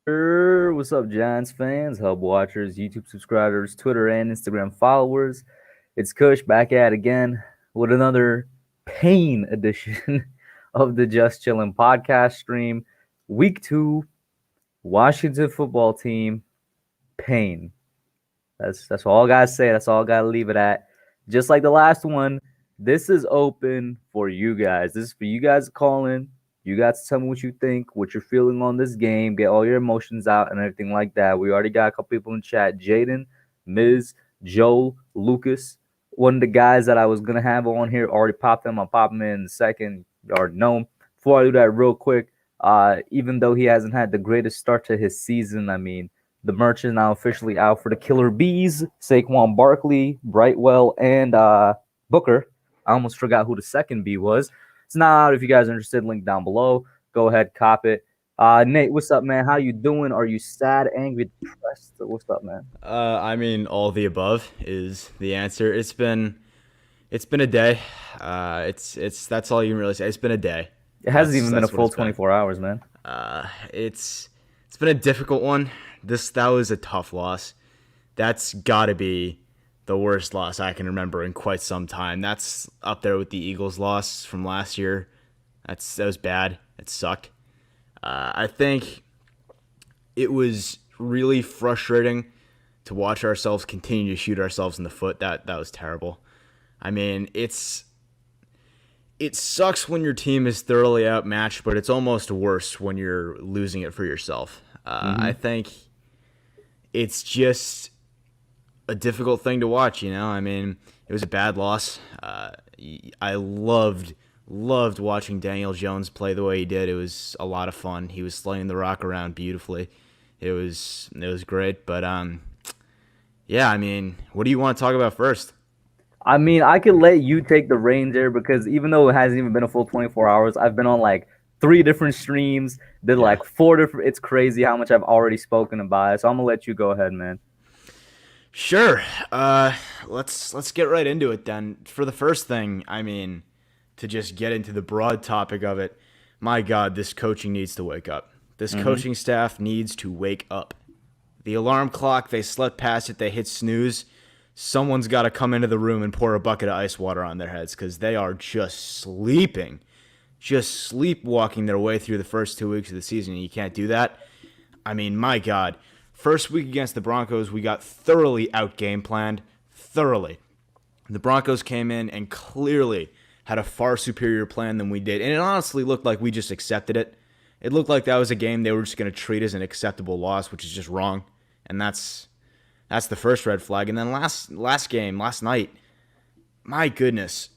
What's up, Giants fans, Hub watchers, YouTube subscribers, Twitter and Instagram followers? It's Kush back at it again with another pain edition of the Just Chillin' podcast stream. Week 2, Washington football team, pain. That's all I gotta say. That's all I gotta leave it at. Just like the last one, this is open for you guys. This is for you guys to call in. You guys to tell me what you think, what you're feeling on this game, get all your emotions out and everything like that. We already got a couple people in chat. Jaden, Miz, Joel, Lucas. One of the guys that I was gonna have on here already popped him. I'll pop him in a second. You already know him. Before I do that real quick, even though he hasn't had the greatest start to his season, I mean, the merch is now officially out for the Killer Bees, Saquon Barkley, Brightwell, and Booker. I almost forgot who the second B was. It's not out. If you guys are interested, link down below. Go ahead, cop it. Nate, what's up, man? How you doing? Are you sad, angry, depressed? What's up, man? I mean, all the above is the answer. It's been a day. It's that's all you can really say. It's been a day. It hasn't even been a That's what full it's been. 24 hours, man. It's been a difficult one. That was a tough loss. That's got to be the worst loss I can remember in quite some time. That's up there with the Eagles loss from last year. That was bad. It sucked. I think it was really frustrating to watch ourselves continue to shoot ourselves in the foot. That was terrible. I mean, it sucks when your team is thoroughly outmatched, but it's almost worse when you're losing it for yourself. I think it's just a difficult thing to watch. I mean, it was a bad loss. I loved watching Daniel Jones play the way he did. It was a lot of fun. He was slaying the rock around beautifully. It was great. But yeah. I mean, what do you want to talk about first? I mean, I could let you take the reins there because even though it hasn't even been a full 24 hours, I've been on like 3 different streams, did Yeah. like 4 different. It's crazy how much I've already spoken about it. So I'm gonna let you go ahead, man. Sure. Let's get right into it then. For the first thing, I mean, to just get into the broad topic of it, my God, this coaching needs to wake up. This coaching staff needs to wake up. The alarm clock, they slept past it, they hit snooze. Someone's got to come into the room and pour a bucket of ice water on their heads because they are just sleepwalking their way through the first 2 weeks of the season. And you can't do that. I mean, my God. First week against the Broncos, we got thoroughly out-game planned. Thoroughly. The Broncos came in and clearly had a far superior plan than we did. And it honestly looked like we just accepted it. It looked like that was a game they were just going to treat as an acceptable loss, which is just wrong. And that's the first red flag. And then last night, my goodness,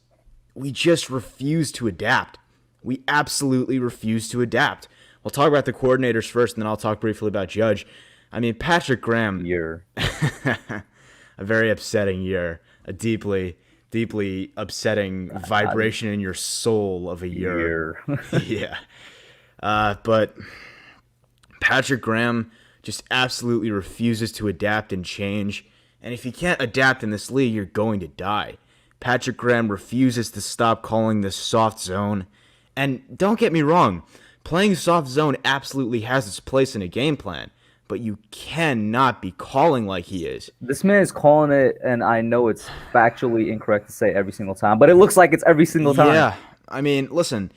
we just refused to adapt. We absolutely refused to adapt. We'll talk about the coordinators first, and then I'll talk briefly about Judge. I mean, Patrick Graham, You're a very upsetting year, a deeply, deeply upsetting vibration in your soul of a year. you're Yeah. But Patrick Graham just absolutely refuses to adapt and change. And if you can't adapt in this league, you're going to die. Patrick Graham refuses to stop calling this soft zone. And don't get me wrong, playing soft zone absolutely has its place in a game plan, but you cannot be calling like he is. This man is calling it, and I know it's factually incorrect to say every single time, but it looks like it's every single time. Yeah, I mean, listen,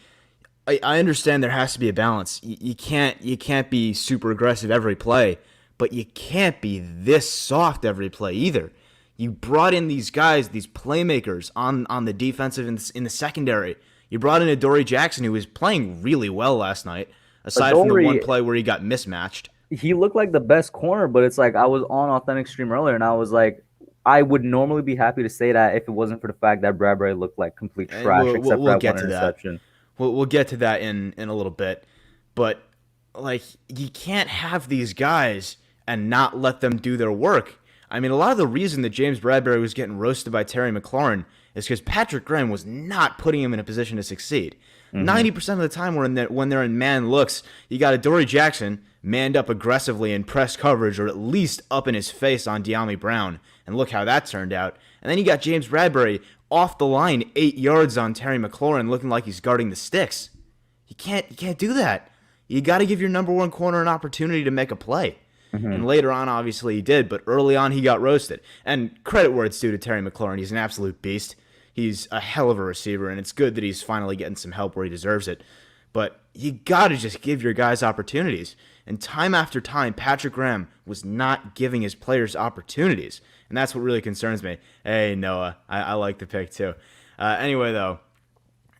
I understand there has to be a balance. You can't be super aggressive every play, but you can't be this soft every play either. You brought in these guys, these playmakers on the defensive in the secondary. You brought in Adoree Jackson, who was playing really well last night, aside from the one Adoree, play where he got mismatched. he looked like the best corner, but it's like I was on Authentic Stream earlier, and I was like, I would normally be happy to say that if it wasn't for the fact that Bradbury looked like complete And trash, except for we'll that get one to that. interception. We'll get to that in a little bit. But like, you can't have these guys and not let them do their work. I mean, a lot of the reason that James Bradbury was getting roasted by Terry McLaurin is because Patrick Graham was not putting him in a position to succeed. 90% of the time when they're in man looks, you got Adoree Jackson manned up aggressively in press coverage, or at least up in his face on De'Ami Brown. And look how that turned out. And then you got James Bradbury off the line 8 yards on Terry McLaurin looking like he's guarding the sticks. You can't do that. You got to give your number one corner an opportunity to make a play. Mm-hmm. And later on, obviously, he did, but early on, he got roasted. And credit where it's due to Terry McLaurin. He's an absolute beast. He's a hell of a receiver, and it's good that he's finally getting some help where he deserves it. But you got to just give your guys opportunities. And time after time, Patrick Graham was not giving his players opportunities. And that's what really concerns me. Hey, Noah, I like the pick too. Anyway, though,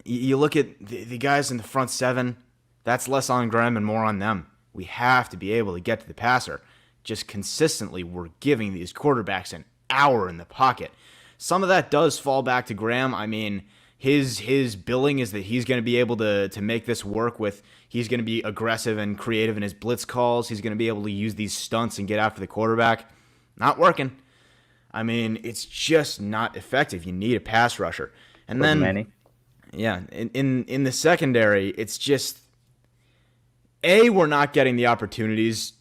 you look at the guys in the front seven, that's less on Graham and more on them. We have to be able to get to the passer. Just consistently, we're giving these quarterbacks an hour in the pocket. Some of that does fall back to Graham. I mean, his billing is that he's going to be able to make this work with, he's going to be aggressive and creative in his blitz calls. He's going to be able to use these stunts and get after the quarterback. Not working. I mean, it's just not effective. You need a pass rusher. And then, many. Yeah, in the secondary, it's just, we're not getting the opportunities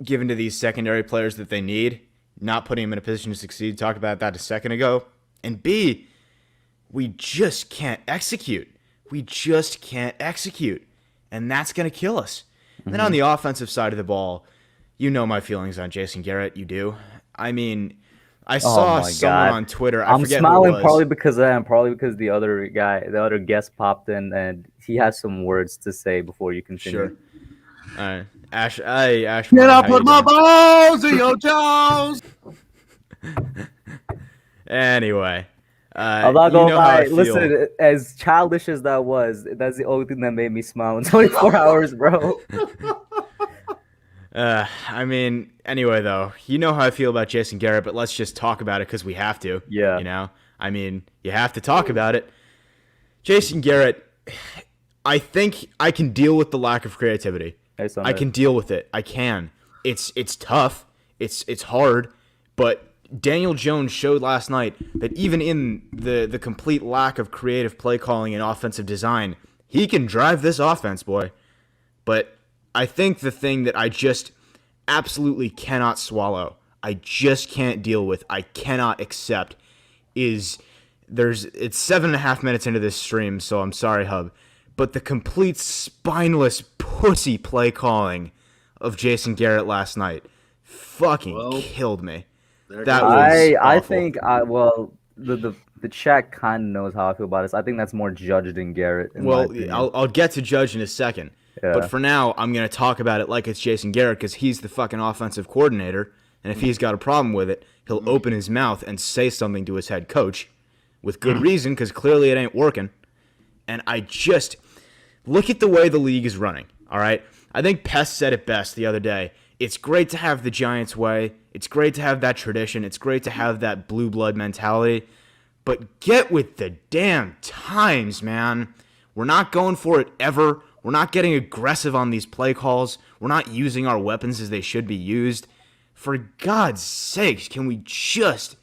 given to these secondary players that they need, not putting them in a position to succeed. Talked about that a second ago. And B, we just can't execute. We just can't execute. And that's going to kill us. And then on the offensive side of the ball, you know my feelings on Jason Garrett. You do. I mean, I saw someone on Twitter. I'm forget smiling who it was. probably because of that, probably because the other guest popped in and he has some words to say before you continue. Sure. All right. Ash. Can I put my balls in your jaws? Anyway. I'm not gonna lie. Listen, as childish as that was, that's the only thing that made me smile in 24 hours, bro. I mean, anyway, though, you know how I feel about Jason Garrett, but let's just talk about it because we have to. Yeah. You know? I mean, you have to talk about it. Jason Garrett, I think I can deal with the lack of creativity. I can deal with it. I can. It's tough. It's hard, but Daniel Jones showed last night that even in the complete lack of creative play calling and offensive design, he can drive this offense, boy. But I think the thing that I just absolutely cannot swallow, I just can't deal with, I cannot accept, is it's 7.5 minutes into this stream, so I'm sorry, Hub, but the complete spineless pussy play calling of Jason Garrett last night fucking killed me. That was I awful. think the chat kind of knows how I feel about this. I think that's more Judge than Garrett. Well, I'll get to Judge in a second. Yeah. But for now, I'm going to talk about it like it's Jason Garrett because he's the fucking offensive coordinator. And if he's got a problem with it, he'll open his mouth and say something to his head coach with good reason because clearly it ain't working. And I just look at the way the league is running, all right? I think Pest said it best the other day. It's great to have the Giants way. It's great to have that tradition. It's great to have that blue blood mentality. But get with the damn times, man. We're not going for it ever. We're not getting aggressive on these play calls. We're not using our weapons as they should be used. For God's sakes, can we just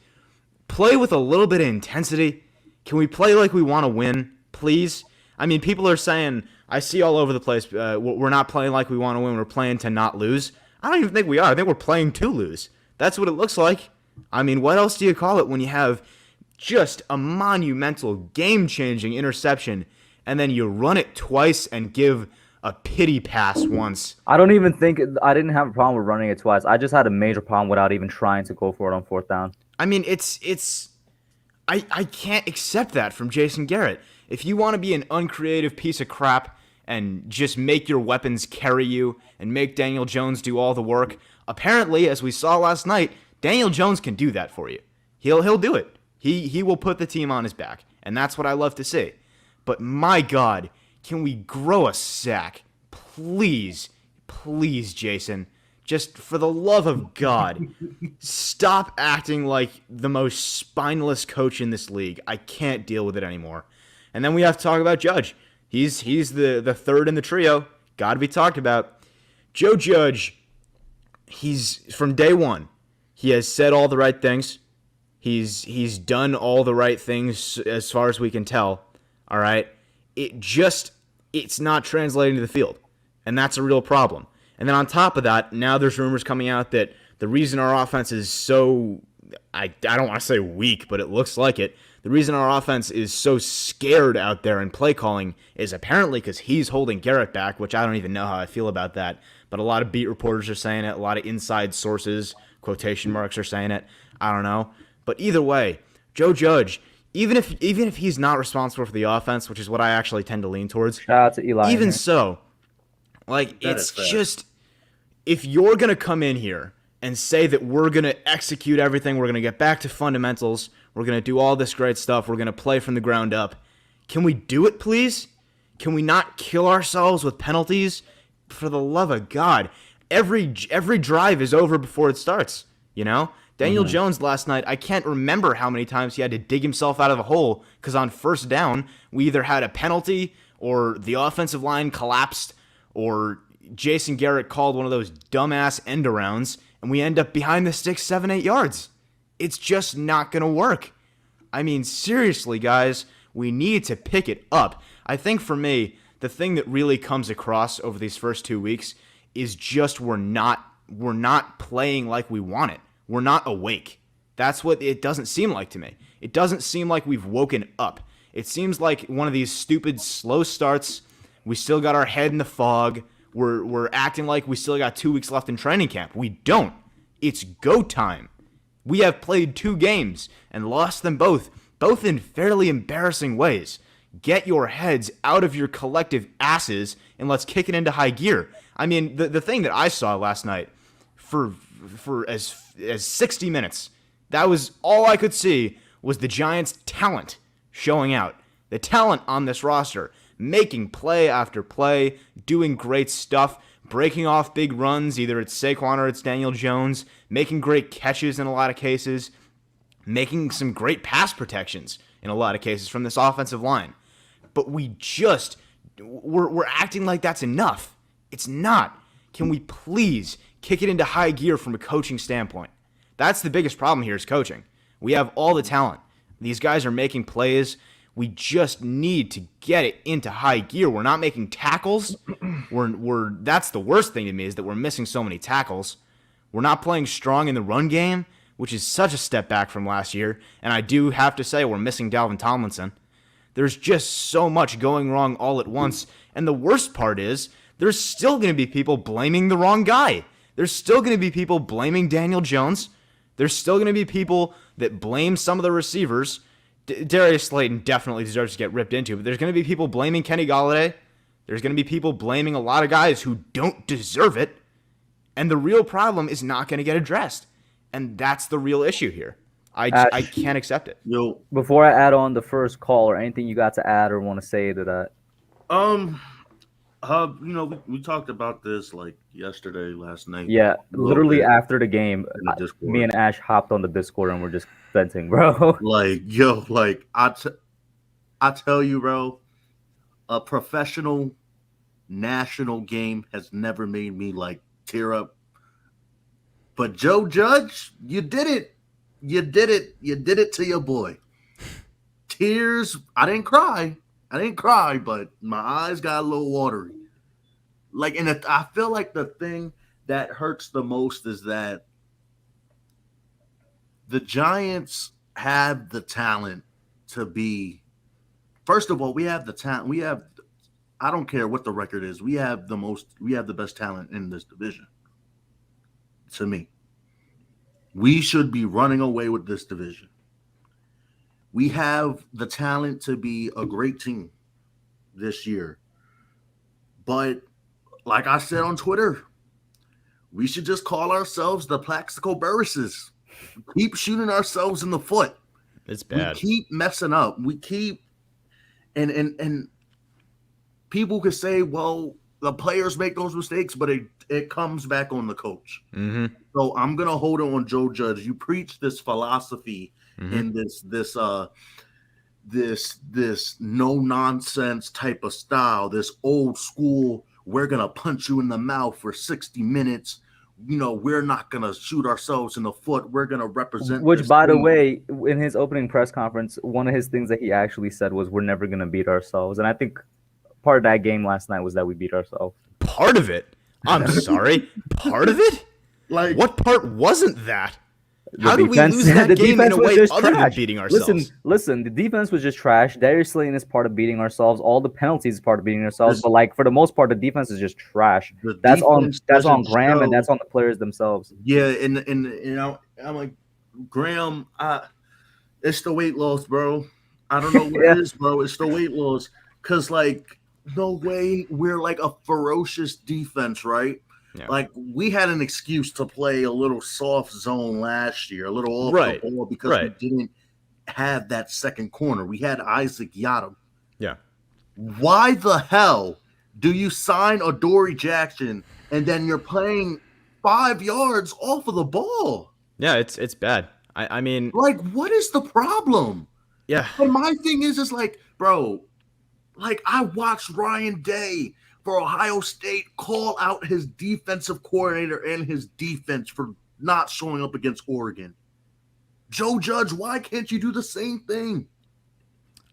play with a little bit of intensity? Can we play like we want to win, please? I mean, people are saying, I see all over the place, we're not playing like we want to win. We're playing to not lose. I don't even think we are. I think we're playing to lose. That's what it looks like. I mean, what else do you call it when you have just a monumental, game-changing interception and then you run it twice and give a pity pass once? I don't even think I didn't have a problem with running it twice. I just had a major problem without even trying to go for it on fourth down. I mean, I can't accept that from Jason Garrett. If you want to be an uncreative piece of crap and just make your weapons carry you and make Daniel Jones do all the work, apparently, as we saw last night, Daniel Jones can do that for you. He'll do it. He will put the team on his back, and that's what I love to see. But my God, can we grow a sack? Please, please, Jason. Just for the love of God, stop acting like the most spineless coach in this league. I can't deal with it anymore. And then we have to talk about Judge. He's the third in the trio. Got to be talked about. Joe Judge, he's from day one. He has said all the right things. He's done all the right things as far as we can tell. All right. It's not translating to the field. And that's a real problem. And then on top of that, now there's rumors coming out that the reason our offense is so, I don't want to say weak, but it looks like it. The reason our offense is so scared out there in play calling is apparently because he's holding Garrett back, which I don't even know how I feel about that. But a lot of beat reporters are saying it. A lot of inside sources, quotation marks, are saying it. I don't know. But either way, Joe Judge, even if he's not responsible for the offense, which is what I actually tend to lean towards, Shout out to Eli. even so, like, it's just, if you're going to come in here and say that we're going to execute everything, we're going to get back to fundamentals, we're going to do all this great stuff, we're going to play from the ground up, can we do it, please? Can we not kill ourselves with penalties? For the love of God, every drive is over before it starts, you know? Daniel Jones last night, I can't remember how many times he had to dig himself out of a hole because on first down, we either had a penalty or the offensive line collapsed or Jason Garrett called one of those dumbass end-arounds and we end up behind the sticks 7-8 yards. It's just not going to work. I mean, seriously, guys, we need to pick it up. I think for me, the thing that really comes across over these first 2 weeks is just we're not playing like we want it. We're not awake. That's what it doesn't seem like to me. It doesn't seem like we've woken up. It seems like one of these stupid slow starts. We still got our head in the fog. We're acting like we still got 2 weeks left in training camp. We don't. It's go time. We have played 2 games and lost them both in fairly embarrassing ways. Get your heads out of your collective asses and let's kick it into high gear. I mean, the thing that I saw last night for as 60 minutes, that was all I could see was the Giants' talent showing out. The talent on this roster, making play after play, doing great stuff, breaking off big runs, either it's Saquon or it's Daniel Jones, making great catches in a lot of cases, making some great pass protections in a lot of cases from this offensive line. But we're acting like that's enough. It's not. Can we please kick it into high gear from a coaching standpoint? That's the biggest problem here is coaching. We have all the talent. These guys are making plays. We just need to get it into high gear. We're not making tackles. That's the worst thing to me is that we're missing so many tackles. We're not playing strong in the run game, which is such a step back from last year. And I do have to say we're missing Dalvin Tomlinson. There's just so much going wrong all at once. And the worst part is there's still going to be people blaming the wrong guy. There's still going to be people blaming Daniel Jones. There's still going to be people that blame some of the receivers. Darius Slayton definitely deserves to get ripped into, but there's going to be people blaming Kenny Golladay. There's going to be people blaming a lot of guys who don't deserve it. And the real problem is not going to get addressed. And that's the real issue here. I can't accept it. Yo, Before I add on the first call or anything you got to add or want to say to that? we talked about this like yesterday, last night. Yeah, literally after the game, me and Ash hopped on the Discord and we're just venting, bro. I tell you, bro, a professional national game has never made me like tear up. But Joe Judge, you did it. You did it. You did it to your boy. Tears. I didn't cry, but my eyes got a little watery. I feel like the thing that hurts the most is that the Giants have the talent to be. First of all, we have the talent. I don't care what the record is. We have the best talent in this division. To me, we should be running away with this division. We have the talent to be a great team this year. But like I said on Twitter, we should just call ourselves the Plaxico Burrises. Keep shooting ourselves in the foot. It's bad. We keep messing up. We keep and people could say, well, the players make those mistakes, but it comes back on the coach. Mm-hmm. So I'm gonna hold it on Joe Judge. You preach this philosophy in this no nonsense type of style, this old school. We're gonna punch you in the mouth for 60 minutes. We're not gonna shoot ourselves in the foot. We're gonna represent. Which, by the way, in his opening press conference, one of his things that he actually said was, "We're never gonna beat ourselves." And I think part of that game last night was that we beat ourselves. Part of it. I'm sorry. Part of it? Like, what part wasn't that? The How did we lose that the game in defense a was way just other than trash. beating ourselves? Listen. The defense was just trash. Darius Slayton is part of beating ourselves. All the penalties is part of beating ourselves. This- But like for the most part, the defense is just trash. The That's on defense that's on doesn't Graham and show- that's on the players themselves. Yeah, and you know, I'm like, Graham, it's the weight loss, bro. I don't know what Yeah. it is, bro. It's the weight loss. Cause like, no way we're like a ferocious defense, right? Yeah. Like we had an excuse to play a little soft zone last year, a little off Right. the ball because Right. we didn't have that second corner. We had Isaac Yadim. Yeah. Why the hell do you sign Adoree Jackson and then you're playing 5 yards off of the ball? Yeah, it's bad. I mean, Like, what is the problem? yeah. And my thing is like, bro, like I watched Ryan Day for Ohio State call out his defensive coordinator and his defense for not showing up against Oregon. Joe Judge, why can't you do the same thing?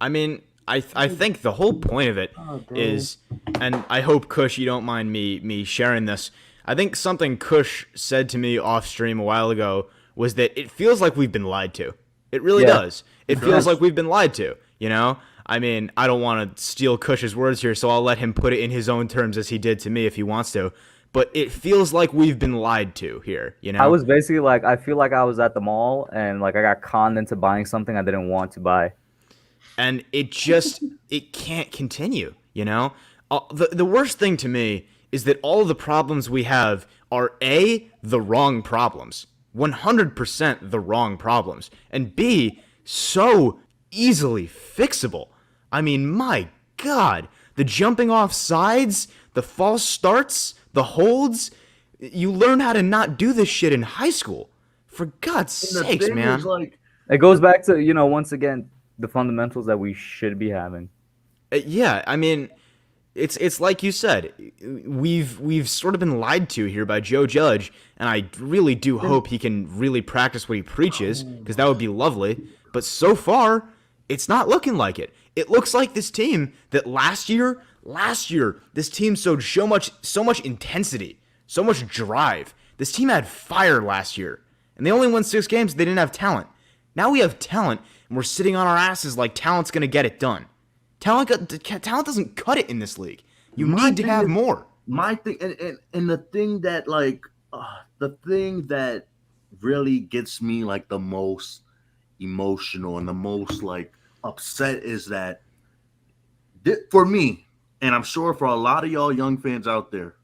I mean, I think the whole point of it is, and I hope Kush, you don't mind me sharing this. I think something Kush said to me off stream a while ago was that it feels like we've been lied to. It really does. It feels like we've been lied to, you know? I mean, I don't want to steal Kush's words here, so I'll let him put it in his own terms as he did to me if he wants to. But it feels like we've been lied to here, you know? I was basically like, I feel like I was at the mall and like I got conned into buying something I didn't want to buy. And it can't continue, you know? The worst thing to me is that all of the problems we have are A, the wrong problems. 100% the wrong problems. And B, so easily fixable. I mean, my God, the jumping off sides, the false starts, the holds, you learn how to not do this shit in high school. For God's And the sakes, thing man. is, like, It goes back to, you know, once again, the fundamentals that we should be having. Yeah, I mean, it's like you said, we've sort of been lied to here by Joe Judge, and I really do hope he can really practice what he preaches, because that would be lovely. But so far, it's not looking like it. It looks like this team that last year, this team showed so much intensity, so much drive. This team had fire last year, and they only won 6 games. They didn't have talent. Now we have talent, and we're sitting on our asses like talent's gonna get it done. Talent doesn't cut it in this league. You need to have more. My thing, and the thing that really gets me like the most emotional and the most like upset is that for me, and I'm sure for a lot of y'all young fans out there,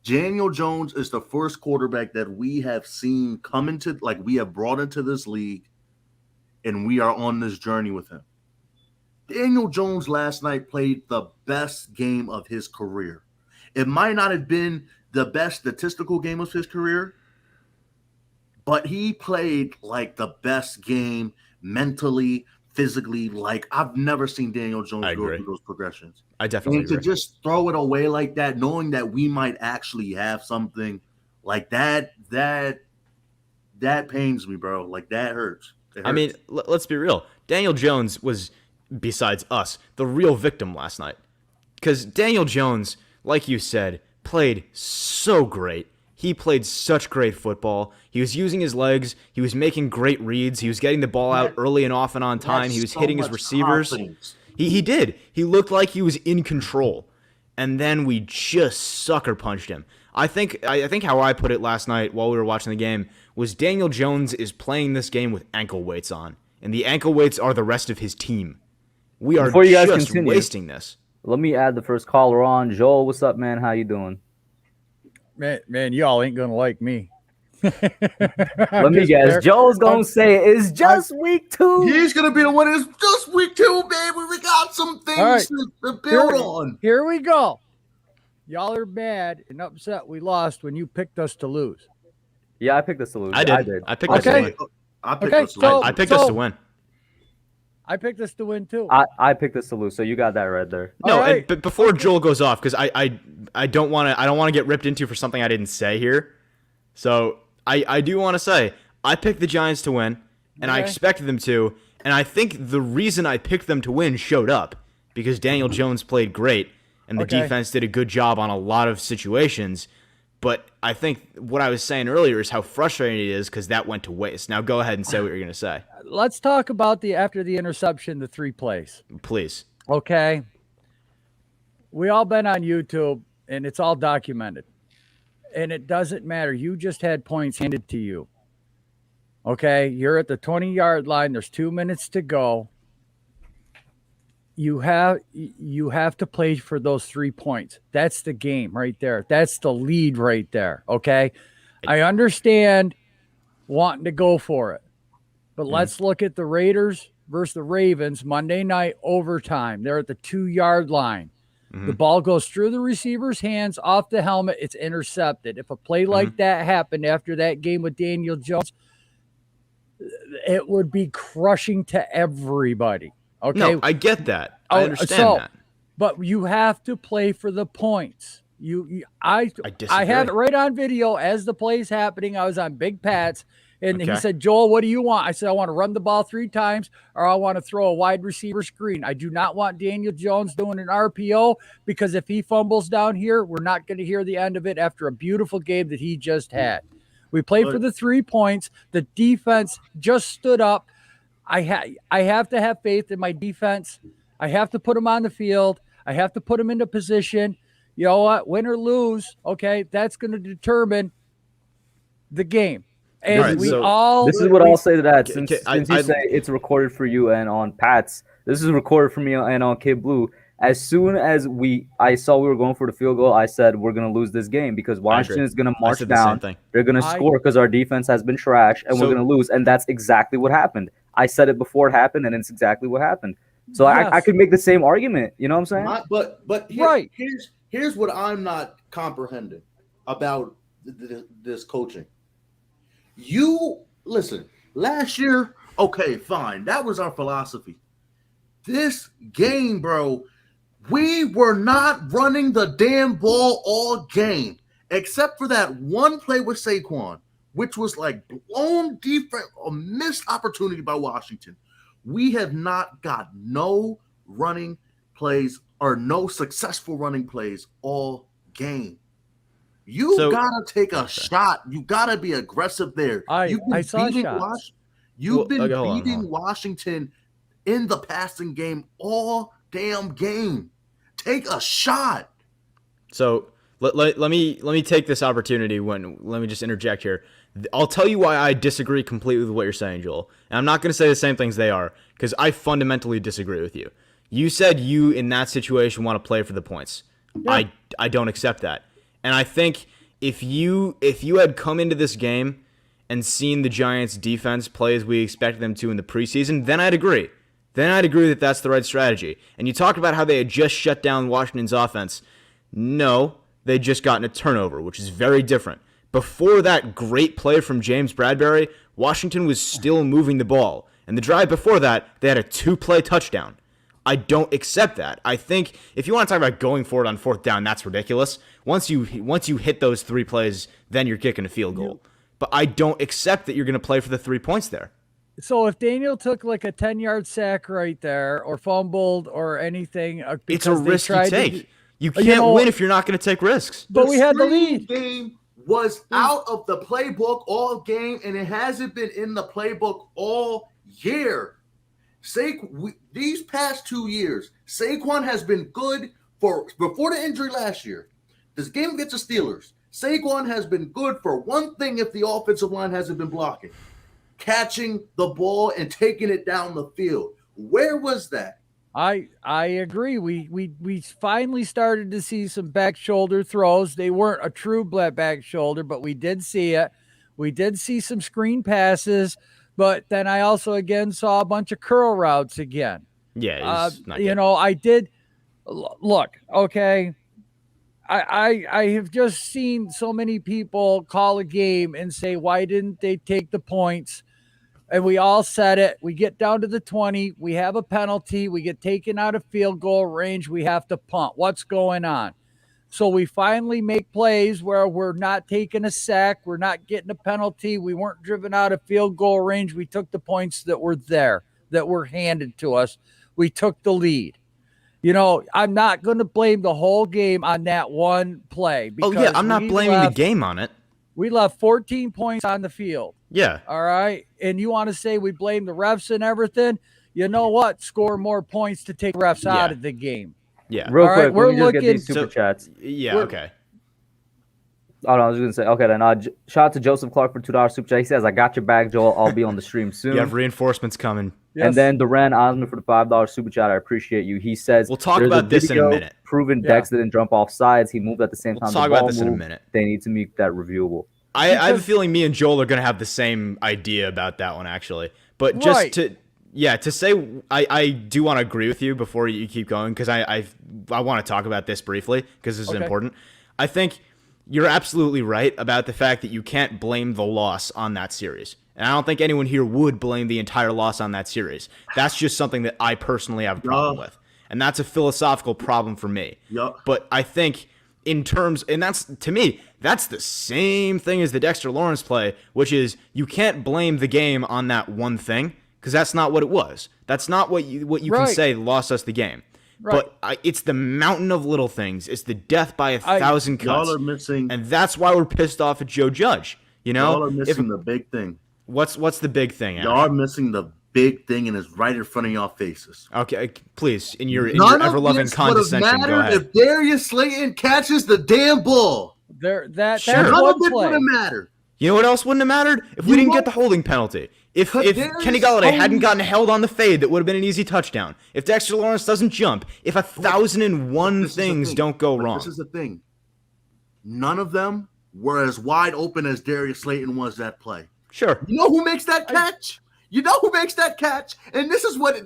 Daniel Jones is the first quarterback that we have seen come into, like we have brought into this league, and we are on this journey with him. Daniel Jones last night played the best game of his career. It might not have been the best statistical game of his career, but he played like the best game mentally, physically. Like I've never seen Daniel Jones go through those progressions. I definitely agree. To just throw it away like that, knowing that we might actually have something like that pains me, bro. Like that hurts. I mean, let's be real. Daniel Jones was, besides us, the real victim last night. Because Daniel Jones, like you said, played so great. He played such great football. He was using his legs. He was making great reads. He was getting the ball out early and often on time. He was hitting his receivers. He did. He looked like he was in control. And then we just sucker punched him. I think how I put it last night while we were watching the game was Daniel Jones is playing this game with ankle weights on. And the ankle weights are the rest of his team. We are Before you guys just continue, wasting this. let me add the first caller on. Joel, what's up, man? How you doing? Man, y'all ain't gonna like me. Let me guess. Joel's gonna say it's just week 2. He's gonna be the one that's just week 2, baby. We got some things to build on. Here we go. Y'all are mad and upset we lost when you picked us to lose. Yeah, I picked us to lose. I did. I picked us to Okay. win. I picked Okay, us to so- win. I picked us to win. I picked us to win too. I picked us to lose, so you got that right there. No, All right. but before Joel goes off, because I don't want to get ripped into for something I didn't say here. So I do want to say I picked the Giants to win, and I Okay. expected them to, and I think the reason I picked them to win showed up because Daniel Jones played great, and the Okay. defense did a good job on a lot of situations. But I think what I was saying earlier is how frustrating it is because that went to waste. Now go ahead and say what you're going to say. Let's talk about after the interception, the 3 plays. Please. Okay. We all been on YouTube and it's all documented. And it doesn't matter. You just had points handed to you. Okay. You're at the 20-yard line. There's 2 minutes to go. You have to play for those 3 points. That's the game right there. That's the lead right there. Okay. I understand wanting to go for it, but let's look at the Raiders versus the Ravens Monday night overtime. They're at the 2-yard line. The ball goes through the receiver's hands, off the helmet. It's intercepted. If a play like that happened after that game with Daniel Jones, it would be crushing to everybody. Okay. No, I get that. I understand that. But you have to play for the points. I disagree. I have it right on video as the play's happening. I was on Big Pat's, and he said, "Joel, what do you want?" I said, "I want to run the ball 3 times, or I want to throw a wide receiver screen. I do not want Daniel Jones doing an RPO because if he fumbles down here, we're not going to hear the end of it after a beautiful game that he just had." We played for the 3 points. The defense just stood up. I have to have faith in my defense. I have to put them on the field. I have to put them into position. You know what? Win or lose, okay, that's going to determine the game. And this is what I'll say to that. Since you say it's recorded for you and on Pat's, this is recorded for me and on Kid Blue. As soon as I saw we were going for the field goal, I said we're going to lose this game because Washington is going to march down. They're going to score because our defense has been trash, and we're going to lose. And that's exactly what happened. I said it before it happened, and it's exactly what happened. So I could make the same argument. You know what I'm saying? But here's what I'm not comprehending about this coaching. You listen, last year, okay, fine. That was our philosophy. This game, bro, we were not running the damn ball all game, except for that one play with Saquon, which was like blown defense, a missed opportunity by Washington. We have not got no running plays or no successful running plays all game. You gotta take a shot. You gotta be aggressive there. You've been beating Washington in the passing game all damn game. Take a shot. So let me take this opportunity. Let me just interject here. I'll tell you why I disagree completely with what you're saying, Joel. And I'm not going to say the same things they are because I fundamentally disagree with you. You said you, in that situation, want to play for the points. Yeah. I don't accept that. And I think if you had come into this game and seen the Giants' defense play as we expected them to in the preseason, then I'd agree. Then I'd agree that that's the right strategy. And you talked about how they had just shut down Washington's offense. No, they'd just gotten a turnover, which is very different. Before that great play from James Bradbury, Washington was still moving the ball. And the drive before that, they had a 2-play touchdown. I don't accept that. I think if you want to talk about going for it on 4th down, that's ridiculous. Once you hit those 3 plays, then you're kicking a field goal. But I don't accept that you're going to play for the 3 points there. So if Daniel took like a 10-yard sack right there or fumbled or anything, it's a risk you take. You can't win if you're not going to take risks. But we had the lead. Game was out of the playbook all game, and it hasn't been in the playbook all year. These past 2 years, Saquon has been good before the injury last year. This game against the Steelers, Saquon has been good for one thing if the offensive line hasn't been blocking. Catching the ball and taking it down the field. Where was that? I agree. We finally started to see some back shoulder throws. They weren't a true back shoulder, but we did see it. We did see some screen passes, but then I also again saw a bunch of curl routes again. Yeah, I did look, okay. I have just seen so many people call a game and say, why didn't they take the points? And we all said it. We get down to the 20. We have a penalty. We get taken out of field goal range. We have to punt. What's going on? So we finally make plays where we're not taking a sack. We're not getting a penalty. We weren't driven out of field goal range. We took the points that were there, that were handed to us. We took the lead. I'm not going to blame the whole game on that one play. Oh, yeah, I'm not blaming the game on it. We left 14 points on the field. Yeah. All right. And you want to say we blame the refs and everything? You know what? Score more points to take refs out of the game. Yeah. Real All quick, right, we're we just get looking. these super chats. Yeah, okay. Oh, no, I was going to say, okay, then shout out to Joseph Clark for $2 super chat. He says, I got your back, Joel. I'll be on the stream soon. You have reinforcements coming. Yes. And then Duran Osman for the $5 super chat. I appreciate you. He says, we'll talk about this in a minute. Proven Dex didn't jump off sides. He moved at the same time. We'll talk about this in a minute. They need to make that reviewable. I have a feeling me and Joel are going to have the same idea about that one, actually. But just to say, I do want to agree with you before you keep going, because I want to talk about this briefly, because this is important. I think you're absolutely right about the fact that you can't blame the loss on that series. And I don't think anyone here would blame the entire loss on that series. That's just something that I personally have a problem with. And that's a philosophical problem for me. But I think in terms, and that's, to me, that's the same thing as the Dexter Lawrence play, which is you can't blame the game on that one thing, because that's not what it was. That's not what you can say lost us the game. But it's the mountain of little things. It's the death by 1,000 cuts. Y'all are missing, and that's why we're pissed off at Joe Judge. Y'all are missing the big thing. What's the big thing? Y'all are missing the big thing, and it's right in front of y'all faces. Okay, please, in your ever-loving condescension, go ahead. If Darius Slayton catches the damn ball, that's none of it would have mattered. You know what else wouldn't have mattered? If we didn't get the holding penalty. If Kenny Golladay hadn't gotten held on the fade, that would have been an easy touchdown. If Dexter Lawrence doesn't jump, if 1,001 things don't go wrong. This is the thing. None of them were as wide open as Darius Slayton was that play. Sure. You know who makes that catch? You know who makes that catch? And this is what's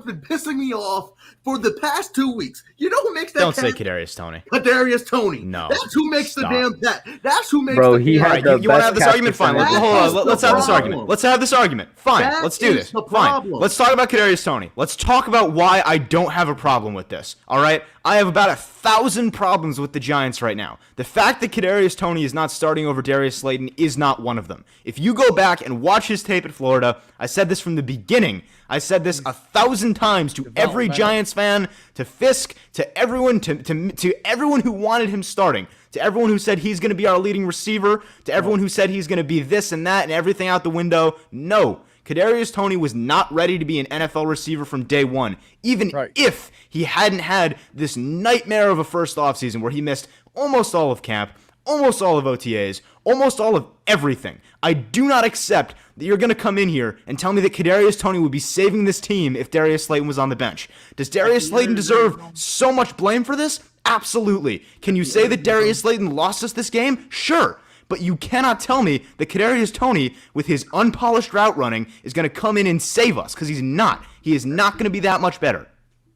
been pissing me off for the past 2 weeks. You know who makes that catch? Don't say Kadarius Toney. Kadarius Toney. No. That's who makes the damn catch. That's who makes Bro, the he had you want to have this argument? Fine. Hold on. Let's have this argument. Let's have this argument. Fine. Let's do this. Fine. Let's talk about Kadarius Toney. Let's talk about why I don't have a problem with this. All right? I have about 1,000 problems with the Giants right now. The fact that Kadarius Toney is not starting over Darius Slayton is not one of them. If you go back and watch his tape at Florida, I said this from the beginning. I said this 1,000 times to every Giants fan, to Fisk, to everyone, to everyone who wanted him starting, to everyone who said he's going to be our leading receiver, to everyone who said he's going to be this and that and everything out the window. No. Kadarius Toney was not ready to be an NFL receiver from day one, even if he hadn't had this nightmare of a first offseason where he missed almost all of camp, almost all of OTAs, almost all of everything. I do not accept that you're going to come in here and tell me that Kadarius Toney would be saving this team if Darius Slayton was on the bench. Does Darius Slayton deserve so much blame for this? Absolutely. Can you say that Darius Slayton lost us this game? Sure. But you cannot tell me that Kadarius Toney, with his unpolished route running, is going to come in and save us, because he's not. He is not going to be that much better.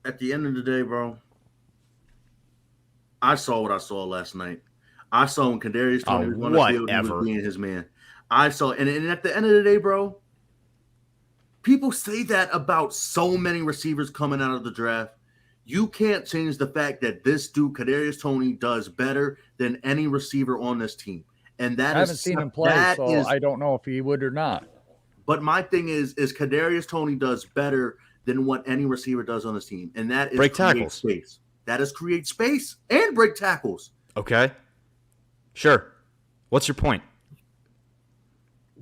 At the end of the day, bro, I saw what I saw last night. I saw when Kadarius Toney was on the field, he was being his man. I saw, and at the end of the day, bro, people say that about so many receivers coming out of the draft. You can't change the fact that this dude, Kadarius Toney, does better than any receiver on this team. And that I haven't seen him play, so I don't know if he would or not. But my thing is Kadarius Toney does better than what any receiver does on this team, and that is break tackles. Space. That is create space and break tackles. Okay, sure. What's your point?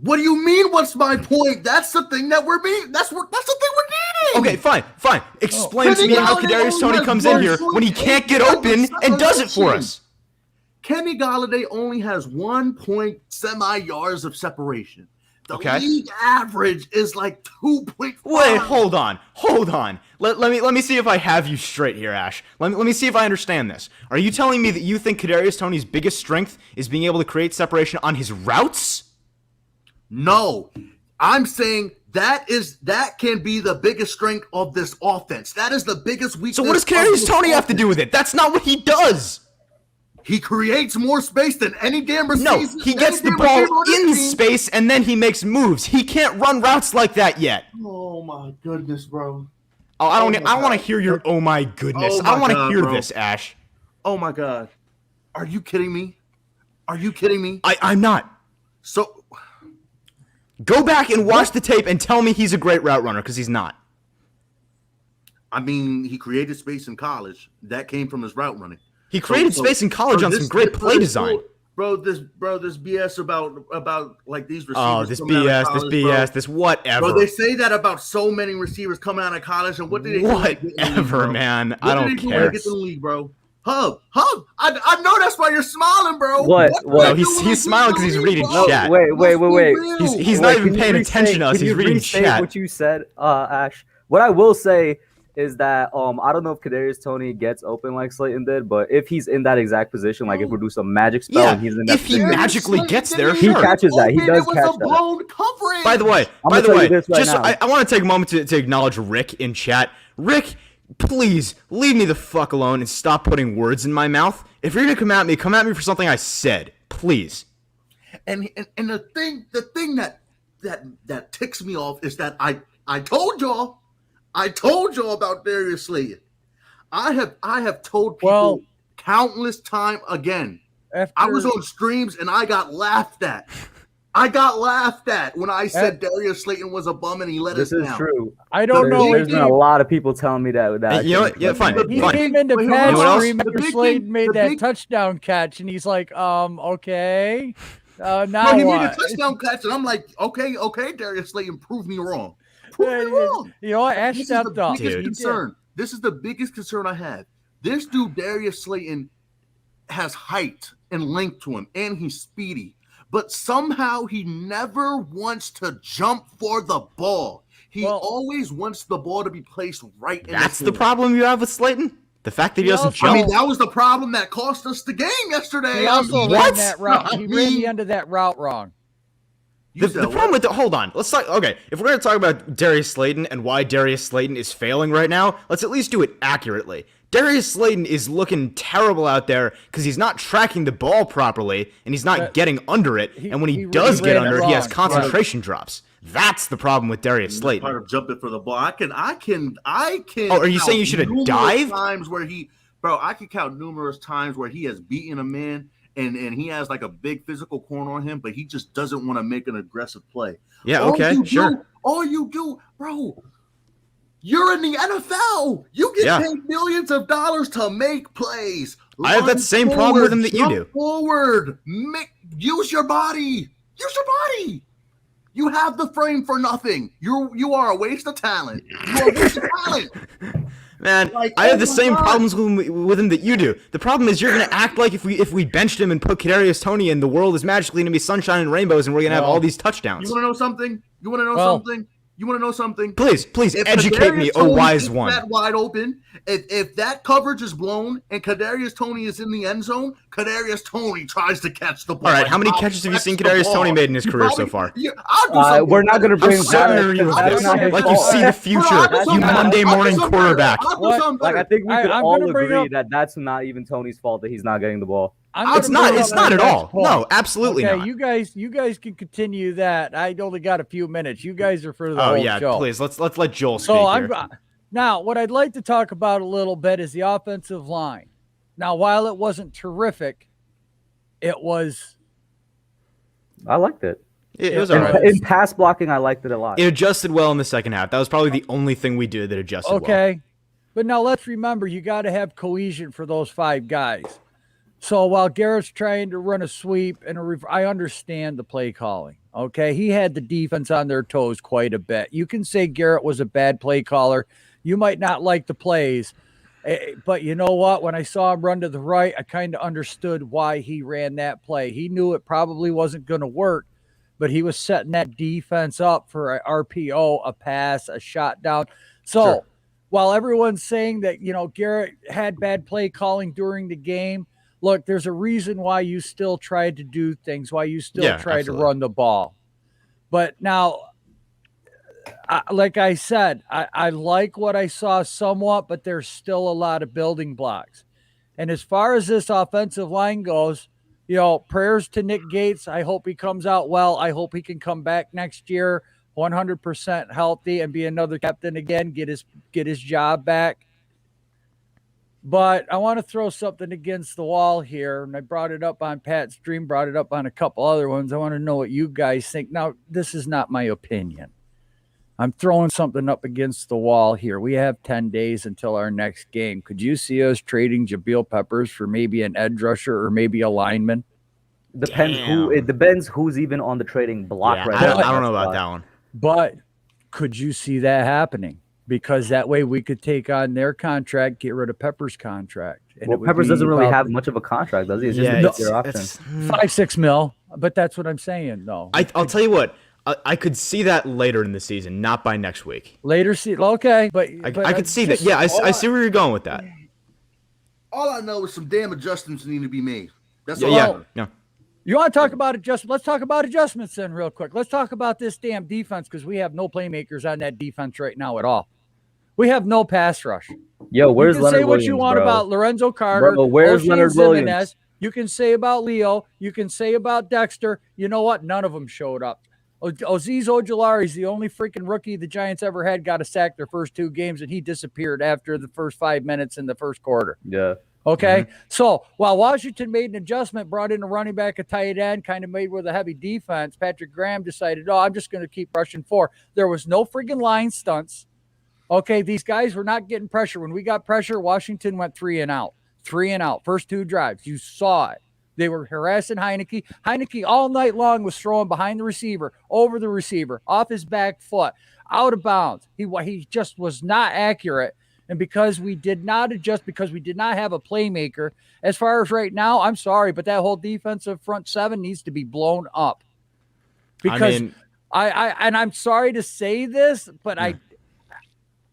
What do you mean? What's my point? That's the thing that we're being. That's the thing we're needing. Okay, fine. Explain to me how Kadarius Toney comes in here when he can't get open and does it for us. Kenny Golladay only has 1 point semi yards of separation. The league average is like 2.5. Wait, hold on. Let me see if I have you straight here, Ash. Let me see if I understand this. Are you telling me that you think Kadarius Toney's biggest strength is being able to create separation on his routes? No, I'm saying that can be the biggest strength of this offense. That is the biggest weakness. So what does Kadarius Toney have to do with it? That's not what he does. He creates more space than any damn receiver. No, he gets the ball in space and then he makes moves. He can't run routes like that yet. Oh my goodness, bro. Oh, I don't want to hear your "oh my goodness." I want to hear this, Ash. Oh my god. Are you kidding me? I'm not. So go back and watch the tape and tell me he's a great route runner, because he's not. I mean, he created space in college. That came from his route running. He created space in college on some great play design. This BS about like these receivers. Oh, this BS, this whatever. Bro, they say that about so many receivers coming out of college, and what did they do? Whatever, man. I don't care. What did they do to get in the league, bro? Hub. I know that's why you're smiling, bro. What? No, he's smiling because he's reading chat. Wait. He's not even paying attention to us. He's reading chat. What you said, Ash. What I will say is that I don't know if Kadarius Toney gets open like Slayton did, but if he's in that exact position, like if we do some magic spell and he's in that position, he magically gets there, he catches that. He does catch that. Coverage. By the way, I want to take a moment to acknowledge Rick in chat. Rick, please leave me the fuck alone and stop putting words in my mouth. If you're gonna come at me for something I said, please. And the thing that ticks me off is that I told y'all about Darius Slayton. I have told people countless time again. I was on streams and I got laughed at. When I said Darius Slayton was a bum and he let us down. This is true. I don't know. There's been a lot of people telling me that. You know what? Yeah, fine. He came into Pat's stream after Slayton made that touchdown catch, and he's like, okay. Now he what? made a touchdown catch, and I'm like, okay, Darius Slayton, prove me wrong. Prove me wrong. You know what? Ash stepped up. This is the biggest concern I have. This dude, Darius Slayton, has height and length to him, and he's speedy. But somehow he never wants to jump for the ball. He always wants the ball to be placed right in That's the problem you have with Slayton? The fact that he doesn't jump? I mean, that was the problem that cost us the game yesterday. He also ran that route. He ran the end of that route wrong. The problem with hold on. Let's talk. Okay, if we're going to talk about Darius Slayton and why Darius Slayton is failing right now, let's at least do it accurately. Darius Slayton is looking terrible out there because he's not tracking the ball properly and he's not getting under it. And when he does get under it, he has concentration drops. That's the problem with Darius Slayton. Part of jumping for the ball. I can. Oh, are you saying you should have dived? Times where I can count numerous times where he has beaten a man. And he has like a big physical corner on him, but he just doesn't want to make an aggressive play. Yeah, okay, sure. All you do, bro, you're in the NFL. You get paid millions of dollars to make plays. I have that same problem with him that you do. Forward. Use your body. You have the frame for nothing. You are a waste of talent. You are a waste of talent. Man, I have the same problems with him that you do. The problem is you're going to act like if we benched him and put Kadarius Toney in, the world is magically going to be sunshine and rainbows and we're going to have all these touchdowns. You want to know something? You want to know something? Please educate me, oh wise one. That wide open. If that coverage is blown and Kadarius Toney is in the end zone, Kadarius Toney tries to catch the ball. All right, how many catches have you seen Kadarius Toney made in his career so far? We're not going to bring like you see the future, you Monday morning quarterback. Like I think we could all agree that that's not even Tony's fault that he's not getting the ball. It's not at all. No, absolutely not. You guys can continue that. I only got a few minutes. You guys are for the whole show. Please let's let Joel speak here. Now, what I'd like to talk about a little bit is the offensive line. Now, while it wasn't terrific, it was. I liked it. It was all right. In pass blocking, I liked it a lot. It adjusted well in the second half. That was probably the only thing we did that adjusted well. Okay, but now let's remember, you got to have cohesion for those five guys. So while Garrett's trying to run a sweep and I understand the play calling. Okay, he had the defense on their toes quite a bit. You can say Garrett was a bad play caller. You might not like the plays, but you know what? When I saw him run to the right, I kind of understood why he ran that play. He knew it probably wasn't going to work, but he was setting that defense up for an RPO, a pass, a shot down. So while everyone's saying that, Garrett had bad play calling during the game, look, there's a reason why you still tried to do things, why you still tried to run the ball. But now, like I said, I like what I saw somewhat, but there's still a lot of building blocks. And as far as this offensive line goes, prayers to Nick Gates. I hope he comes out well. I hope he can come back next year 100% healthy and be another captain again, get his job back. But I want to throw something against the wall here, and I brought it up on Pat's stream, brought it up on a couple other ones. I want to know what you guys think. Now, this is not my opinion. I'm throwing something up against the wall here. We have 10 days until our next game. Could you see us trading Jabril Peppers for maybe an edge rusher or maybe a lineman? It depends who's even on the trading block Yeah, right I now. don't know about that one. But could you see that happening? Because that way we could take on their contract, get rid of Pepper's contract. And Well, Peppers doesn't really have much of a contract, does he? It's just a fifth-year option. 5-6 mil. But that's what I'm saying, though. I'll tell you what. I could see that later in the season, not by next week. Later, okay, but I could see that. Yeah, I see where you're going with that. All I know is some damn adjustments need to be made. That's all. Yeah. You want to talk about adjustments? Let's talk about adjustments then, real quick. Let's talk about this damn defense because we have no playmakers on that defense right now at all. We have no pass rush. Yo, where's Leonard Williams? You can say what you want about Lorenzo Carter. Bro, where's Leonard Williams? You can say about Leo. You can say about Dexter. You know what? None of them showed up. Azeez Ojulari is the only freaking rookie the Giants ever had. Got a sack their first 2 games, and he disappeared after the first 5 minutes in the first quarter. Yeah. Okay. So while Washington made an adjustment, brought in a running back, a tight end, kind of made with a heavy defense, Patrick Graham decided, I'm just going to keep rushing 4. There was no freaking line stunts. Okay. These guys were not getting pressure. When we got pressure, Washington went 3 and out. 3 and out. First 2 drives. You saw it. They were harassing Heineke. Heineke all night long was throwing behind the receiver, over the receiver, off his back foot, out of bounds. He just was not accurate. And because we did not adjust, because we did not have a playmaker, as far as right now, I'm sorry, but that whole defensive front 7 needs to be blown up. Because and I'm sorry to say this, but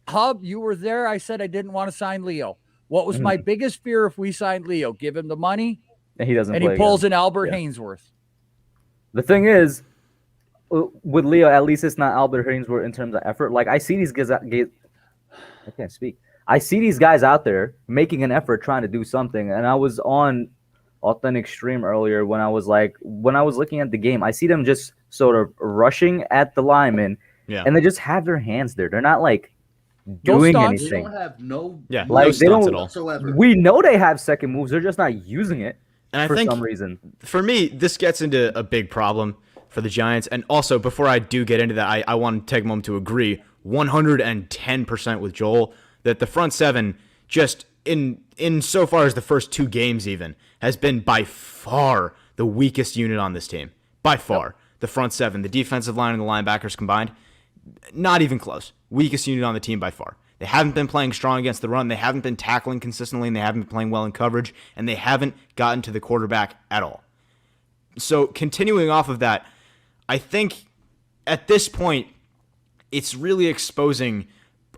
Hub, you were there. I said I didn't want to sign Leo. What was my biggest fear if we signed Leo? Give him the money. And he doesn't. And he pulls an Albert Hainsworth. The thing is, with Leo, at least it's not Albert Hainsworth in terms of effort. Like I see these guys. I can't speak. I see these guys out there making an effort, trying to do something. And I was on Authentic Stream earlier when I was looking at the game. I see them just sort of rushing at the linemen, and they just have their hands there. They're not like doing anything. They don't have no stunts at all. whatsoever. We know they have second moves. They're just not using it. And for some reason. For me, this gets into a big problem for the Giants. And also, before I do get into that, I want to take a moment to agree 110% with Joel that the front 7, just in so far as the first 2 games even, has been by far the weakest unit on this team. By far. Yep. The front 7, the defensive line and the linebackers combined, not even close. Weakest unit on the team by far. They haven't been playing strong against the run. They haven't been tackling consistently, and they haven't been playing well in coverage, and they haven't gotten to the quarterback at all. So continuing off of that, I think at this point, it's really exposing.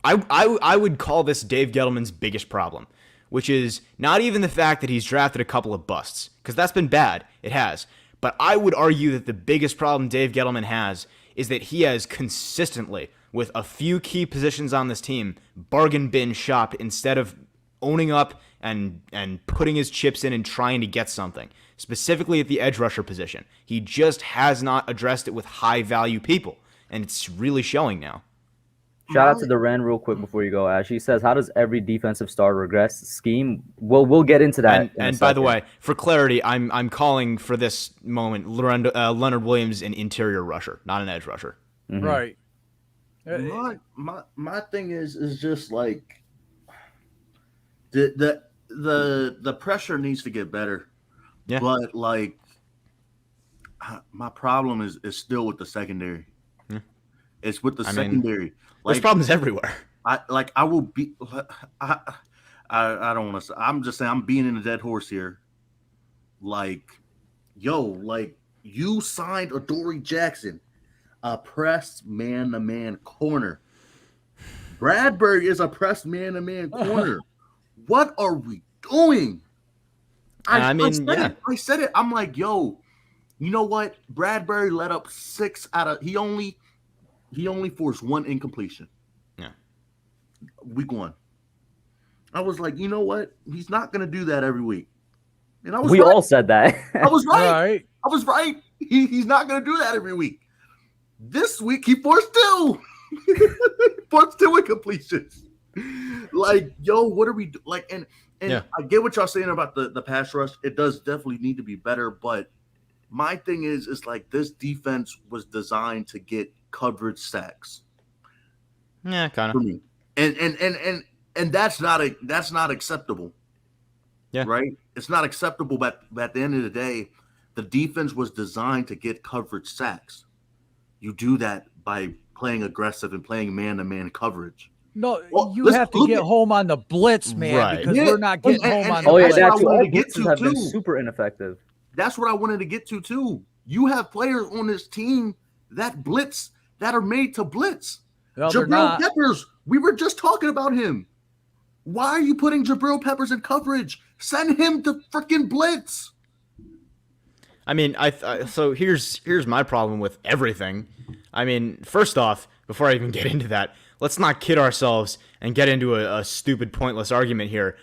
I would call this Dave Gettleman's biggest problem, which is not even the fact that he's drafted a couple of busts, because that's been bad. It has. But I would argue that the biggest problem Dave Gettleman has is that he has consistently, with a few key positions on this team, bargain bin shopped instead of owning up and putting his chips in and trying to get something, specifically at the edge rusher position. He just has not addressed it with high-value people, and it's really showing now. Shout out to Duran real quick before you go, Ash. He says, how does every defensive star regress scheme? Well, we'll get into that. And by the way, for clarity, I'm calling for this moment Leonard Williams an interior rusher, not an edge rusher. Mm-hmm. Right. My thing is just like the pressure needs to get better. Yeah. But like my problem is still with the secondary. Yeah. It's with the secondary. There's problems everywhere. I don't want to. I'm just saying I'm being in a dead horse here. Like, you signed Adoree Jackson, a press man-to-man corner. Bradbury is a press man-to-man corner. What are we doing? I said it. I'm like, you know what? Bradbury let up 6 out of. He only forced 1 incompletion. Yeah. Week 1. I was like, you know what? He's not going to do that every week. And we all said that. I was right. I was right. He's not going to do that every week. This week, he forced 2. Forced 2 incompletions. Like, what are we doing? Like, and I get what y'all saying about the pass rush. It does definitely need to be better. But my thing is like this defense was designed to get coverage sacks. Yeah, kind for of. me. And that's not acceptable. Yeah. Right? It's not acceptable, but at the end of the day, the defense was designed to get coverage sacks. You do that by playing aggressive and playing man-to-man coverage. No, Well, you let's have to look get at home on the blitz, man, Right. because we're not getting home on the Oh yeah, that's blitz. what I that too. wanted All to get blitzes to have been too. super ineffective. That's what I wanted to get to too. You have players on this team that blitz, that are made to blitz. No, they're Jabril not. Peppers, we were just talking about him. Why are you putting Jabril Peppers in coverage? Send him to freaking blitz. I mean, so here's my problem with everything. I mean, first off, before I even get into that, let's not kid ourselves and get into a stupid, pointless argument here.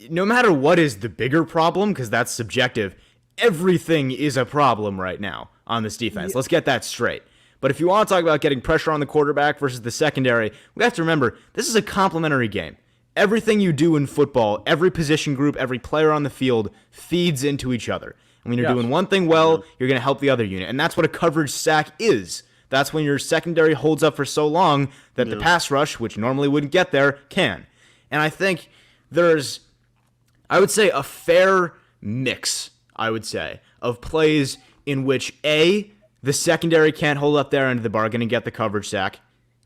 No matter what is the bigger problem, because that's subjective, everything is a problem right now on this defense. Let's get that straight. But if you want to talk about getting pressure on the quarterback versus the secondary, we have to remember this is a complementary game. Everything you do in football, every position group, every player on the field feeds into each other. And when you're doing one thing well, you're going to help the other unit. And that's what a coverage sack is. That's when your secondary holds up for so long that the pass rush, which normally wouldn't get there, can. And I think there's, I would say, a fair mix, I would say, of plays in which A, the secondary can't hold up their end of the bargain and get the coverage sack,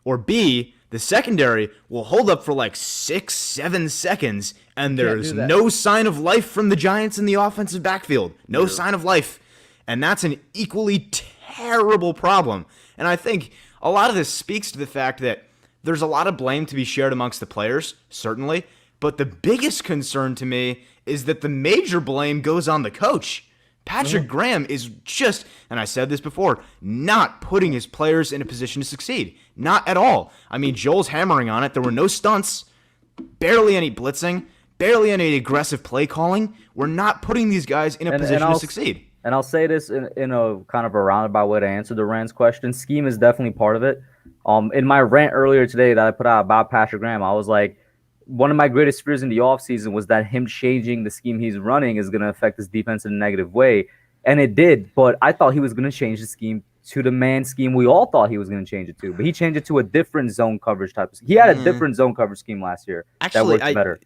or B, the secondary will hold up for like 6-7 seconds and there's no sign of life from the Giants in the offensive backfield. No sign of life. And that's an equally terrible problem. And I think a lot of this speaks to the fact that there's a lot of blame to be shared amongst the players, certainly. But the biggest concern to me is that the major blame goes on the coach. Patrick Graham is just, and I said this before, not putting his players in a position to succeed. Not at all. I mean, Joel's hammering on it. There were no stunts, barely any blitzing, barely any aggressive play calling. We're not putting these guys in a position to succeed. And I'll say this in a kind of a roundabout way to answer the Rand's question. Scheme is definitely part of it. In my rant earlier today that I put out about Patrick Graham, I was like, one of my greatest fears in the offseason was that him changing the scheme he's running is going to affect his defense in a negative way. And it did, but I thought he was going to change the scheme to the man scheme we all thought he was going to change it to. But he changed it to a different zone coverage type of scheme. He had a different zone coverage scheme last year. Actually, that worked better.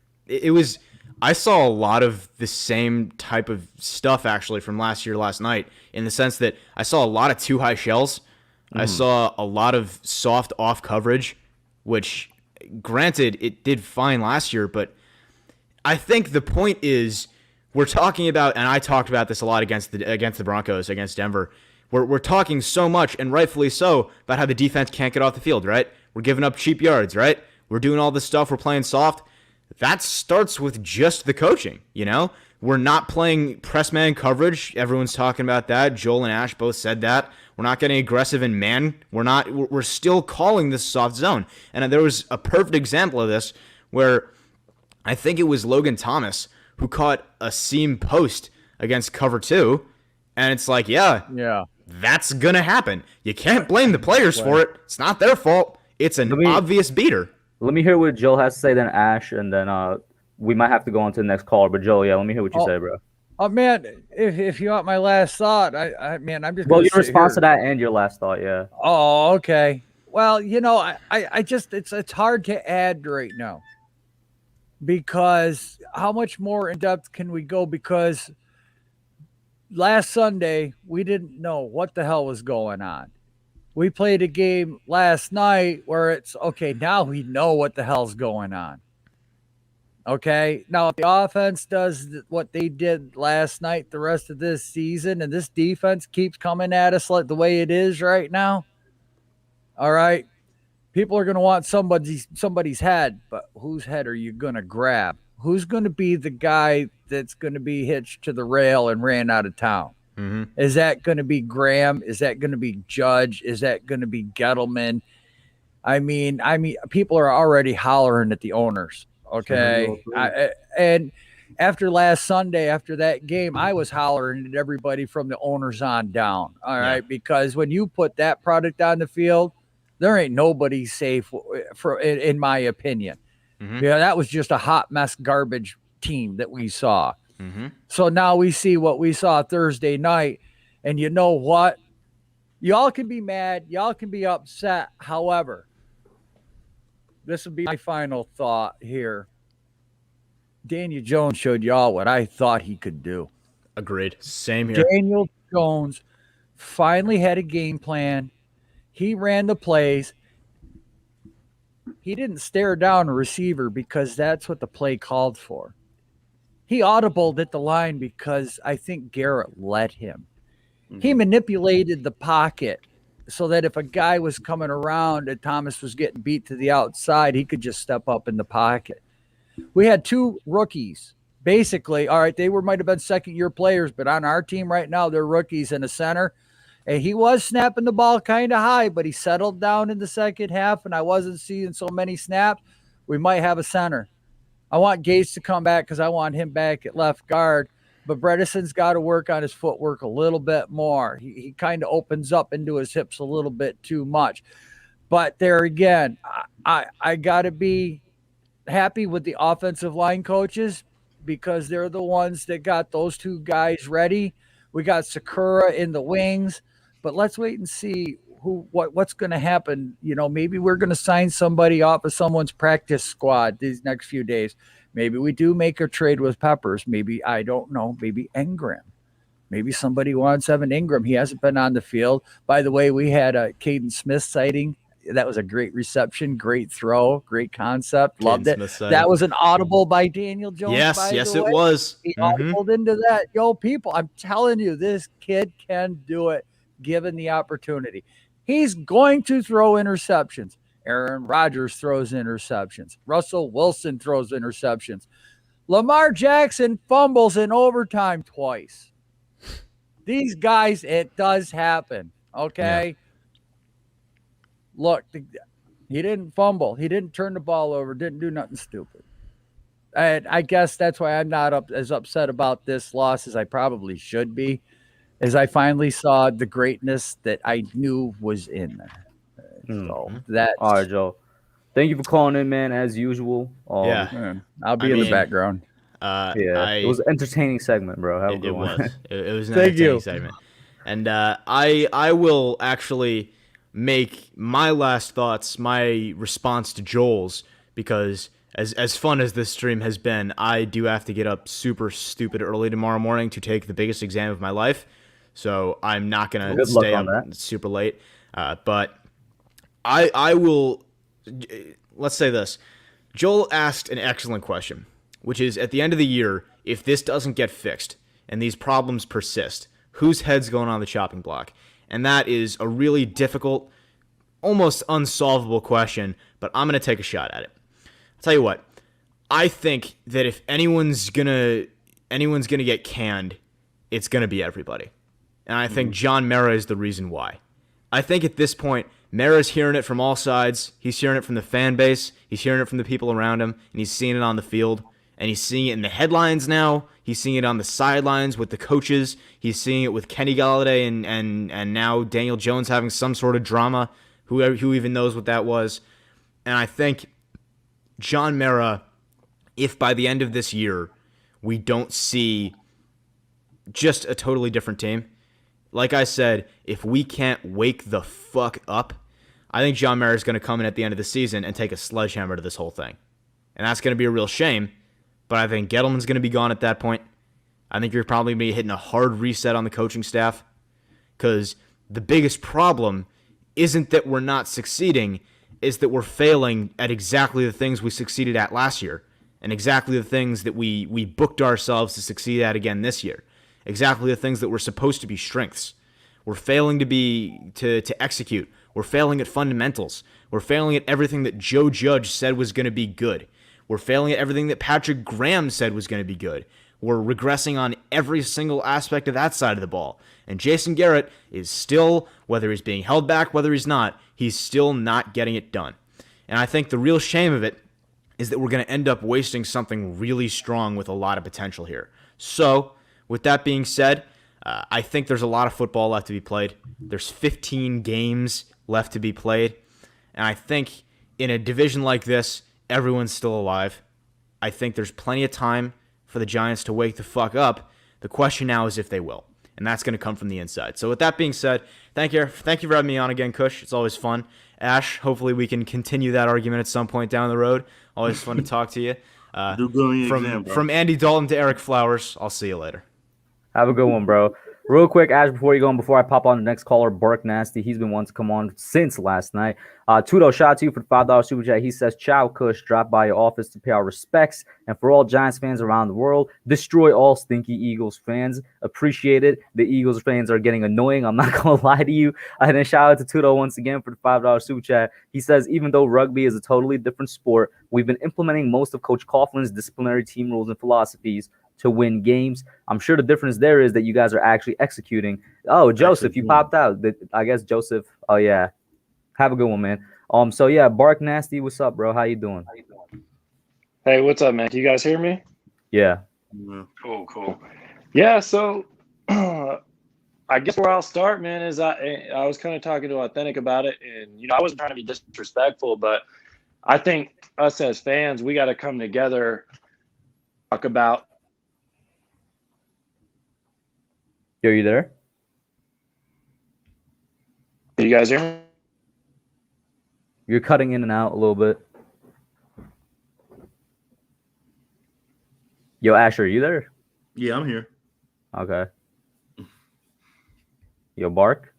I saw a lot of the same type of stuff actually from last night, in the sense that I saw a lot of too high shells. I saw a lot of soft off coverage, which granted it did fine last year, but I think the point is we're talking about, and I talked about this a lot against the Broncos, against Denver. We're talking so much, and rightfully so, about how the defense can't get off the field, right? We're giving up cheap yards, right? We're doing all this stuff. We're playing soft. That starts with just the coaching, you know? We're not playing press man coverage. Everyone's talking about that. Joel and Ash both said that. We're not getting aggressive in man. We're still calling this soft zone. And there was a perfect example of this where I think it was Logan Thomas who caught a seam post against cover 2. And it's like, yeah, that's going to happen. You can't blame the players for it. It's not their fault. It's an obvious beater. Let me hear what Joel has to say, then Ash, and then we might have to go on to the next caller. But Joel, let me hear what you say, bro. Oh man, if you want my last thought, I'm just your response to that and your last thought, yeah. Oh, okay. Well, I just it's hard to add right now, because how much more in depth can we go? Because last Sunday we didn't know what the hell was going on. We played a game last night where it's okay. Now we know what the hell's going on. Okay, now if the offense does what they did last night the rest of this season, and this defense keeps coming at us like the way it is right now, all right, people are going to want somebody's head, but whose head are you going to grab? Who's going to be the guy that's going to be hitched to the rail and ran out of town? Mm-hmm. Is that going to be Graham? Is that going to be Judge? Is that going to be Gettleman? I mean, people are already hollering at the owners. Okay. And after last Sunday, after that game, I was hollering at everybody from the owners on down. All right. Because when you put that product on the field, there ain't nobody safe in my opinion. Mm-hmm. Yeah. That was just a hot mess garbage team that we saw. Mm-hmm. So now we see what we saw Thursday night. And you know what? Y'all can be mad. Y'all can be upset. However, this would be my final thought here. Daniel Jones showed y'all what I thought he could do. Agreed. Same here. Daniel Jones finally had a game plan. He ran the plays. He didn't stare down a receiver because that's what the play called for. He audibled at the line because I think Garrett let him. He manipulated the pocket so that if a guy was coming around and Thomas was getting beat to the outside, he could just step up in the pocket. We had 2 rookies. Basically, all right, they might have been second-year players, but on our team right now, they're rookies in the center. And he was snapping the ball kind of high, but he settled down in the second half, and I wasn't seeing so many snaps. We might have a center. I want Gates to come back because I want him back at left guard. But Bredesen's got to work on his footwork a little bit more. He kind of opens up into his hips a little bit too much. But there again, I got to be happy with the offensive line coaches because they're the ones that got those 2 guys ready. We got Sakura in the wings, but let's wait and see what's going to happen. You know, maybe we're going to sign somebody off of someone's practice squad these next few days. Maybe we do make a trade with Peppers. Maybe, I don't know, maybe Ingram. Maybe somebody wants Evan Ingram. He hasn't been on the field. By the way, we had a Caden Smith sighting. That was a great reception, great throw, great concept. Loved it. That was an audible by Daniel Jones. Yes, it was. He audibled into that. Yo, people, I'm telling you, this kid can do it given the opportunity. He's going to throw interceptions. Aaron Rodgers throws interceptions. Russell Wilson throws interceptions. Lamar Jackson fumbles in overtime twice. These guys, it does happen. Okay. Yeah. Look, he didn't fumble. He didn't turn the ball over. Didn't do nothing stupid. And I guess that's why I'm not as upset about this loss as I probably should be, as I finally saw the greatness that I knew was in there. So that's all right, Joe. Thank you for calling in, man. As usual. I'll be in the background. It was an entertaining segment, bro. Have a good one. It was an entertaining segment, and I will actually make my last thoughts my response to Joel's, because as fun as this stream has been, I do have to get up super stupid early tomorrow morning to take the biggest exam of my life, so I'm not gonna stay up super late. But I will. Let's say this: Joel asked an excellent question, which is, at the end of the year, if this doesn't get fixed and these problems persist, whose head's going on the chopping block? And that is a really difficult, almost unsolvable question, but I'm going to take a shot at it. I'll tell you what, I think that if anyone's gonna get canned, it's going to be everybody. And I think John Mara is the reason why. I think at this point, Mara's hearing it from all sides. He's hearing it from the fan base. He's hearing it from the people around him, and he's seeing it on the field. And he's seeing it in the headlines now. He's seeing it on the sidelines with the coaches. He's seeing it with Kenny Golladay and now Daniel Jones having some sort of drama. Who even knows what that was? And I think John Mara, if by the end of this year we don't see just a totally different team, like I said, if we can't wake the fuck up, I think John Mara is going to come in at the end of the season and take a sledgehammer to this whole thing. And that's going to be a real shame. But I think Gettleman's going to be gone at that point. I think you're probably going to be hitting a hard reset on the coaching staff, because the biggest problem isn't that we're not succeeding, is that we're failing at exactly the things we succeeded at last year, and exactly the things that we booked ourselves to succeed at again this year. Exactly the things that were supposed to be strengths. We're failing to execute. We're failing at fundamentals. We're failing at everything that Joe Judge said was going to be good. We're failing at everything that Patrick Graham said was going to be good. We're regressing on every single aspect of that side of the ball. And Jason Garrett is still, whether he's being held back, whether he's not, he's still not getting it done. And I think the real shame of it is that we're going to end up wasting something really strong with a lot of potential here. So, with that being said, I think there's a lot of football left to be played. There's 15 games left to be played. And I think in a division like this, everyone's still alive. I think there's plenty of time for the Giants to wake the fuck up. The question now is if they will. and that's going to come from the inside. So with that being said, thank you for having me on again, Kush. It's always fun. Ash, hopefully we can continue that argument at some point down the road. Always fun to talk to you. From Andy Dalton to Eric Flowers, I'll see you later. Have a good one, bro. Real quick, Ash, before you go and before I pop on the next caller, Bark Nasty. He's been wanting to come on since last night. Tudo, shout out to you for the $5 super chat. He says, Ciao, Kush. Drop by your office to pay our respects. And for all Giants fans around the world, destroy all stinky Eagles fans. Appreciate it. The Eagles fans are getting annoying. I'm not going to lie to you. And then shout out to Tudo once again for the $5 super chat. He says, even though rugby is a totally different sport, we've been implementing most of Coach Coughlin's disciplinary team rules and philosophies to win games. I'm sure the difference there is that you guys are actually executing. Oh, Joseph, you popped out. I guess Joseph. Oh yeah, have a good one, man. So yeah, Bark Nasty, what's up, bro? How you doing? Hey, what's up, man? Can you guys hear me? Yeah. Cool. Yeah, so I guess where I'll start, man, is I was kind of talking to Authentic about it, and I wasn't trying to be disrespectful, but I think us as fans, we got to come together, talk about. Yo, you there? You guys hear me? You're cutting in and out a little bit. Yo, Asher, are you there? Yeah, I'm here. Okay. Yo, Bark?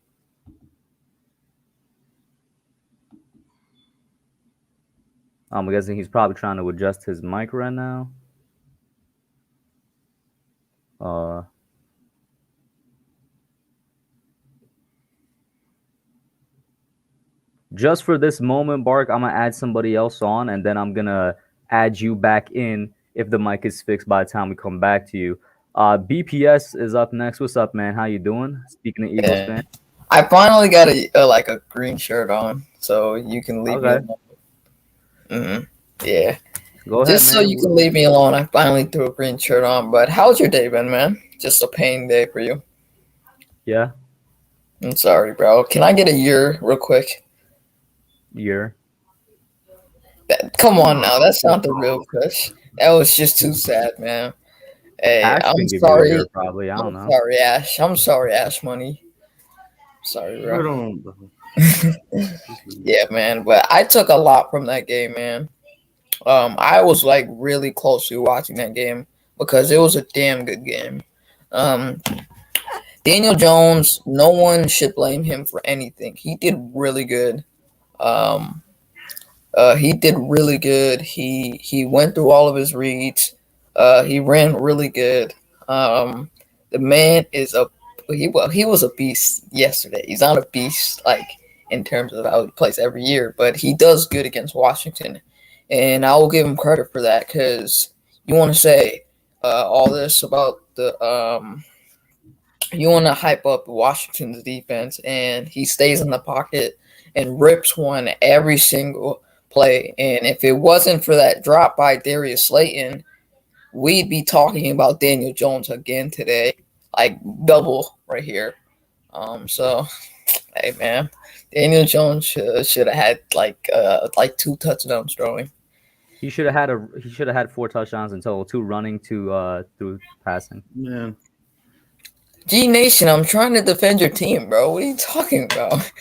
I'm guessing he's probably trying to adjust his mic right now. Just for this moment, Bark, I'm going to add somebody else on, and then I'm going to add you back in if the mic is fixed by the time we come back to you. BPS is up next. What's up, man? How you doing? Speaking of Eagles fan. I finally got a green shirt on, so you can leave me alone. Yeah. Go ahead, Just so you can leave me alone, I finally threw a green shirt on. But how's your day been, man? Just a pain day for you. Yeah. I'm sorry, bro. Can I get a year real quick? Year? Come on now. That's not the real Kush. That was just too sad, man. Hey, Ash I'm can give sorry. You a year, probably. I don't know. Sorry, Ash. I'm sorry, Ash Money. Sorry, bro. Yeah, man. But I took a lot from that game, man. I was like really closely watching that game because it was a damn good game. Daniel Jones, no one should blame him for anything. He did really good. He did really good. He went through all of his reads. He ran really good. The man is he was a beast yesterday. He's not a beast like in terms of how he plays every year, but he does good against Washington, and I will give him credit for that because you want to say all this about the you want to hype up Washington's defense, and he stays in the pocket and rips one every single play. And if it wasn't for that drop by Darius Slayton, we'd be talking about Daniel Jones again today, like double right here. So, hey man, Daniel Jones should have had like 2 touchdowns throwing. He should have had 4 touchdowns in total, 2 running, 2 through passing. Yeah. G Nation, I'm trying to defend your team, bro. What are you talking about?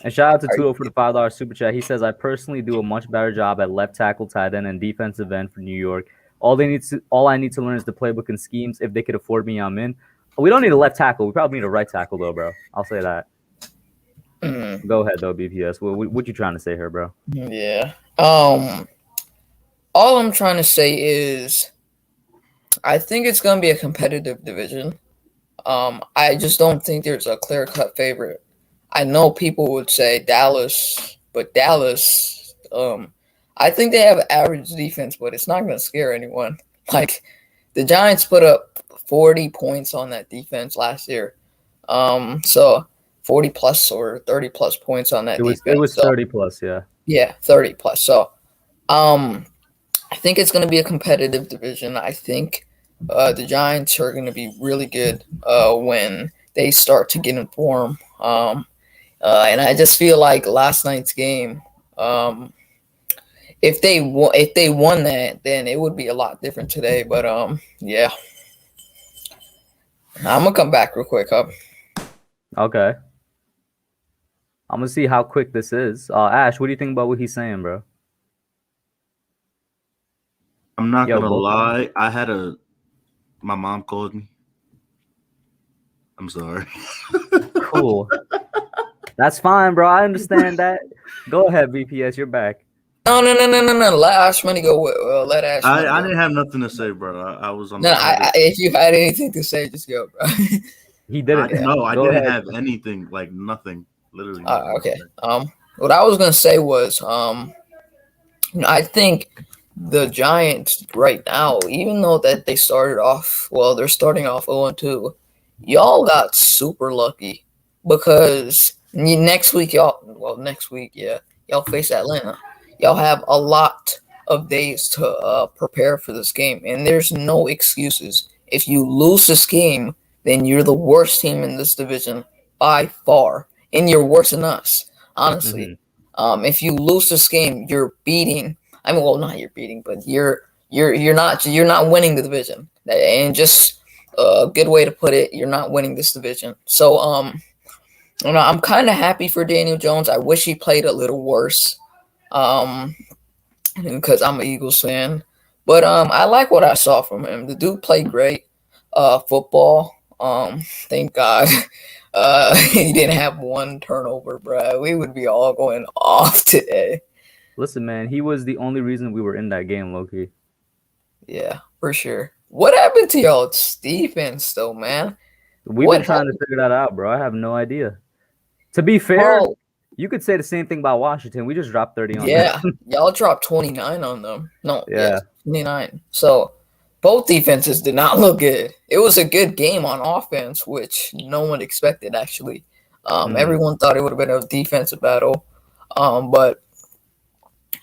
And shout out to Tudo for the $5 super chat. He says, I personally do a much better job at left tackle, tight end, and defensive end for New York. All I need to learn is the playbook and schemes. If they could afford me, I'm in. We don't need a left tackle. We probably need a right tackle, though, bro. I'll say that. Go ahead, though, BPS. What you trying to say here, bro? Yeah. All I'm trying to say is I think it's going to be a competitive division. I just don't think there's a clear-cut favorite. I know people would say Dallas, but Dallas, I think they have an average defense, but it's not going to scare anyone. Like, the Giants put up 40 points on that defense last year. So 40 plus or 30 plus points on that defense. It was 30 plus, yeah. Yeah, 30 plus. So, I think it's going to be a competitive division. I think the Giants are going to be really good when they start to get in form. And I just feel like last night's game, if they won that, then it would be a lot different today. But yeah. I'm gonna come back real quick, huh? Okay. I'm gonna see how quick this is. Ash, what do you think about what he's saying, bro? I'm not Yo, gonna both of them. lie. My mom called me. I'm sorry. Cool. That's fine, bro. I understand that. Go ahead, BPS. You're back. No. Let Ash Money go. Let Ash Money I go. didn't have nothing to say, bro. I was on. No, if you had anything to say, just go, bro. He didn't. No, I Go didn't ahead. have anything. Like nothing. Literally nothing. Okay. What I was gonna say was, I think the Giants right now, even though that they started off, well, they're starting off 0-2. Y'all got super lucky because next week, yeah, y'all face Atlanta. Y'all have a lot of days to prepare for this game, and there's no excuses. If you lose this game, then you're the worst team in this division by far, and you're worse than us, honestly. If you lose this game, you're beating. I mean, well, not you're beating, but you're not winning the division. And just a good way to put it, you're not winning this division. So I'm kind of happy for Daniel Jones. I wish he played a little worse, because I'm an Eagles fan. But I like what I saw from him. The dude played great football. Thank God. He didn't have one turnover, bro. We would be all going off today. Listen, man, he was the only reason we were in that game, Loki. Yeah, for sure. What happened to y'all's defense, though, man? We've been trying to figure that out, bro. I have no idea. To be fair, you could say the same thing about Washington. We just dropped 30 on them. Y'all dropped 29 on them. No, yeah, 29. So both defenses did not look good. It was a good game on offense, which no one expected, actually. Everyone thought it would have been a defensive battle. But,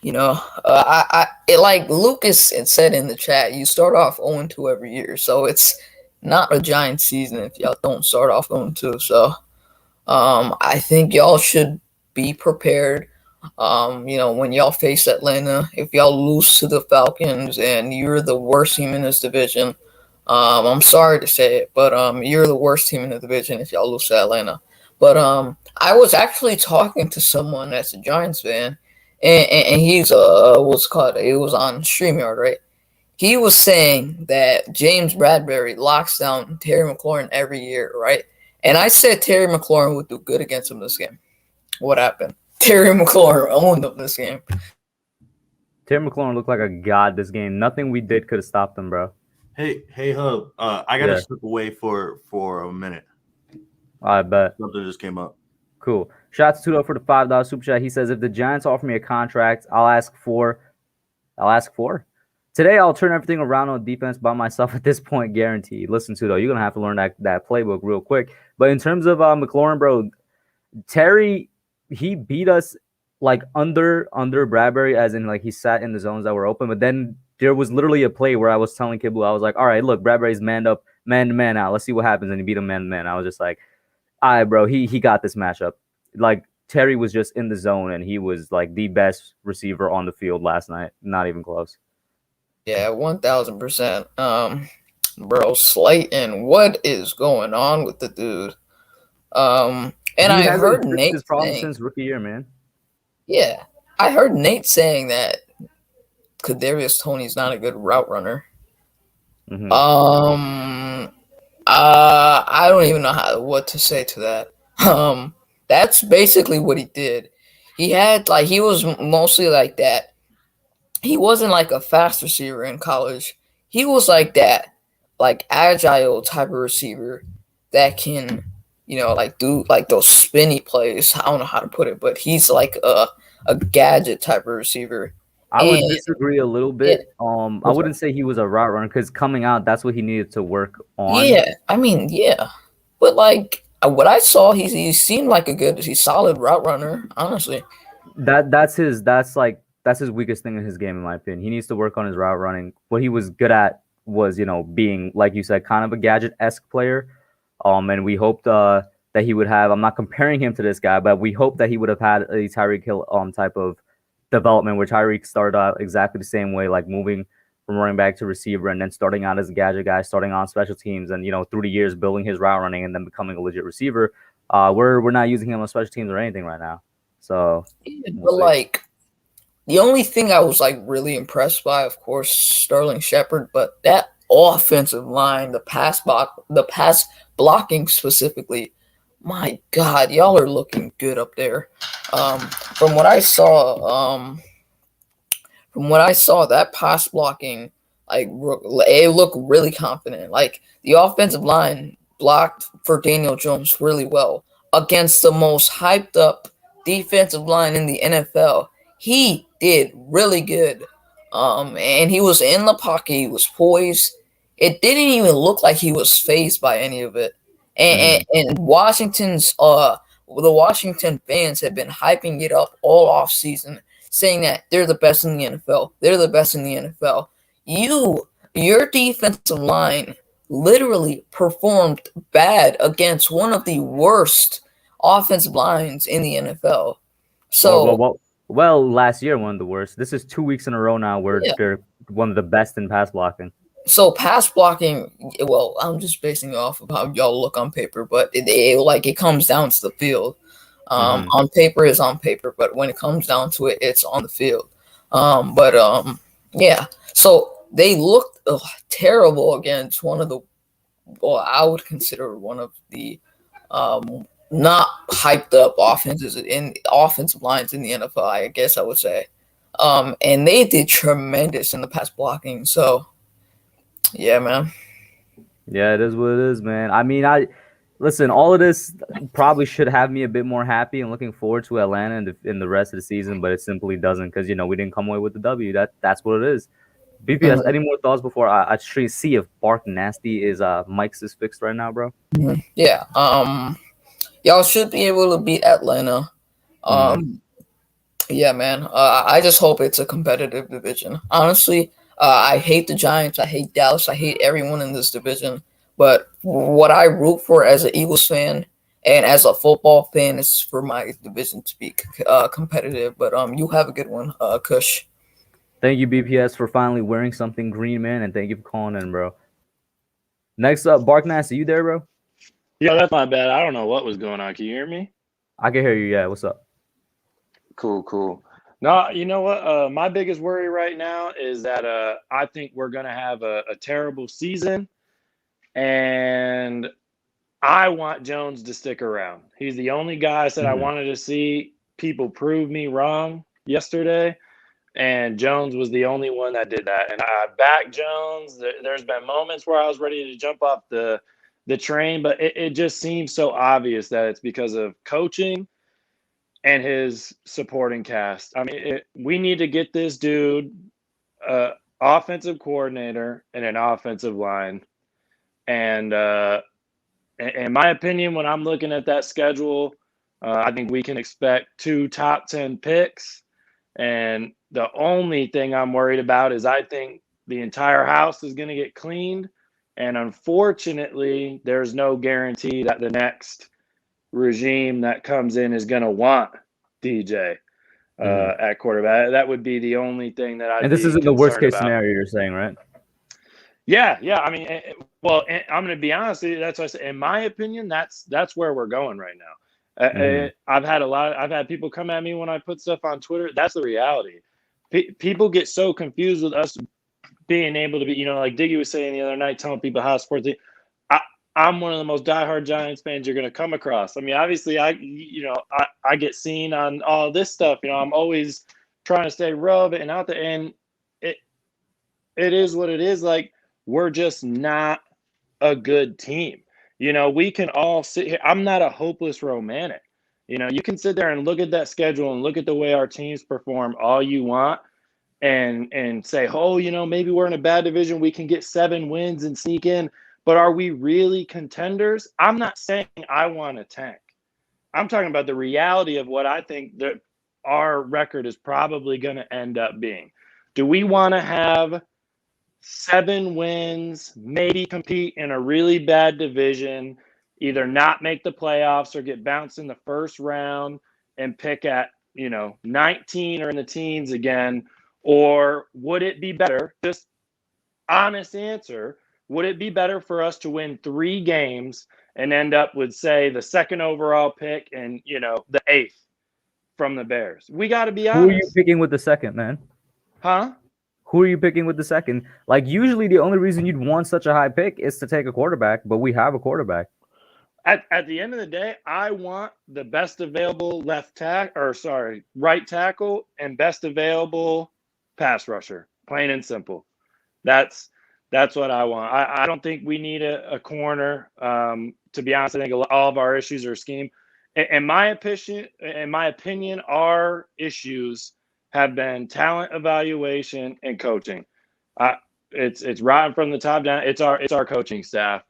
like Lucas said in the chat, you start off 0-2 every year. So it's not a giant season if y'all don't start off 0-2. So I think y'all should be prepared. When y'all face Atlanta, if y'all lose to the Falcons and you're the worst team in this division, I'm sorry to say it, but you're the worst team in the division if y'all lose to Atlanta. But I was actually talking to someone that's a Giants fan, and he's what's called, it was on StreamYard, right? He was saying that James Bradbury locks down Terry McLaurin every year, right? And I said Terry McLaurin would do good against him this game. What happened? Terry McLaurin owned him this game. Terry McLaurin looked like a god this game. Nothing we did could have stopped him, bro. Hey, Hub. I gotta step away for a minute. I bet. Something just came up. Cool. Shout out to Tudo for the $5 super chat. He says, if the Giants offer me a contract, I'll ask for. Today, I'll turn everything around on defense by myself at this point, guaranteed. Listen, Tudo, you're going to have to learn that playbook real quick. But in terms of McLaurin, bro, Terry, he beat us like under Bradbury, as in like he sat in the zones that were open. But then there was literally a play where I was telling Kibble, I was like, all right, look, Bradbury's manned up, man to man out. Let's see what happens. And he beat him man to man. I was just like, all right, bro, he got this matchup. Like Terry was just in the zone and he was like the best receiver on the field last night. Not even close. Yeah, 1000%. Bro, Slayton, what is going on with the dude? And I heard Nate his problem since rookie year, man. Yeah, I heard Nate saying that Kadarius Toney's not a good route runner. Mm-hmm. I don't even know what to say to that. That's basically what he did. He was mostly like that. He wasn't like a fast receiver in college. He was like that, like agile type of receiver that can, like do like those spinny plays. I don't know how to put it, but he's like a gadget type of receiver. I would disagree a little bit. I wouldn't say he was a route runner because coming out, that's what he needed to work on. Yeah, I mean, yeah, but like what I saw, he seemed like he's solid route runner. Honestly, that's his weakest thing in his game, in my opinion. He needs to work on his route running. What he was good at was, being, like you said, kind of a gadget-esque player. And we hoped that he would have. I'm not comparing him to this guy, but we hope that he would have had a Tyreek Hill type of development where Tyreek started out exactly the same way, like moving from running back to receiver, and then starting out as a gadget guy, starting on special teams, and through the years building his route running, and then becoming a legit receiver. We're not using him on special teams or anything right now. So, but like, the only thing I was like really impressed by, of course, Sterling Shepard, but that offensive line, the pass blocking specifically, my God, y'all are looking good up there. From what I saw, that pass blocking, like, it looked really confident. Like, the offensive line blocked for Daniel Jones really well against the most hyped up defensive line in the NFL. He did really good. And he was in the pocket. He was poised. It didn't even look like he was fazed by any of it. And the Washington fans have been hyping it up all off season, saying that they're the best in the NFL. They're the best in the NFL. Your defensive line literally performed bad against one of the worst offensive lines in the NFL. So, well, last year one of the worst. This is 2 weeks in a row now where they're one of the best in pass blocking. So pass blocking, well, I'm just basing it off of how y'all look on paper, but it comes down to the field. On paper is on paper, but when it comes down to it, it's on the field. Yeah. So they looked terrible against one of the, I would consider one of the not hyped up offensive lines in the NFL, I guess I would say. And they did tremendous in the pass blocking. So, yeah, man. Yeah, it is what it is, man. I mean, listen, all of this probably should have me a bit more happy and looking forward to Atlanta in the rest of the season, but it simply doesn't because, we didn't come away with the W. That's what it is. BPS, any more thoughts before I see if Bark Nasty is Mike's is fixed right now, bro? Yeah. Y'all should be able to beat Atlanta. Yeah, man. I just hope it's a competitive division. Honestly, I hate the Giants. I hate Dallas. I hate everyone in this division. But what I root for as an Eagles fan and as a football fan is for my division to be competitive. But you have a good one, Kush. Thank you, BPS, for finally wearing something green, man, and thank you for calling in, bro. Next up, Bark Nasty, you there, bro? Yeah, that's my bad. I don't know what was going on. Can you hear me? I can hear you. Yeah, what's up? Cool. No, you know what? My biggest worry right now is that I think we're going to have a terrible season, and I want Jones to stick around. He's the only guy I said I wanted to see people prove me wrong yesterday, and Jones was the only one that did that. And I backed Jones. There's been moments where I was ready to jump off the train, but it just seems so obvious that it's because of coaching and his supporting cast. I mean, we need to get this dude offensive coordinator and an offensive line. And in my opinion, when I'm looking at that schedule, I think we can expect 2 top 10 picks. And the only thing I'm worried about is I think the entire house is going to get cleaned. And unfortunately, there's no guarantee that the next regime that comes in is going to want DJ at quarterback. That would be the only thing that I'd be concerned about. And this isn't the worst case scenario you're saying, right? Yeah. I mean, well, I'm going to be honest with you. That's what I said. In my opinion, that's where we're going right now. I've had people come at me when I put stuff on Twitter. That's the reality. People get so confused with us being able to be, like Diggy was saying the other night, telling people how sports. I'm one of the most diehard Giants fans you're going to come across. I mean, obviously, I get seen on all this stuff. I'm always trying to stay relevant and out there, and it is what it is. Like, we're just not a good team. We can all sit here. I'm not a hopeless romantic. You can sit there and look at that schedule and look at the way our teams perform all you want and say, maybe we're in a bad division. We can get 7 wins and sneak in. But are we really contenders? I'm not saying I want to tank. I'm talking about the reality of what I think that our record is probably going to end up being. Do we want to have 7 wins, maybe compete in a really bad division, either not make the playoffs or get bounced in the first round and pick at, 19 or in the teens again? Or would it be better just honest answer, would it be better for us to win 3 games and end up with, say, the 2nd overall pick and, the 8th from the Bears? We got to be honest. Who are you picking with the second, man? Huh? Who are you picking with the second? Like, usually the only reason you'd want such a high pick is to take a quarterback, but we have a quarterback. At the end of the day, I want the best available right tackle and best available pass rusher. Plain and simple. That's what I want. I don't think we need a corner. To be honest, I think all of our issues are scheme. In my opinion, our issues have been talent evaluation and coaching. It's rotten from the top down. It's our coaching staff.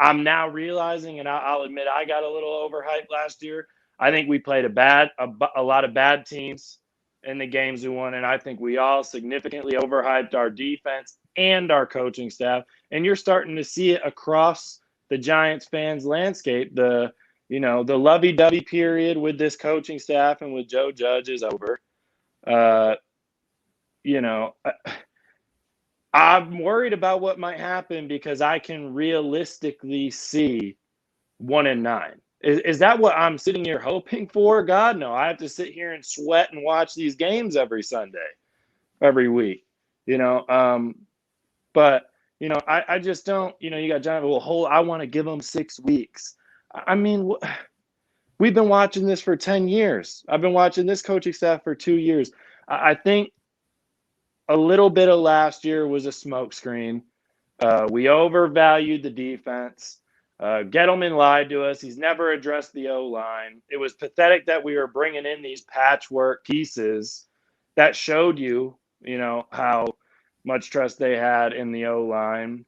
I'm now realizing, and I'll admit, I got a little overhyped last year. I think we played a lot of bad teams in the games we won, and I think we all significantly overhyped our defense and our coaching staff. And you're starting to see it across the Giants fans landscape. The lovey-dovey period with this coaching staff and with Joe Judge is over. I'm worried about what might happen because I can realistically see 1-9. Is that what I'm sitting here hoping for? God, no. I have to sit here and sweat and watch these games every Sunday, every week. But I just don't. You got John. Well, I want to give them 6 weeks. I mean, we've been watching this for 10 years. I've been watching this coaching staff for 2 years. I think a little bit of last year was a smokescreen. We overvalued the defense. Gettleman lied to us. He's never addressed the O-line. It was pathetic that we were bringing in these patchwork pieces that showed how much trust they had in the O-line.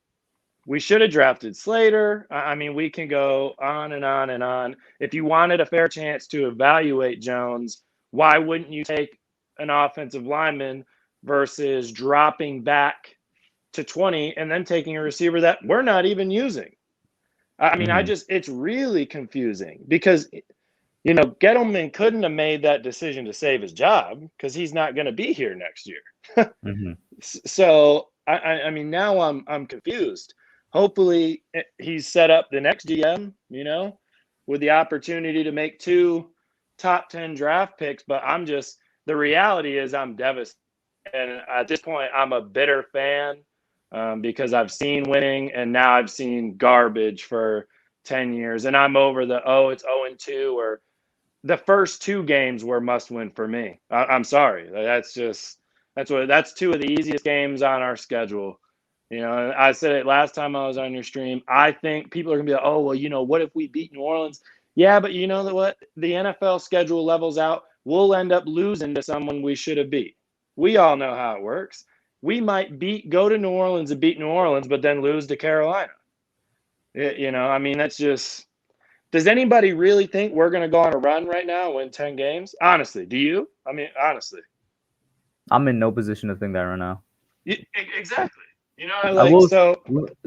We should have drafted Slater. I mean, we can go on and on and on. If you wanted a fair chance to evaluate Jones, why wouldn't you take an offensive lineman versus dropping back to 20 and then taking a receiver that we're not even using? I mean, it's really confusing because, Gettleman couldn't have made that decision to save his job because he's not going to be here next year. So, I mean, now I'm confused. Hopefully he's set up the next GM, with the opportunity to make 2 top 10 draft picks. But the reality is I'm devastated. And at this point, I'm a bitter fan because I've seen winning and now I've seen garbage for 10 years. And I'm over it's 0-2, or the first 2 games were must win for me. I'm sorry. That's 2 of the easiest games on our schedule. I said it last time I was on your stream. I think people are going to be like, oh, well, what if we beat New Orleans? Yeah, but you know what? The NFL schedule levels out. We'll end up losing to someone we should have beat. We all know how it works. We might go to New Orleans and beat New Orleans, but then lose to Carolina. I mean, that's just – does anybody really think we're going to go on a run right now and win 10 games? Honestly, do you? I mean, honestly. I'm in no position to think that right now. Exactly.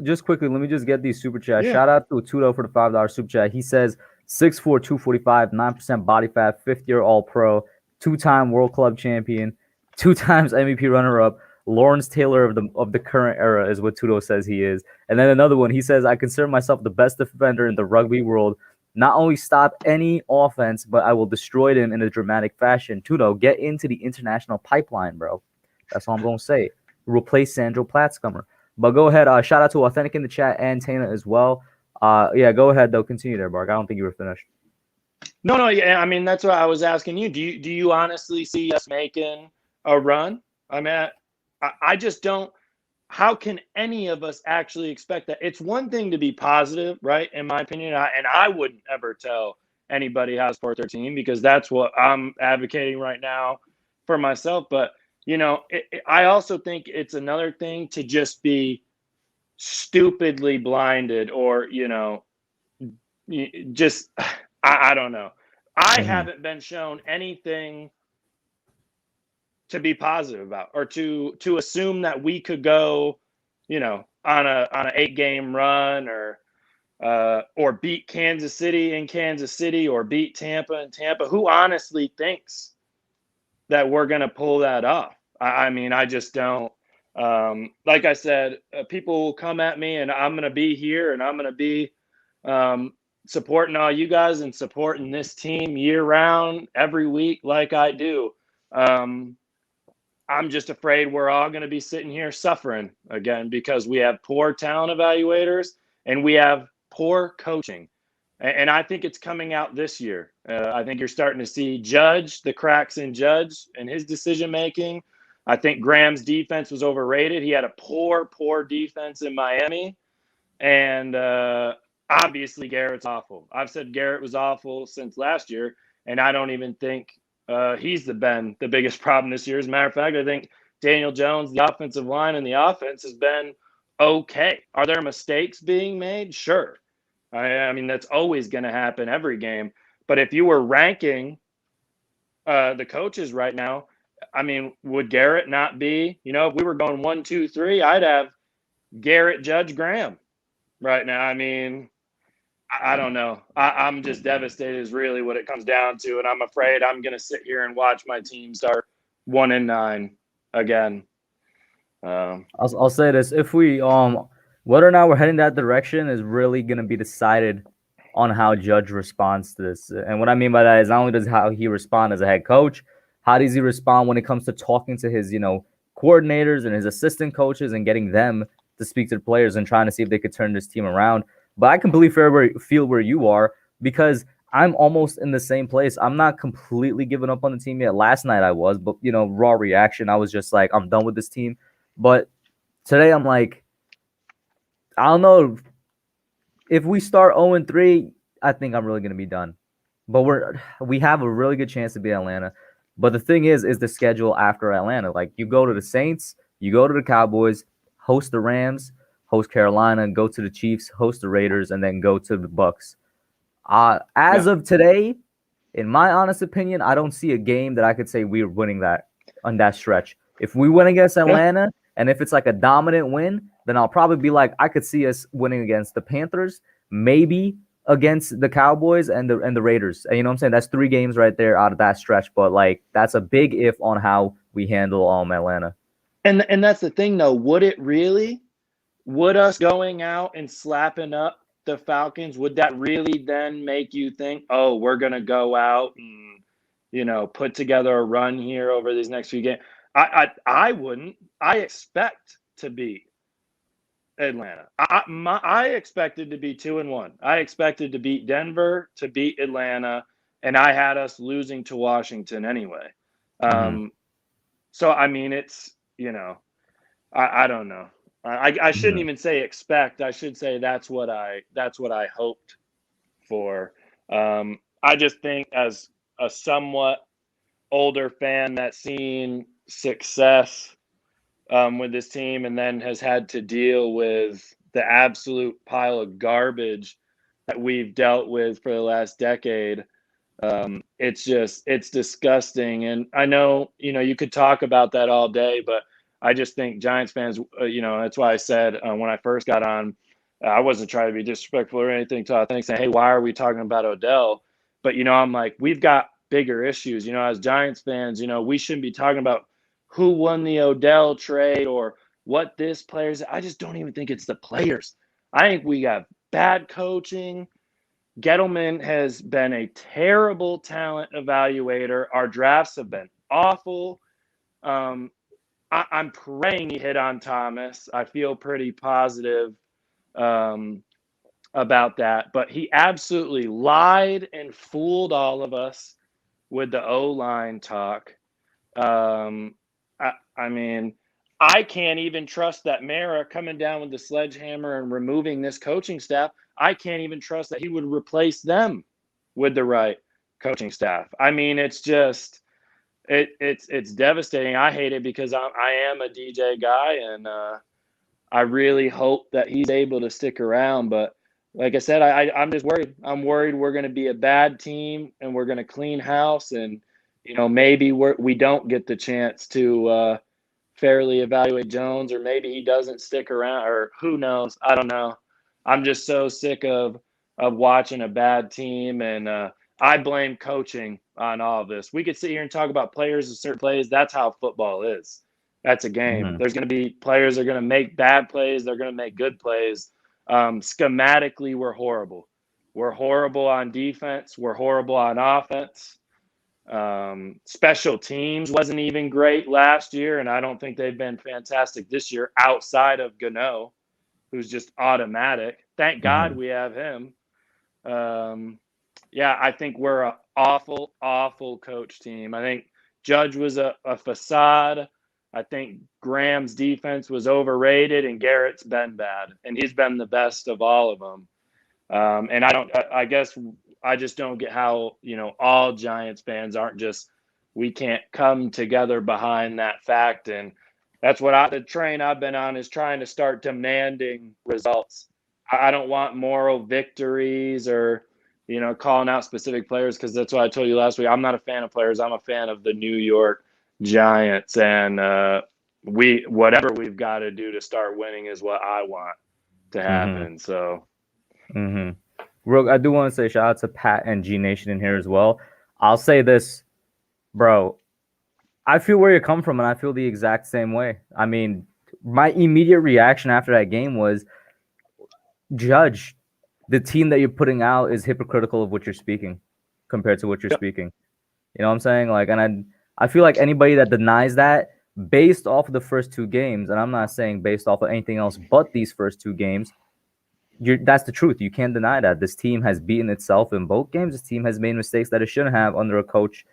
Just quickly, let me just get these super chats. Yeah. Shout out to Tudo for the $5 super chat. He says 6'4", 245, 9% body fat, 5th-year All-Pro, 2-time World Club champion, 2 times MVP runner-up, Lawrence Taylor of the current era is what Tudo says he is. And then another one, he says, I consider myself the best defender in the rugby world. Not only stop any offense, but I will destroy them in a dramatic fashion. Tudo, get into the international pipeline, bro. That's all I'm going to say. Replace Sandro Platzcummer. But go ahead. Shout out to Authentic in the chat and Tana as well. Yeah, go ahead, though. Continue there, Bark. I don't think you were finished. No. Yeah, I mean, that's what I was asking you. Do you honestly see us making a run? I mean, I just don't. How can any of us actually expect that? It's one thing to be positive, right? In my opinion, and I wouldn't ever tell anybody how to support their team because that's what I'm advocating right now for myself. But I also think it's another thing to just be stupidly blinded or, just, I don't know. I haven't been shown anything to be positive about or to assume that we could go, on an 8-game run or beat Kansas City in Kansas City or beat Tampa in Tampa. Who honestly thinks that we're going to pull that off? I mean, I just don't. Like I said, people will come at me, and I'm going to be here, and I'm going to be supporting all you guys and supporting this team year round, every week, like I do. I'm just afraid we're all going to be sitting here suffering again because we have poor talent evaluators and we have poor coaching. And I think it's coming out this year. I think you're starting to see the cracks in Judge and his decision making. I think Graham's defense was overrated. He had a poor defense in Miami. And obviously, Garrett's awful. I've said Garrett was awful since last year, and I don't even think he's been the biggest problem this year. As a matter of fact, I think Daniel Jones, the offensive line, and the offense has been okay. Are there mistakes being made? Sure. I mean, that's always going to happen every game. But if you were ranking the coaches right now, I mean, would Garrett not be, if we were going 1, 2, 3, I'd have Garrett, Judge, Graham right now. I mean, I don't know. I'm just devastated is really what it comes down to. And I'm afraid I'm going to sit here and watch my team start 1-9 again. I'll say this. If we, whether or not we're heading that direction is really going to be decided on how Judge responds to this. And what I mean by that is not only does how he respond as a head coach, how does he respond when it comes to talking to his, coordinators and his assistant coaches and getting them to speak to the players and trying to see if they could turn this team around. But I completely feel where you are because I'm almost in the same place. I'm not completely giving up on the team yet. Last night I was, but, raw reaction, I was just like, I'm done with this team. But today I'm like, I don't know. If we start 0-3, I think I'm really going to be done. But we have a really good chance to beat Atlanta. But the thing is the schedule after Atlanta. Like, you go to the Saints, you go to the Cowboys, host the Rams, host Carolina, go to the Chiefs, host the Raiders, and then go to the Bucks. As of today, in my honest opinion, I don't see a game that I could say we're winning that on that stretch. If we win against Atlanta, and if it's like a dominant win, then I'll probably be like, I could see us winning against the Panthers, maybe against the Cowboys and the Raiders. And you know what I'm saying? That's 3 games right there out of that stretch. But like, that's a big if on how we handle Atlanta. And that's the thing, though. Would it really? Would us going out and slapping up the Falcons, would that really then make you think, oh, we're going to go out and, put together a run here over these next few games? I wouldn't. I expect to beat Atlanta. I expected to be 2-1. I expected to beat Denver, to beat Atlanta, and I had us losing to Washington anyway. So, I mean, it's, I don't know. I shouldn't even say expect. I should say that's what I hoped for. I just think as a somewhat older fan that's seen success with this team and then has had to deal with the absolute pile of garbage that we've dealt with for the last decade, it's disgusting. And I know, you could talk about that all day, but I just think Giants fans, that's why I said when I first got on, I wasn't trying to be disrespectful or anything to I think saying, hey, why are we talking about Odell? But, I'm like, we've got bigger issues, as Giants fans, we shouldn't be talking about who won the Odell trade or what this player's. I just don't even think it's the players. I think we got bad coaching. Gettleman has been a terrible talent evaluator. Our drafts have been awful. I'm praying he hit on Thomas. I feel pretty positive about that. But he absolutely lied and fooled all of us with the O-line talk. I mean, I can't even trust that Mara coming down with the sledgehammer and removing this coaching staff. I can't even trust that he would replace them with the right coaching staff. I mean, it's just it's devastating. I hate it because I am a DJ guy, and I really hope that he's able to stick around. But like I said, I'm just worried. I'm worried we're going to be a bad team and we're going to clean house, and maybe we don't get the chance to fairly evaluate Jones, or maybe he doesn't stick around, or who knows? I don't know. I'm just so sick of watching a bad team, and I blame coaching on all of this. We could sit here and talk about players and certain plays. That's how football is. That's a game. There's going to be players that are going to make bad plays. They're going to make good plays. Schematically, we're horrible. We're horrible on defense. We're horrible on offense. Special teams wasn't even great last year, and I don't think they've been fantastic this year outside of Gano, who's just automatic. Thank God we have him. I think we're an awful, awful coach team. I think Judge was a facade. I think Graham's defense was overrated, and Garrett's been bad, and he's been the best of all of them. And I guess I just don't get how, all Giants fans aren't just, we can't come together behind that fact. And that's what the train I've been on is trying to start demanding results. I don't want moral victories or, calling out specific players, because that's what I told you last week. I'm not a fan of players. I'm a fan of the New York Giants, and whatever we've got to do to start winning is what I want to happen. So, Real, I do want to say shout out to Pat and G Nation in here as well. I'll say this, bro. I feel where you come from, and I feel the exact same way. I mean, my immediate reaction after that game was, Judge, the team that you're putting out is hypocritical of what you're speaking compared to what you're speaking. You know what I'm saying? Like, and I feel like anybody that denies that based off of the first two games, and I'm not saying based off of anything else but these first two games, that's the truth. You can't deny that. This team has beaten itself in both games. This team has made mistakes that it shouldn't have under a coach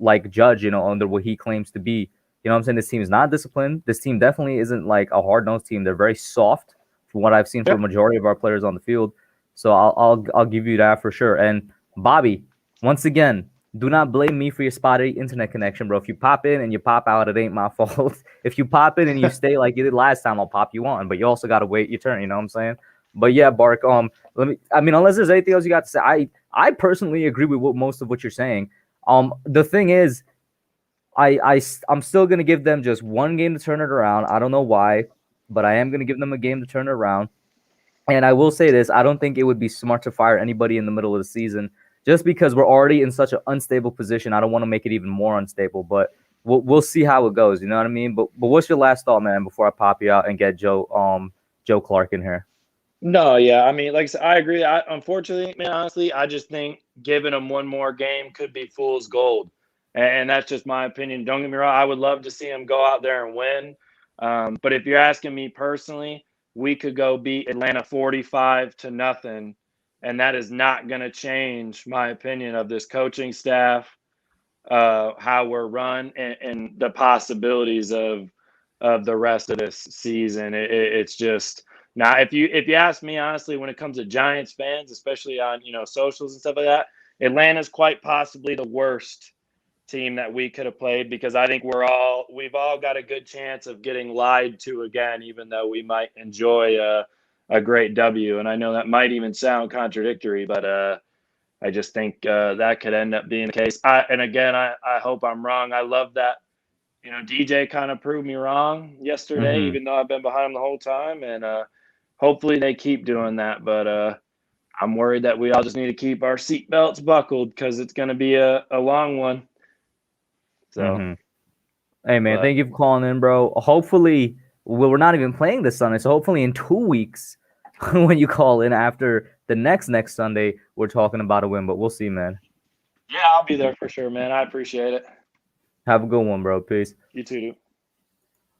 like Judge, under what he claims to be. You know what I'm saying? This team is not disciplined. This team definitely isn't like a hard-nosed team. They're very soft from what I've seen for a majority of our players on the field. So I'll give you that for sure. And Bobby, once again, do not blame me for your spotty internet connection, bro. If you pop in and you pop out, it ain't my fault. If you pop in and you stay like you did last time, I'll pop you on. But you also got to wait your turn. You know what I'm saying? But yeah, Bark. Unless there's anything else you got to say, I personally agree with most of what you're saying. The thing is, I'm still gonna give them just one game to turn it around. I don't know why, but I am gonna give them a game to turn it around. And I will say this: I don't think it would be smart to fire anybody in the middle of the season, just because we're already in such an unstable position. I don't want to make it even more unstable, but we'll see how it goes. You know what I mean? But what's your last thought, man, before I pop you out and get Joe Clark in here? No, yeah. I mean, like I said, I agree. Unfortunately, man, honestly, I just think giving them one more game could be fool's gold. And that's just my opinion. Don't get me wrong. I would love to see them go out there and win. But if you're asking me personally, we could go beat Atlanta 45-0. And that is not going to change my opinion of this coaching staff, how we're run, and the possibilities of the rest of this season. It's just... Now, if you ask me honestly, when it comes to Giants fans, especially on socials and stuff like that, Atlanta's quite possibly the worst team that we could have played, because I think we've all got a good chance of getting lied to again, even though we might enjoy a great W. And I know that might even sound contradictory, but I just think that could end up being the case. I hope I'm wrong. I love that. DJ kind of proved me wrong yesterday, even though I've been behind him the whole time, and hopefully they keep doing that. But I'm worried that we all just need to keep our seatbelts buckled, because it's going to be a long one. So, hey, man, thank you for calling in, bro. Hopefully, we're not even playing this Sunday, so hopefully in 2 weeks when you call in after the next Sunday, we're talking about a win. But we'll see, man. Yeah, I'll be there for sure, man. I appreciate it. Have a good one, bro. Peace. You too, dude.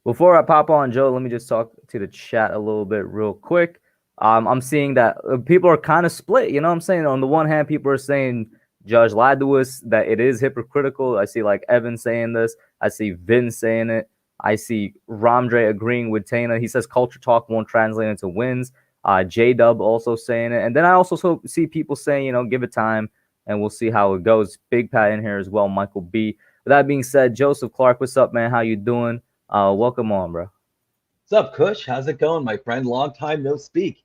Before I pop on, Joe, let me just talk to the chat a little bit real quick. I'm seeing that people are kind of split. You know what I'm saying? On the one hand, people are saying Judge lied to us, that it is hypocritical. I see like Evan saying this. I see Vin saying it. I see Ramdre agreeing with Tana. He says culture talk won't translate into wins. J-Dub also saying it. And then I also see people saying, give it time and we'll see how it goes. Big Pat in here as well, Michael B. With that being said, Joseph Clark, what's up, man? How you doing? Welcome on, bro. What's up, Kush? How's it going, my friend? Long time no speak.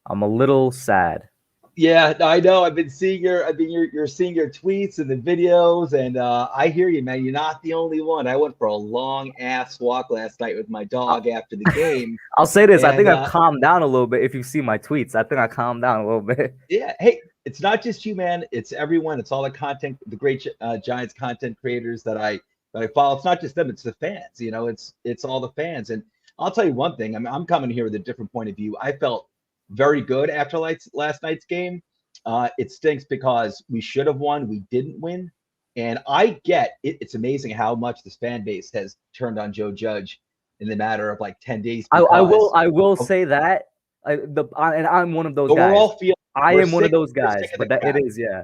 I'm a little sad. Yeah, I know. I've been seeing you're seeing your tweets and the videos, and I hear you, man. You're not the only one. I went for a long ass walk last night with my dog after the game. I'll say this: I think I've calmed down a little bit. If you see my tweets, I think I calmed down a little bit. Yeah. Hey, it's not just you, man. It's everyone. It's all the content, the great Giants content creators that I Like, well, it's not just them; it's the fans. You know, it's all the fans. And I'll tell you one thing. I mean, I'm coming here with a different point of view. I felt very good after last night's game. It stinks because we should have won. We didn't win. And I get it. It's amazing how much this fan base has turned on Joe Judge in the matter of like 10 days. I will say that. And I'm one of those guys. I am one of those guys, but that it is, yeah.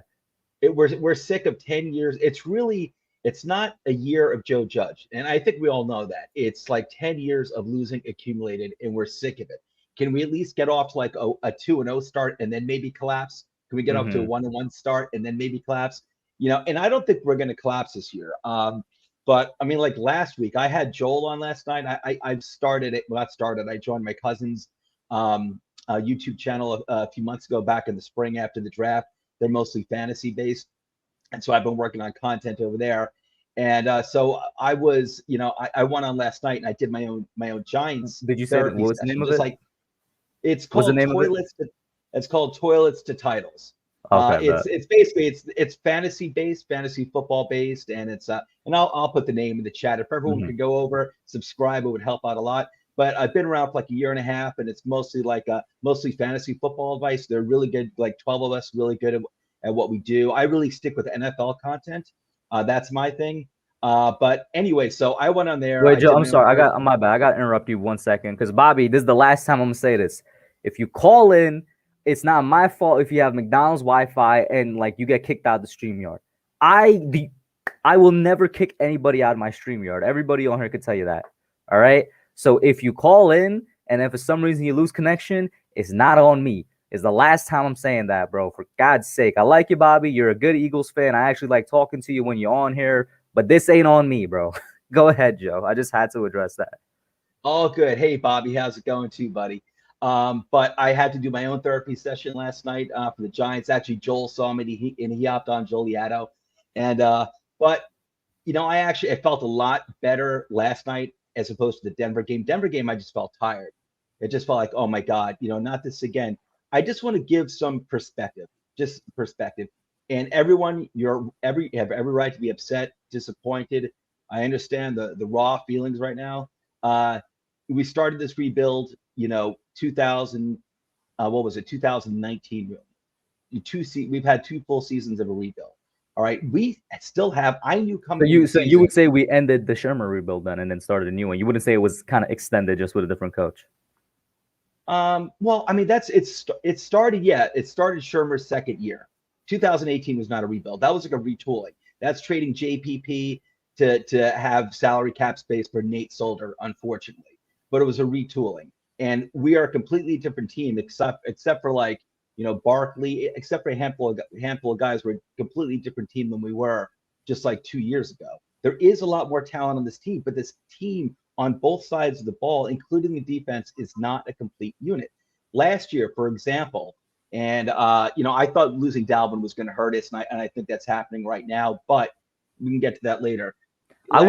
We're sick of 10 years. It's not a year of Joe Judge. And I think we all know that. It's like 10 years of losing accumulated, and we're sick of it. Can we at least get off to like a 2-0 start and then maybe collapse? Can we get up to a 1-1 start and then maybe collapse? You know, and I don't think we're going to collapse this year. But I mean, like last week, I had Joel on last night. I've started it. Well, not started. I joined my cousin's YouTube channel a few months ago, back in the spring after the draft. They're mostly fantasy based, and so I've been working on content over there. And so I was, you know, I went on last night and I did my own Giants. Did you say what was the name of it? Like, it's called Toilets. It's called Toilets to Titles. Okay, it's basically it's fantasy based, fantasy football based, and it's and I'll put the name in the chat if everyone could go over, subscribe. It would help out a lot. But I've been around for like a year and a half, and it's mostly fantasy football advice. They're really good, like 12 of us, really good at what we do. I really stick with NFL content. That's my thing. But anyway, so I went on there. Wait, Joe, I'm sorry. My bad. I got to interrupt you 1 second because Bobby, this is the last time I'm gonna say this. If you call in, it's not my fault if you have McDonald's Wi-Fi and like you get kicked out of the StreamYard. I will never kick anybody out of my StreamYard. Everybody on here could tell you that. All right. So if you call in and if for some reason you lose connection, it's not on me. It's the last time I'm saying that, bro. For God's sake. I like you, Bobby. You're a good Eagles fan. I actually like talking to you when you're on here, but this ain't on me, bro. Go ahead, Joe. I just had to address that. All good. Hey, Bobby, how's it going too, buddy? But I had to do my own therapy session last night for the Giants. Actually, Joel saw me and he hopped on, Joliato. And but you know, I felt a lot better last night as opposed to the Denver game. Denver game, I just felt tired. It just felt like, oh my God, you know, not this again. I just want to give some perspective, just perspective. And everyone, you have every right to be upset, disappointed. I understand the raw feelings right now. We started this rebuild, you know, 2019. We've had 2 full seasons of a rebuild. All right, we still have. I knew coming. So you would say we ended the Shermer rebuild then, and then started a new one. You wouldn't say it was kind of extended, just with a different coach. Well, I mean, it started. Yeah, it started Shermer's second year. 2018 was not a rebuild. That was like a retooling. That's trading JPP to have salary cap space for Nate Solder, unfortunately. But it was a retooling, and we are a completely different team, except for like, you know, Barkley, except for a handful of guys, we're a completely different team than we were just like 2 years ago. There is a lot more talent on this team, but this team on both sides of the ball, including the defense, is not a complete unit. Last year, for example, and you know, I thought losing Dalvin was going to hurt us, and I think that's happening right now, but we can get to that later. I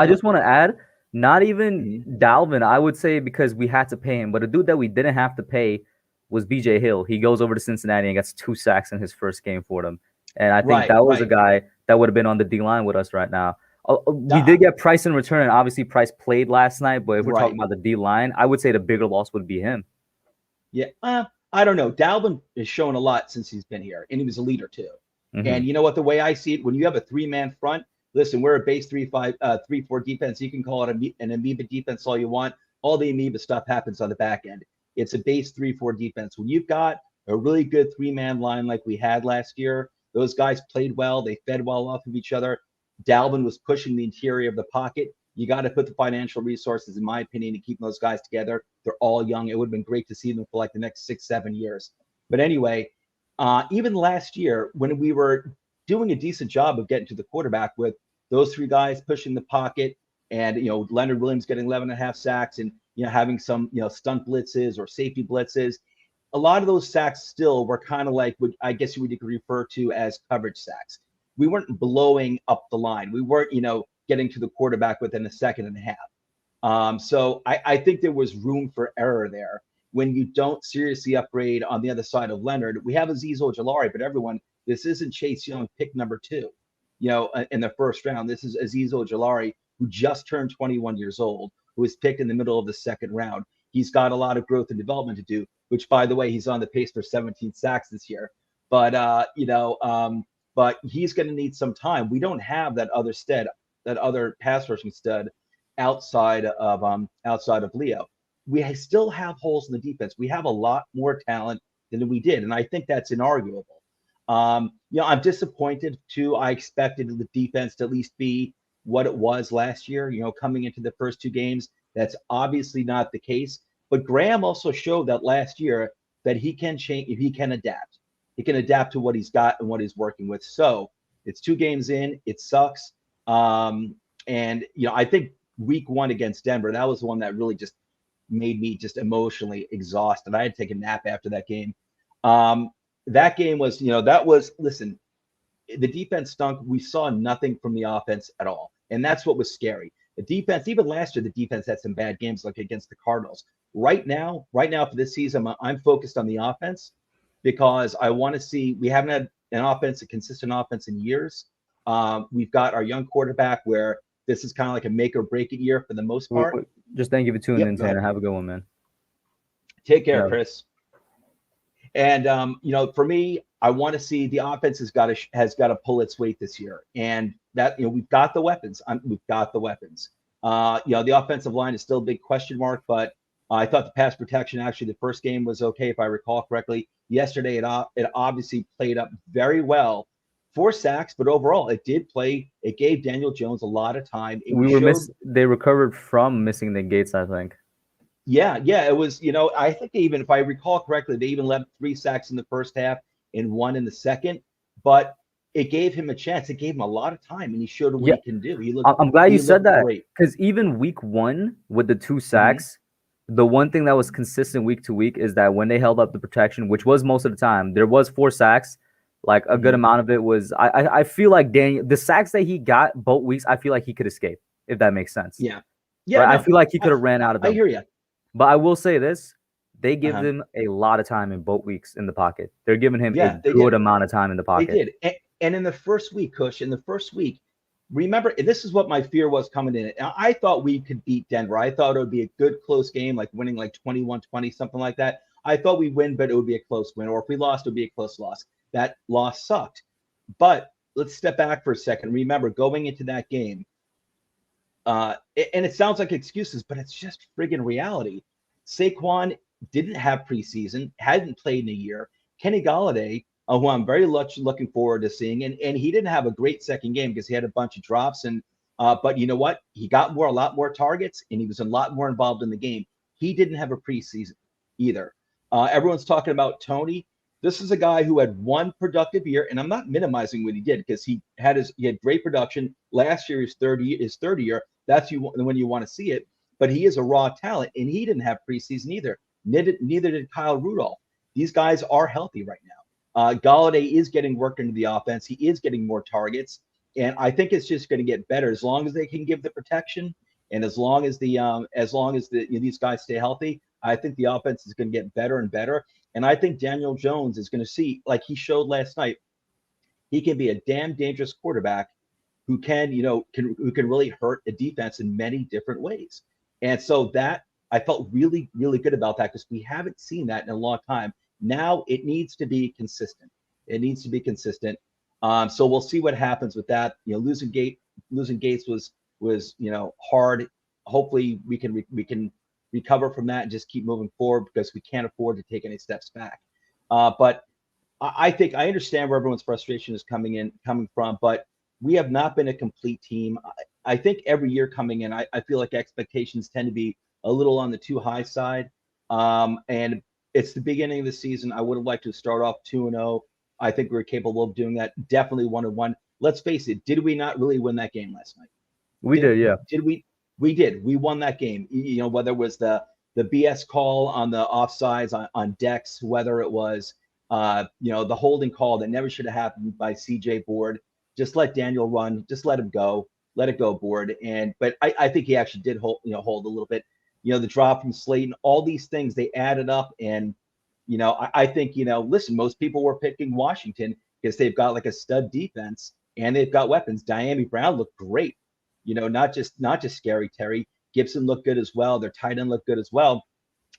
just want to add, not even Dalvin, I would say, because we had to pay him, but a dude that we didn't have to pay was BJ Hill. He goes over to Cincinnati and gets 2 sacks in his first game for them. And I think that was a guy that would have been on the D-line with us right now. We did get Price in return, and obviously Price played last night, but if we're talking about the D-line, I would say the bigger loss would be him. Yeah, I don't know. Dalvin has shown a lot since he's been here, and he was a leader too. And you know what? The way I see it, when you have a 3-man front, listen, we're a base 3-4 defense. You can call it an amoeba defense all you want. All the amoeba stuff happens on the back end. It's a base 3-4 defense. When you've got a really good 3-man line like we had last year, those guys played well. They fed well off of each other. Dalvin was pushing the interior of the pocket. You got to put the financial resources, in my opinion, to keep those guys together. They're all young. It would have been great to see them for like the next 6-7 years. But anyway, even last year, when we were doing a decent job of getting to the quarterback with those 3 guys pushing the pocket, and you know, Leonard Williams getting 11.5 sacks, and you know, having some, you know, stunt blitzes or safety blitzes, a lot of those sacks still were kind of like what I guess you would refer to as coverage sacks. We weren't blowing up the line. We weren't, you know, getting to the quarterback within a second and a half. So I think there was room for error there when you don't seriously upgrade on the other side of Leonard. We have Azeez Ojulari, but everyone, this isn't Chase Young pick number 2. in the first round. This is Azeez Ojulari, who just turned 21 years old, who was picked in the middle of the second round. He's got a lot of growth and development to do, which, by the way, he's on the pace for 17 sacks this year. But, but he's going to need some time. We don't have that other pass rushing stud outside of Leo. We still have holes in the defense. We have a lot more talent than we did, and I think that's inarguable. I'm disappointed too. I expected the defense to at least be what it was last year, coming into the first two games. That's obviously not the case. But Graham also showed that last year that he can change, if he can adapt. He can adapt to what he's got and what he's working with. So it's 2 games in. It sucks. And I think week 1 against Denver, that was the one that really just made me just emotionally exhausted. I had to take a nap after that game. That game was, listen, the defense stunk. We saw nothing from the offense at all. And that's what was scary. The defense, even last year, the defense had some bad games like against the Cardinals. Right now for this season, I'm focused on the offense because I want to see, we haven't had a consistent offense in years. We've got our young quarterback where this is kind of like a make or break it year for the most part. Just thank you for tuning in, Tanner. Have a good one, man. Take care, Chris. And for me, I want to see the offense has got to pull its weight this year, and that we've got the weapons. We've got the weapons. The offensive line is still a big question mark, but I thought the pass protection actually the first game was okay if I recall correctly. Yesterday, it obviously played up very well. 4 sacks, but overall, it did play. It gave Daniel Jones a lot of time. They recovered from missing the Gates, I think. Yeah, it was. I think if I recall correctly, they even left 3 sacks in the first half and 1 in the second. But it gave him a chance. It gave him a lot of time, and he showed what he can do. I'm glad you said that because even week 1 with the 2 sacks, the one thing that was consistent week to week is that when they held up the protection, which was most of the time, there was 4 sacks. Like a good amount of it was, I feel like the sacks that he got both weeks, I feel like he could escape, if that makes sense. Yeah. Right? No, I feel like he could have ran out of them. I hear you. But I will say this, they give them a lot of time in both weeks in the pocket. They're giving him a good amount of time in the pocket. They did. And in the first week, Kush, remember, this is what my fear was coming in. I thought we could beat Denver. I thought it would be a good close game, like winning like 21-20, something like that. I thought we'd win, but it would be a close win. Or if we lost, it would be a close loss. That loss sucked. But let's step back for a second. Remember, going into that game, and it sounds like excuses, but it's just friggin' reality. Saquon didn't have preseason, hadn't played in a year. Kenny Golladay, who I'm very much looking forward to seeing, and he didn't have a great second game because he had a bunch of drops. And but you know what? He got a lot more targets, and he was a lot more involved in the game. He didn't have a preseason either. Everyone's talking about Tony. This is a guy who had 1 productive year, and I'm not minimizing what he did because he had great production last year. His third year. That's when you want to see it. But he is a raw talent, and he didn't have preseason either. Neither did Kyle Rudolph. These guys are healthy right now. Golladay is getting work into the offense. He is getting more targets, and I think it's just going to get better as long as they can give the protection, and as long as these guys stay healthy. I think the offense is going to get better and better. And I think Daniel Jones is going to see, like he showed last night, he can be a damn dangerous quarterback who can really hurt a defense in many different ways. And so that I felt really, really good about that because we haven't seen that in a long time. Now it needs to be consistent. So we'll see what happens with that. Losing Gates was hard. Hopefully we can recover from that and just keep moving forward because we can't afford to take any steps back. But I think I understand where everyone's frustration is coming from, but we have not been a complete team. I think every year coming in, I feel like expectations tend to be a little on the too high side. And it's the beginning of the season. I would have liked to start off 2-0. I think we're capable of doing that. Definitely 1-1. Let's face it. Did we not really win that game last night? We did, yeah. Did we? We did. We won that game. Whether it was the BS call on the offsides on Dex, whether it was the holding call that never should have happened by CJ Board. Just let Daniel run. Just let him go. Let it go, Board. But I think he actually did hold a little bit. The drop from Slayton, all these things, they added up. And, I think, listen, most people were picking Washington because they've got like a stud defense. and they've got weapons. Diami Brown looked great. Not just Scary Terry. Gibson looked good as well. Their tight end looked good as well.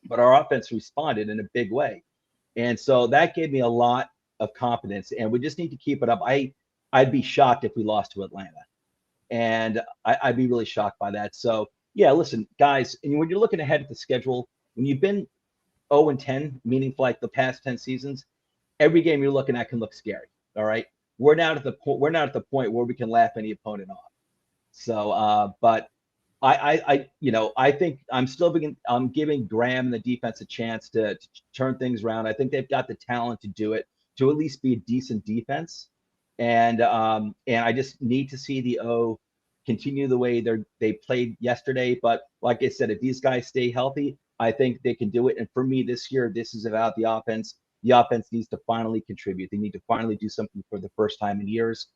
But our offense responded in a big way. And so that gave me a lot of confidence. And we just need to keep it up. I'd be shocked if we lost to Atlanta. And I'd be really shocked by that. So, yeah, listen, guys, and when you're looking ahead at the schedule, when you've been 0-10, meaning for like the past 10 seasons, every game you're looking at can look scary. All right. We're not at the point where we can laugh any opponent off. So, but I think I'm giving Graham and the defense a chance to turn things around. I think they've got the talent to do it, to at least be a decent defense. And I just need to see the O continue the way they played yesterday. But like I said, if these guys stay healthy, I think they can do it. And for me this year, this is about the offense. The offense needs to finally contribute. They need to finally do something for the first time in years.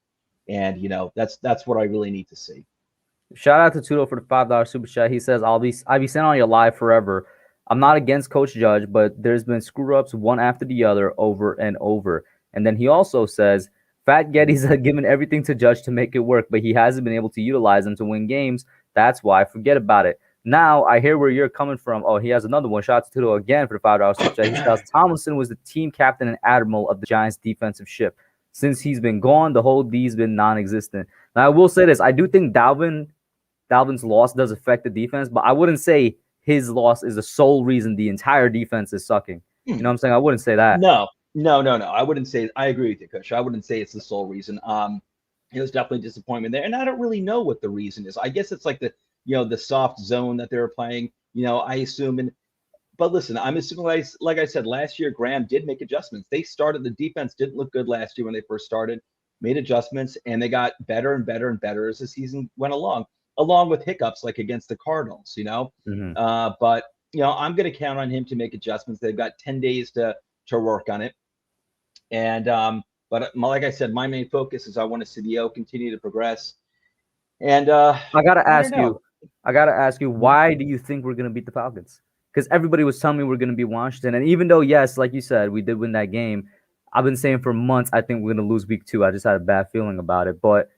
And that's what I really need to see. Shout out to Tudo for the $5 super chat. He says, I'll be sent on your live forever. I'm not against Coach Judge, but there's been screw ups one after the other over and over. And then he also says, Fat Getty's given everything to Judge to make it work, but he hasn't been able to utilize them to win games. That's why. Forget about it. Now I hear where you're coming from. Oh, he has another one. Shout out to Tudo again for the $5 super chat. He says Tomlinson was the team captain and admiral of the Giants defensive ship. Since he's been gone, the whole D's been non-existent. Now I will say this. I do think Dalvin's loss does affect the defense, but I wouldn't say his loss is the sole reason the entire defense is sucking. You know what I'm saying? I wouldn't say that. No. I wouldn't say. I agree with you, Coach. I wouldn't say it's the sole reason. It was definitely disappointment there, and I don't really know what the reason is. I guess it's like the soft zone that they were playing. I assume. But listen, I'm assuming, like I said, last year Graham did make adjustments. The defense didn't look good last year when they first started, made adjustments, and they got better and better and better as the season went along with hiccups like against the Cardinals, Mm-hmm. But I'm going to count on him to make adjustments. They've got 10 days to work on it. And but like I said, my main focus is I want to see the O continue to progress. And I gotta ask you, why do you think we're gonna beat the Falcons? Because everybody was telling me we're gonna beat Washington, and even though, yes, like you said, we did win that game, I've been saying for months I think we're gonna lose week 2. I just had a bad feeling about it, but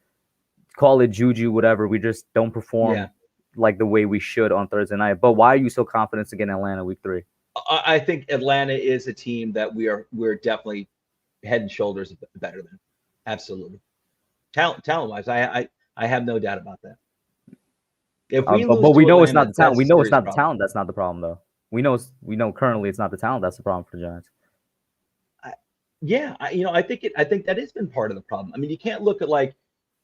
call it juju, whatever. We just don't perform like the way we should on Thursday night. But why are you so confident against Atlanta week 3? I think Atlanta is a team that we're definitely head and shoulders better than. Absolutely. Talent wise, I have no doubt about that. If we lose but we know Atlanta, it's not the talent. We know it's not the problem. talent. That's not the problem, though. We know currently it's not the talent. That's the problem for the Giants. I think that has been part of the problem. I mean, you can't look at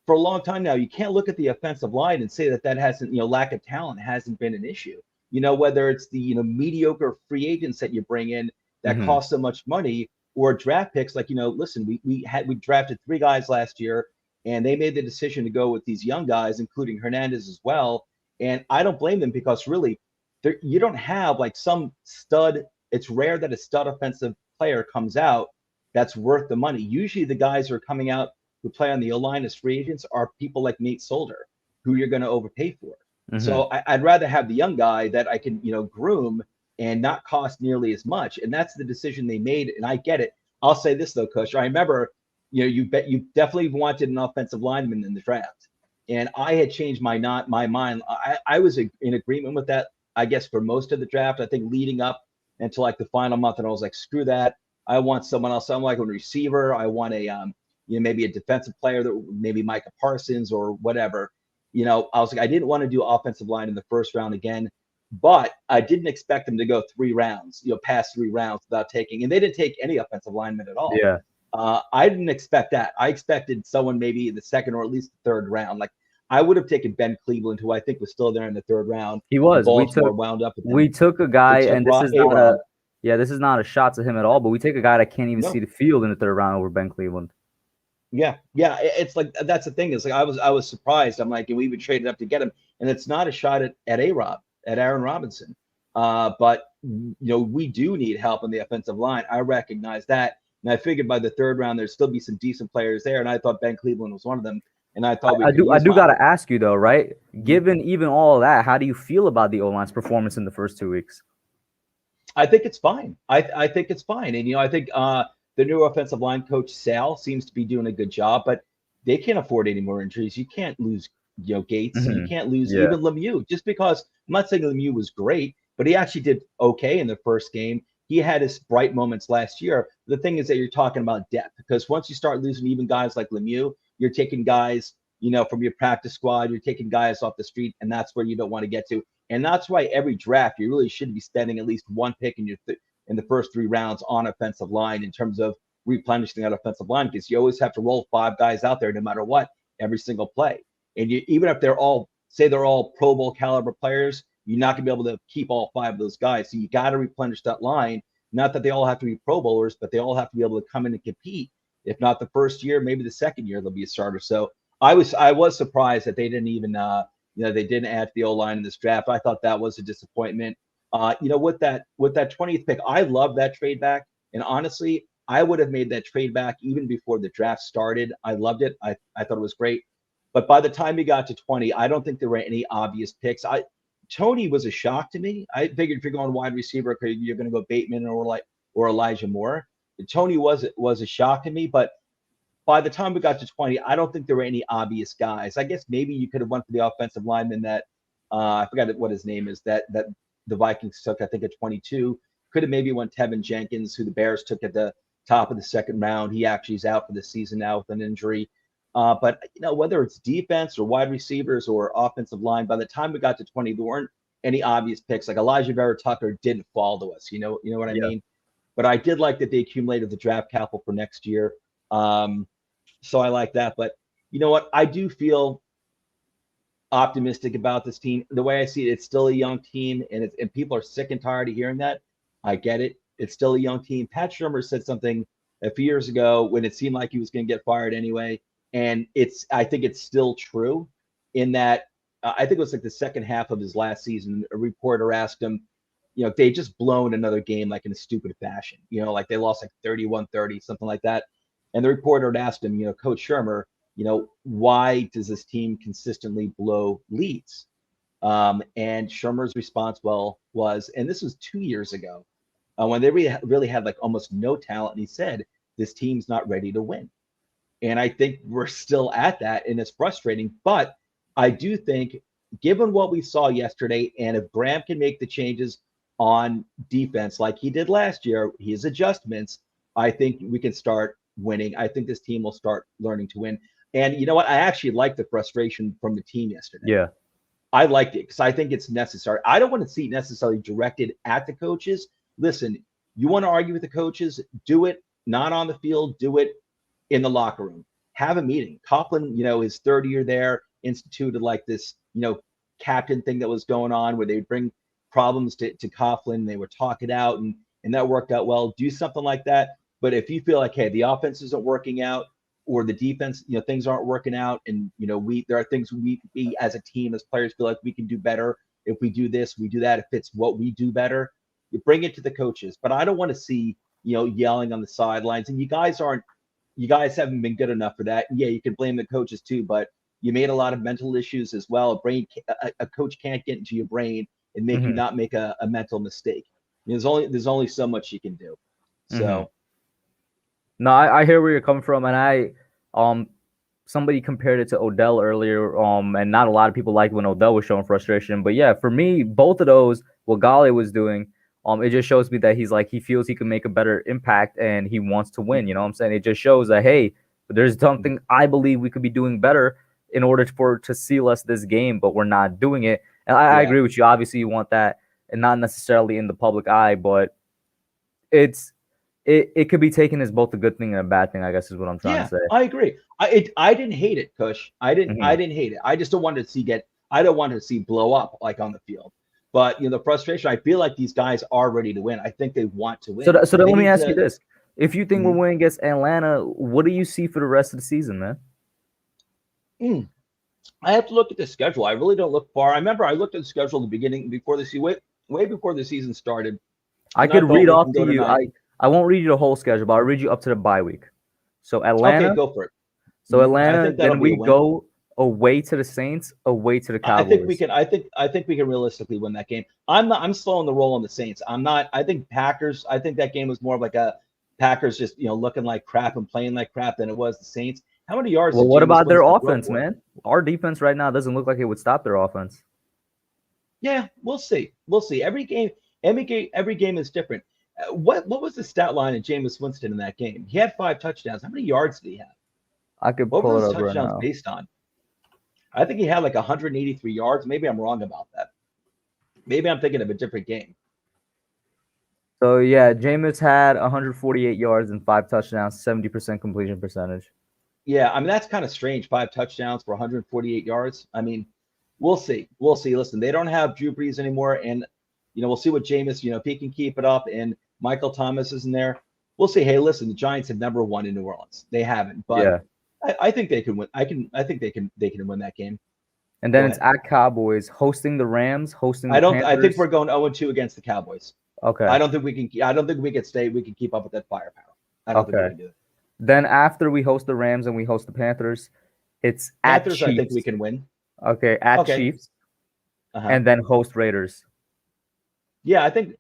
for a long time now, you can't look at the offensive line and say that hasn't, lack of talent hasn't been an issue. Whether it's the mediocre free agents that you bring in that cost so much money, or draft picks listen, we drafted 3 guys last year, and they made the decision to go with these young guys, including Hernandez as well. And I don't blame them, because really, you don't have some stud. It's rare that a stud offensive player comes out that's worth the money. Usually the guys who are coming out who play on the O-line as free agents are people like Nate Solder, who you're going to overpay for. So I'd rather have the young guy that I can, groom and not cost nearly as much. And that's the decision they made. And I get it. I'll say this though, Coach. I remember, you definitely wanted an offensive lineman in the draft. And I had changed my mind. I was in agreement with that, I guess, for most of the draft. I think leading up until the final month, and I was like, screw that. I want someone else. I'm like a receiver. I want a maybe a defensive player, that maybe Micah Parsons or whatever. I was like, I didn't want to do offensive line in the first round again, but I didn't expect them to go 3 rounds, past 3 rounds without taking, and they didn't take any offensive linemen at all. Yeah. I didn't expect that. I expected someone maybe in the second or at least the 3rd round. I would have taken Ben Cleveland, who I think was still there in the 3rd round. He was. We took a guy, and this is not a shot to him at all, but we take a guy that can't even see the field in the 3rd round over Ben Cleveland. Yeah. It's that's the thing. It's I was surprised. I'm like, we even traded up to get him, and it's not a shot at Aaron Robinson. But we do need help on the offensive line. I recognize that, and I figured by the 3rd round there'd still be some decent players there, and I thought Ben Cleveland was one of them. And I thought I do got to ask you though, right? Given even all of that, how do you feel about the O-line's performance in the first 2 weeks? I think it's fine. I think it's fine, and I think the new offensive line coach Sal seems to be doing a good job. But they can't afford any more injuries. You can't lose, Gates. You can't lose Yeah. even Lemieux. Just because I'm not saying Lemieux was great, but he actually did okay in the first game. He had his bright moments last year. The thing is that you're talking about depth, because once you start losing even guys like Lemieux, you're taking guys, from your practice squad, you're taking guys off the street, and that's where you don't want to get to. And that's why every draft you really should be spending at least one pick in in the first 3 rounds on offensive line in terms of replenishing that offensive line, because you always have to roll 5 guys out there no matter what every single play. And even if they're all Pro Bowl caliber players, you're not going to be able to keep all 5 of those guys. So you got to replenish that line. Not that they all have to be Pro Bowlers, but they all have to be able to come in and compete. If not the first year, maybe the second year they'll be a starter. So I was surprised that they didn't even they didn't add to the O-line in this draft. I thought that was a disappointment. With that 20th pick, I love that trade back. And honestly, I would have made that trade back even before the draft started. I loved it. I thought it was great. But by the time he got to 20, I don't think there were any obvious picks. Tony was a shock to me. I figured if you're going wide receiver, you're going to go Bateman or Elijah Moore. Tony was a shock to me, but by the time we got to 20, I don't think there were any obvious guys. I guess maybe you could have went for the offensive lineman that I forgot what his name is that the Vikings took, I think, at 22. Could have maybe went Tevin Jenkins, who the Bears took at the top of the second round. He actually is out for the season now with an injury. But whether it's defense or wide receivers or offensive line, by the time we got to 20, there weren't any obvious picks. Like Elijah Vera Tucker didn't fall to us. You know what I mean? But I did like that they accumulated the draft capital for next year. So I like that. But you know what? I do feel optimistic about this team. The way I see it, it's still a young team, and people are sick and tired of hearing that. I get it. It's still a young team. Pat Shurmur said something a few years ago when it seemed like he was going to get fired anyway. And I think it's still true in that I think it was like the second half of his last season. A reporter asked him, they just blown another game like in a stupid fashion, like they lost like 31-30, something like that. And the reporter had asked him, Coach Shurmur, why does this team consistently blow leads? And Shurmur's response was, and this was 2 years ago, when they really had like almost no talent. And he said, this team's not ready to win. And I think we're still at that, and it's frustrating. But I do think, given what we saw yesterday, and if Graham can make the changes on defense like he did last year, his adjustments, I think we can start winning. I think this team will start learning to win. And you know what? I actually like the frustration from the team yesterday. Yeah. I liked it because I think it's necessary. I don't want to see it necessarily directed at the coaches. Listen, you want to argue with the coaches, do it not on the field, do it in the locker room. Have a meeting. Coughlin, his third year there, instituted like this, captain thing that was going on where they would bring problems to Coughlin. They would talk it out, and that worked out well. Do something like that. But if you feel like, hey, the offense isn't working out, or the defense, things aren't working out, and there are things we as a team, as players, feel like we can do better if we do this, we do that. If it's what we do better, you bring it to the coaches. But I don't want to see yelling on the sidelines. And you guys haven't been good enough for that. And yeah, you can blame the coaches too, but you made a lot of mental issues as well. A coach can't get into your brain and make you not make a mental mistake. There's only so much you can do. So. No, I hear where you're coming from, and somebody compared it to Odell earlier, and not a lot of people liked when Odell was showing frustration, but yeah, for me, both of those, what Gale was doing, it just shows me that he feels he can make a better impact and he wants to win. You know what I'm saying? It just shows that, hey, there's something I believe we could be doing better in order to seal us this game, but we're not doing it. And I agree with you. Obviously, you want that, and not necessarily in the public eye, but it could be taken as both a good thing and a bad thing, I guess is what I'm trying to say. I agree. I didn't hate it, Kush. I didn't hate it. I just don't want to see blow up like on the field. But the frustration, I feel like these guys are ready to win. I think they want to win. So then let me ask you this. If you think we're winning against Atlanta, what do you see for the rest of the season, man? I have to look at the schedule. I really don't look far. I remember I looked at the schedule at the beginning before the season, way before the season started. I could read off to you. I won't read you the whole schedule, but I'll read you up to the bye week. So Atlanta. Okay, go for it. So Atlanta, then we go away to the Saints, away to the Cowboys. I think we can realistically win that game. I'm slowing the roll on the Saints. I'm not. I think that game was more of like a Packers just looking like crap and playing like crap than it was the Saints. How many yards Well, did what Jameis about their Winston throw offense, for? man? Our defense right now doesn't look like it would stop their offense. Yeah, we'll see. We'll see. Every game is different. What was the stat line of Jameis Winston in that game? He had 5 touchdowns. How many yards did he have? I could What were pull it those up right touchdowns now. based on? I think he had like 183 yards. Maybe I'm wrong about that. Maybe I'm thinking of a different game. So yeah, Jameis had 148 yards and 5 touchdowns, 70% completion percentage. Yeah, I mean that's kind of strange. 5 touchdowns for 148 yards. I mean, we'll see. We'll see. Listen, they don't have Drew Brees anymore, and we'll see what Jameis, if he can keep it up, and Michael Thomas is in there. We'll see. Hey, listen, the Giants have never won in New Orleans. They haven't, but Yeah. I think they can win. I think they can win that game. And then Go it's ahead. at Cowboys, hosting the Rams, hosting the I Panthers. think we're going 0-2 against the Cowboys. Okay. I don't think we can keep up with that firepower. I don't think we can do it. Then after we host the Rams and we host the Panthers, it's Panthers, at Chiefs. I think we can win. Okay, at Chiefs, and then host Raiders. Yeah, I think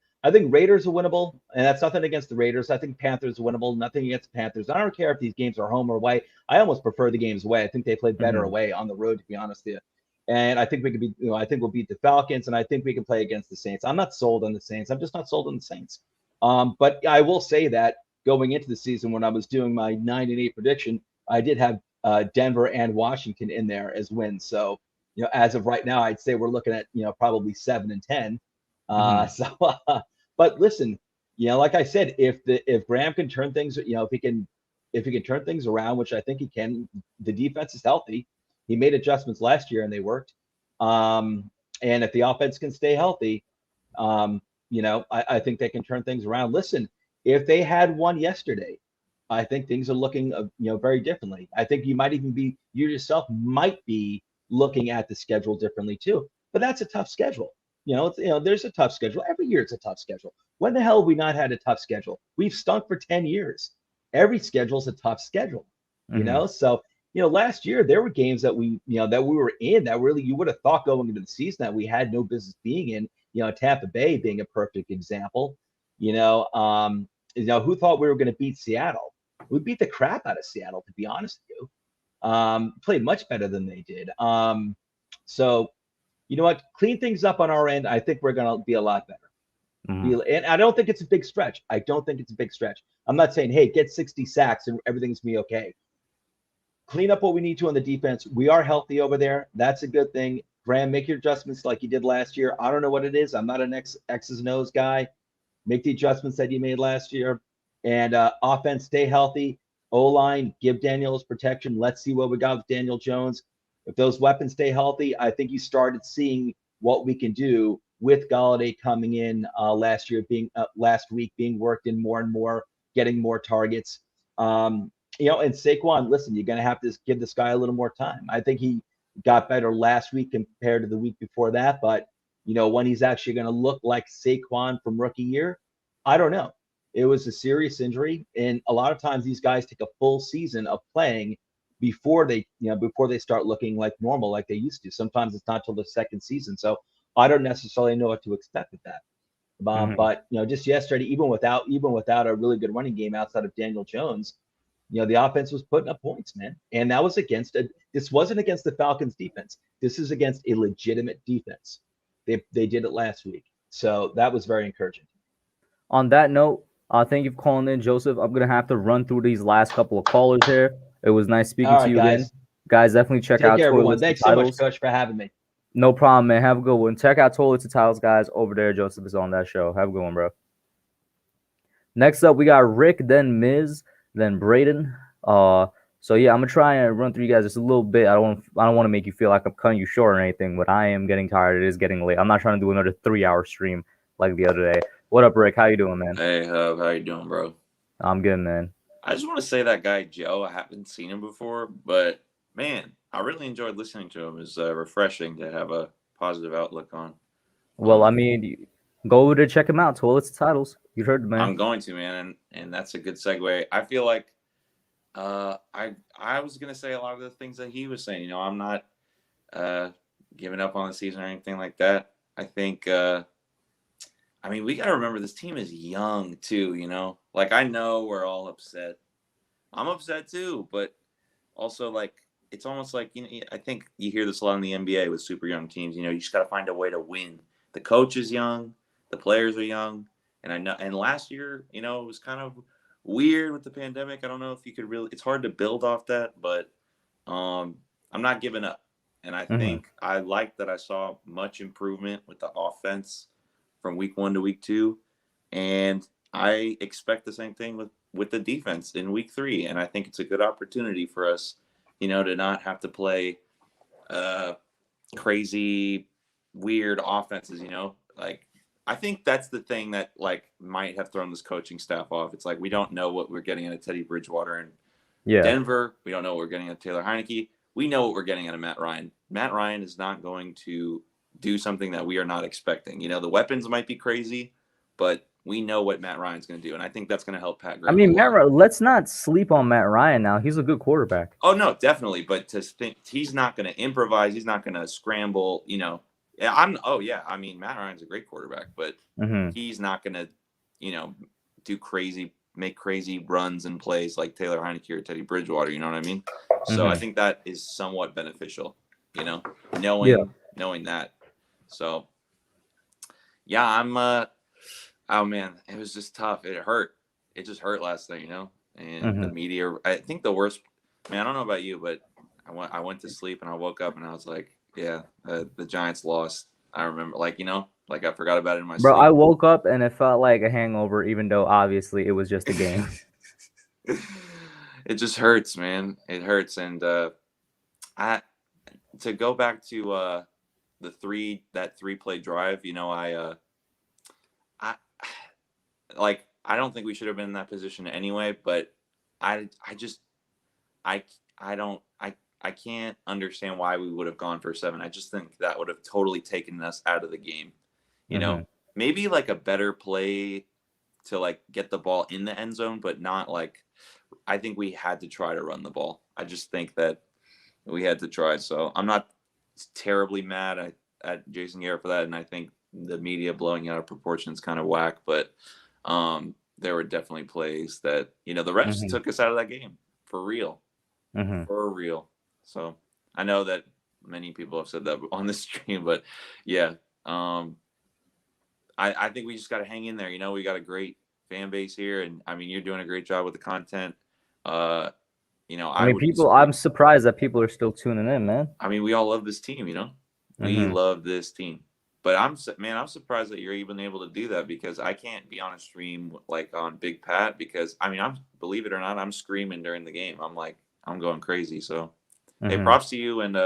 Raiders are winnable, and that's nothing against the Raiders. I think Panthers are winnable, nothing against the Panthers. I don't care if these games are home or away. I almost prefer the games away. I think they play better away on the road, to be honest with you. And I think we could be, I think we'll beat the Falcons, and I think we can play against the Saints. I'm not sold on the Saints. I'm just not sold on the Saints. But I will say that going into the season, when I was doing my 9-8 prediction, I did have Denver and Washington in there as wins. So, as of right now, I'd say we're looking at probably 7-10. But listen, like I said, if Graham can turn things, if he can turn things around, which I think he can, the defense is healthy. He made adjustments last year and they worked. And if the offense can stay healthy, I think they can turn things around. Listen, if they had won yesterday, I think things are looking, very differently. I think you yourself might be looking at the schedule differently too. But that's a tough schedule. There's a tough schedule. Every year it's a tough schedule. When the hell have we not had a tough schedule? We've stunk for 10 years. Every schedule is a tough schedule, So, last year there were games that we were in that really you would have thought going into the season that we had no business being in. Tampa Bay being a perfect example. Who thought we were going to beat Seattle? We beat the crap out of Seattle, to be honest with you. Played much better than they did. So, you know what? Clean things up on our end. I think we're going to be a lot better. And I don't think it's a big stretch. I'm not saying, hey, get 60 sacks and everything's going to be okay. Clean up what we need to on the defense. We are healthy over there. That's a good thing. Graham, make your adjustments like you did last year. I don't know what it is. I'm not an X's and O's guy. Make the adjustments that you made last year. And offense, stay healthy. O-line, give Daniels protection. Let's see what we got with Daniel Jones. If those weapons stay healthy, I think you started seeing what we can do with Golladay coming in last week being worked in more and more, getting more targets. And Saquon, listen, you're going to have to give this guy a little more time. I think he got better last week compared to the week before that. But, when he's actually going to look like Saquon from rookie year, I don't know. It was a serious injury. And a lot of times these guys take a full season of playing before they start looking like normal, like they used to. Sometimes it's not till the second season. So I don't necessarily know what to expect with that. But just yesterday, even without a really good running game outside of Daniel Jones, the offense was putting up points, man. And that was this wasn't against the Falcons defense. This is against a legitimate defense. They did it last week. So that was very encouraging. On that note, thank you for calling in, Joseph. I'm going to have to run through these last couple of callers here. It was nice speaking to you again. Guys, definitely check out Take care, everyone. Toilets Thanks and so much, Titles. Coach, for having me. No problem, man. Have a good one. Check out Toilets and Titles, guys, over there. Joseph is on that show. Have a good one, bro. Next up, we got Rick, then Miz, then Braden. So yeah, I'm gonna try and run through you guys just a little bit. I don't want to make you feel like I'm cutting you short or anything, but I am getting tired. It is getting late. I'm not trying to do another 3-hour stream like the other day. What up, Rick? How you doing, man? Hey, Hub. How you doing, bro? I'm good, man. I just want to say that guy Joe. I haven't seen him before, but man, I really enjoyed listening to him. It's refreshing to have a positive outlook on. Well, I mean, go over to check him out. Toilets and Titles. You heard the man. I'm going to, man, and that's a good segue. I feel like I was gonna say a lot of the things that he was saying. I'm not giving up on the season or anything like that. I think I mean, we got to remember this team is young too, Like, I know we're all upset. I'm upset too, but also like it's almost like I think you hear this a lot in the NBA with super young teams. You just got to find a way to win. The coach is young, the players are young, and I know. And last year, it was kind of weird with the pandemic. I don't know if you could really. It's hard to build off that, but I'm not giving up. And I think I like that I saw much improvement with the offense from week 1 to week 2, and I expect the same thing with the defense in week 3. And I think it's a good opportunity for us, to not have to play crazy, weird offenses. Like I think that's the thing that like might have thrown this coaching staff off. It's like we don't know what we're getting out of Teddy Bridgewater and Denver. We don't know what we're getting out of Taylor Heineke. We know what we're getting out of Matt Ryan. Matt Ryan is not going to do something that we are not expecting. The weapons might be crazy, but we know what Matt Ryan's going to do, and I think that's going to help Pat Graham. I mean, let's not sleep on Matt Ryan now. He's a good quarterback. Oh, no, definitely. But to think he's not going to improvise, he's not going to scramble, Yeah, I mean, Matt Ryan's a great quarterback, but he's not going to, make crazy runs and plays like Taylor Heineke or Teddy Bridgewater. You know what I mean? So I think that is somewhat beneficial, knowing that. So, yeah, I'm oh, man, it was just tough. It hurt. It just hurt last night, and the media. I think the worst, man, I don't know about you, but I went to sleep and I woke up and I was like, yeah, the Giants lost. I remember, like I forgot about it in my sleep. I woke up and it felt like a hangover, even though obviously it was just a game. It just hurts, man. It hurts. And to go back to that 3-play drive, I don't think we should have been in that position anyway, but I can't understand why we would have gone for 7. I just think that would have totally taken us out of the game. Maybe like a better play to like get the ball in the end zone, but not like, I think we had to try to run the ball. I just think that we had to try. So I'm not terribly mad at Jason Garrett for that. And I think the media blowing out of proportion is kind of whack, but there were definitely plays that, the refs took us out of that game for real, for real. So I know that many people have said that on the stream, but yeah, I think we just got to hang in there. We got a great fan base here, and I mean, you're doing a great job with the content. I'm surprised that people are still tuning in, man. I mean, we all love this team, we love this team. But I'm surprised that you're even able to do that, because I can't be on a stream like on Big Pat, because I mean, believe it or not, I'm screaming during the game. I'm going crazy. So, hey, props to you and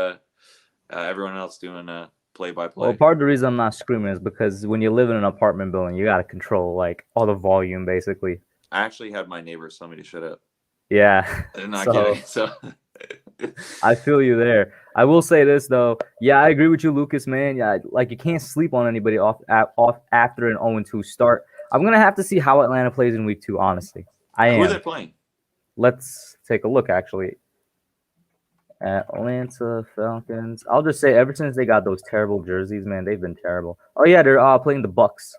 everyone else doing play-by-play. Well, part of the reason I'm not screaming is because when you live in an apartment building, you got to control like all the volume, basically. I actually had my neighbors tell me to shut up. Yeah. I'm not kidding. So I feel you there. I will say this though. Yeah, I agree with you, Lucas, man. Yeah, like you can't sleep on anybody off after an 0-2 start. I'm gonna have to see how Atlanta plays in week 2, honestly. Who are they playing? Let's take a look actually. Atlanta Falcons. I'll just say ever since they got those terrible jerseys, man, they've been terrible. Oh yeah, they're playing the Bucks.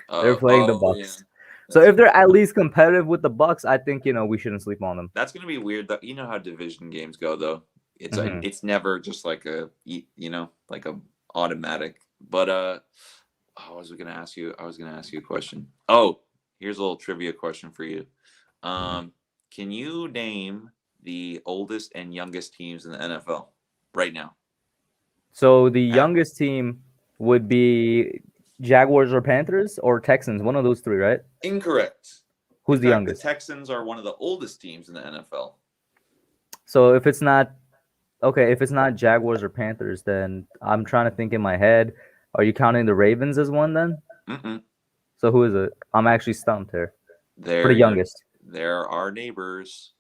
They're playing the Bucks. Yeah. So if they're at least competitive with the Bucks, I think we shouldn't sleep on them. That's gonna be weird. That how division games go, though. It's it's never just like like a automatic. But I was gonna ask you a question. Oh, here's a little trivia question for you. Can you name the oldest and youngest teams in the NFL right now? So the youngest team would be Jaguars or Panthers or Texans, one of those 3, right? Incorrect. Who's the youngest? The Texans are one of the oldest teams in the NFL. So if it's not Jaguars or Panthers, then I'm trying to think in my head. Are you counting the Ravens as one then? Mm-mm. So who is it? I'm actually stumped here. They're for the youngest. They're our neighbors.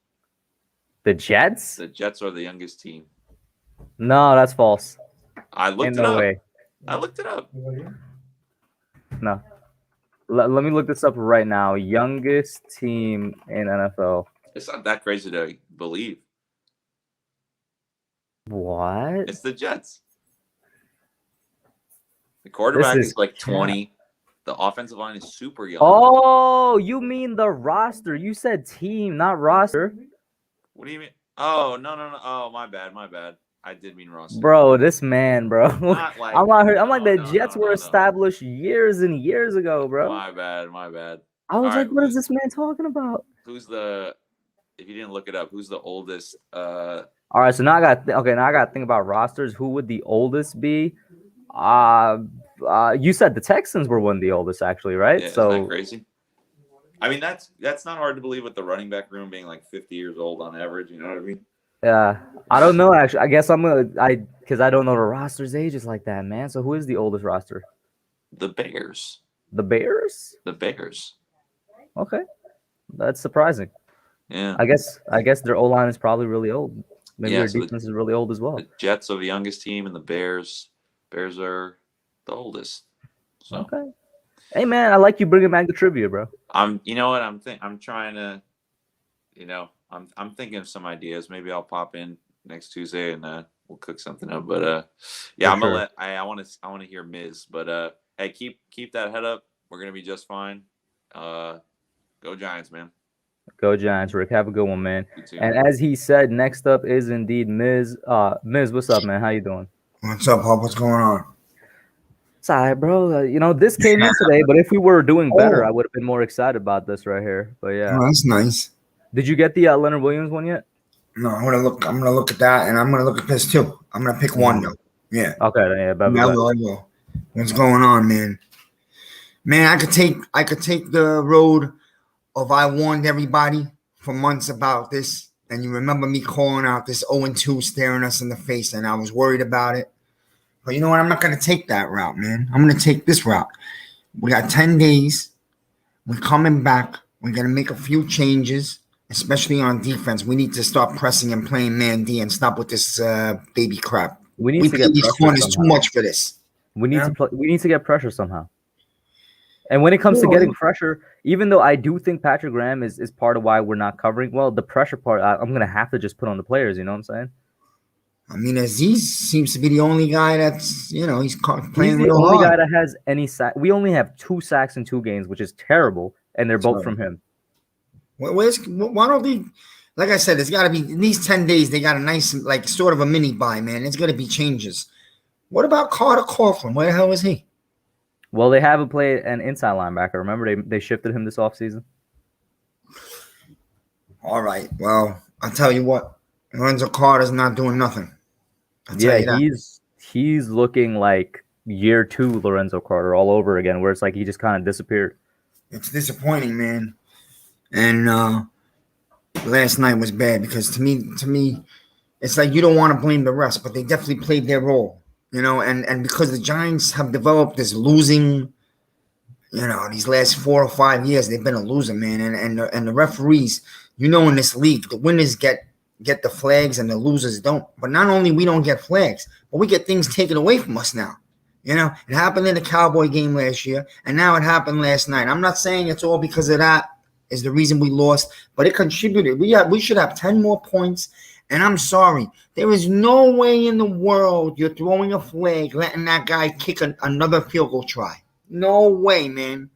The Jets? The Jets are the youngest team. No, that's false. I looked it up. Way. I looked it up. No. Let me look this up right now. Youngest team in NFL. It's not that crazy to believe. What? It's the Jets. The quarterback is like 20. The offensive line is super young. Oh, you mean the roster. You said team, not roster. What do you mean? Oh no. Oh, my bad. I did mean roster. Bro, this man, bro. Not like I'm out here. I'm like the no, Jets were established years and years ago, bro. My bad. I was All like, right, what is this man talking about? Who's the? If you didn't look it up, who's the oldest? All right, so now I got now I got to think about rosters. Who would the oldest be? You said the Texans were one of the oldest, actually, right? Yeah, so isn't that crazy? I mean, that's not hard to believe with the running back room being like 50 years old on average. You know what I mean? Yeah, I don't know. Actually, I guess because I don't know the roster's ages like that, man. So who is the oldest roster? The Bears. The Bears. The Bears. Okay, that's surprising. Yeah. I guess their O-line is probably really old. Maybe their so defense is really old as well. The Jets are the youngest team, and the Bears are the oldest. So. Okay. Hey man, I like you bringing back the trivia, bro. You know what I'm trying to, I'm thinking of some ideas. Maybe I'll pop in next Tuesday and we'll cook something up. But yeah, I'm gonna I want to hear Miz. But hey, keep that head up. We're gonna be just fine. Go Giants, man. Go Giants, Rick. Have a good one, man. And as he said, next up is indeed Miz. Miz, what's up, man? How you doing? What's up, Pop? What's going on? It's all right, bro. This came in today, but if we were doing better, I would have been more excited about this right here. But yeah, that's nice. Did you get the Leonard Williams one yet? No, I'm gonna look at that, and I'm gonna look at this too. I'm gonna pick one though. Yeah. Okay. Yeah. I will. What's going on, man? Man, I could take the road of I warned everybody for months about this, and you remember me calling out this 0-2 staring us in the face, and I was worried about it. But you know what? I'm not going to take that route, man. I'm going to take this route. We got 10 days. We're coming back. We're going to make a few changes, especially on defense. We need to start pressing and playing man D and stop with this baby crap. We need to get these corners too much for this. We need to get pressure somehow. And when it comes to getting pressure, even though I do think Patrick Graham is part of why we're not covering, well, the pressure part, I'm going to have to just put on the players. You know what I'm saying? I mean, Aziz seems to be the only guy that's, he's playing real hard. He's the only guy that has any sack. We only have 2 sacks in 2 games, which is terrible, and they're both from him. Why don't they, like I said, there's got to be, in these 10 days, they got a nice, like, sort of a mini buy, man. There's going to be changes. What about Carter Coughlin? Where the hell is he? Well, they haven't played an inside linebacker. Remember, they shifted him this offseason? All right. Well, I'll tell you what. Lorenzo Carter's not doing nothing. Yeah, he's looking like year 2 Lorenzo Carter all over again, where it's like he just kind of disappeared. It's disappointing, man. And last night was bad because to me, it's like you don't want to blame the refs, but they definitely played their role, and because the Giants have developed this losing, these last 4 or 5 years, they've been a loser, man. And the referees, in this league, the winners get the flags and the losers don't. But not only we don't get flags, but we get things taken away from us now. It happened in the Cowboy game last year, and now it happened last night. I'm not saying it's all because of that is the reason we lost, but it contributed. We should have 10 more points, and I'm sorry. There is no way in the world you're throwing a flag, letting that guy kick another field goal try. No way, man.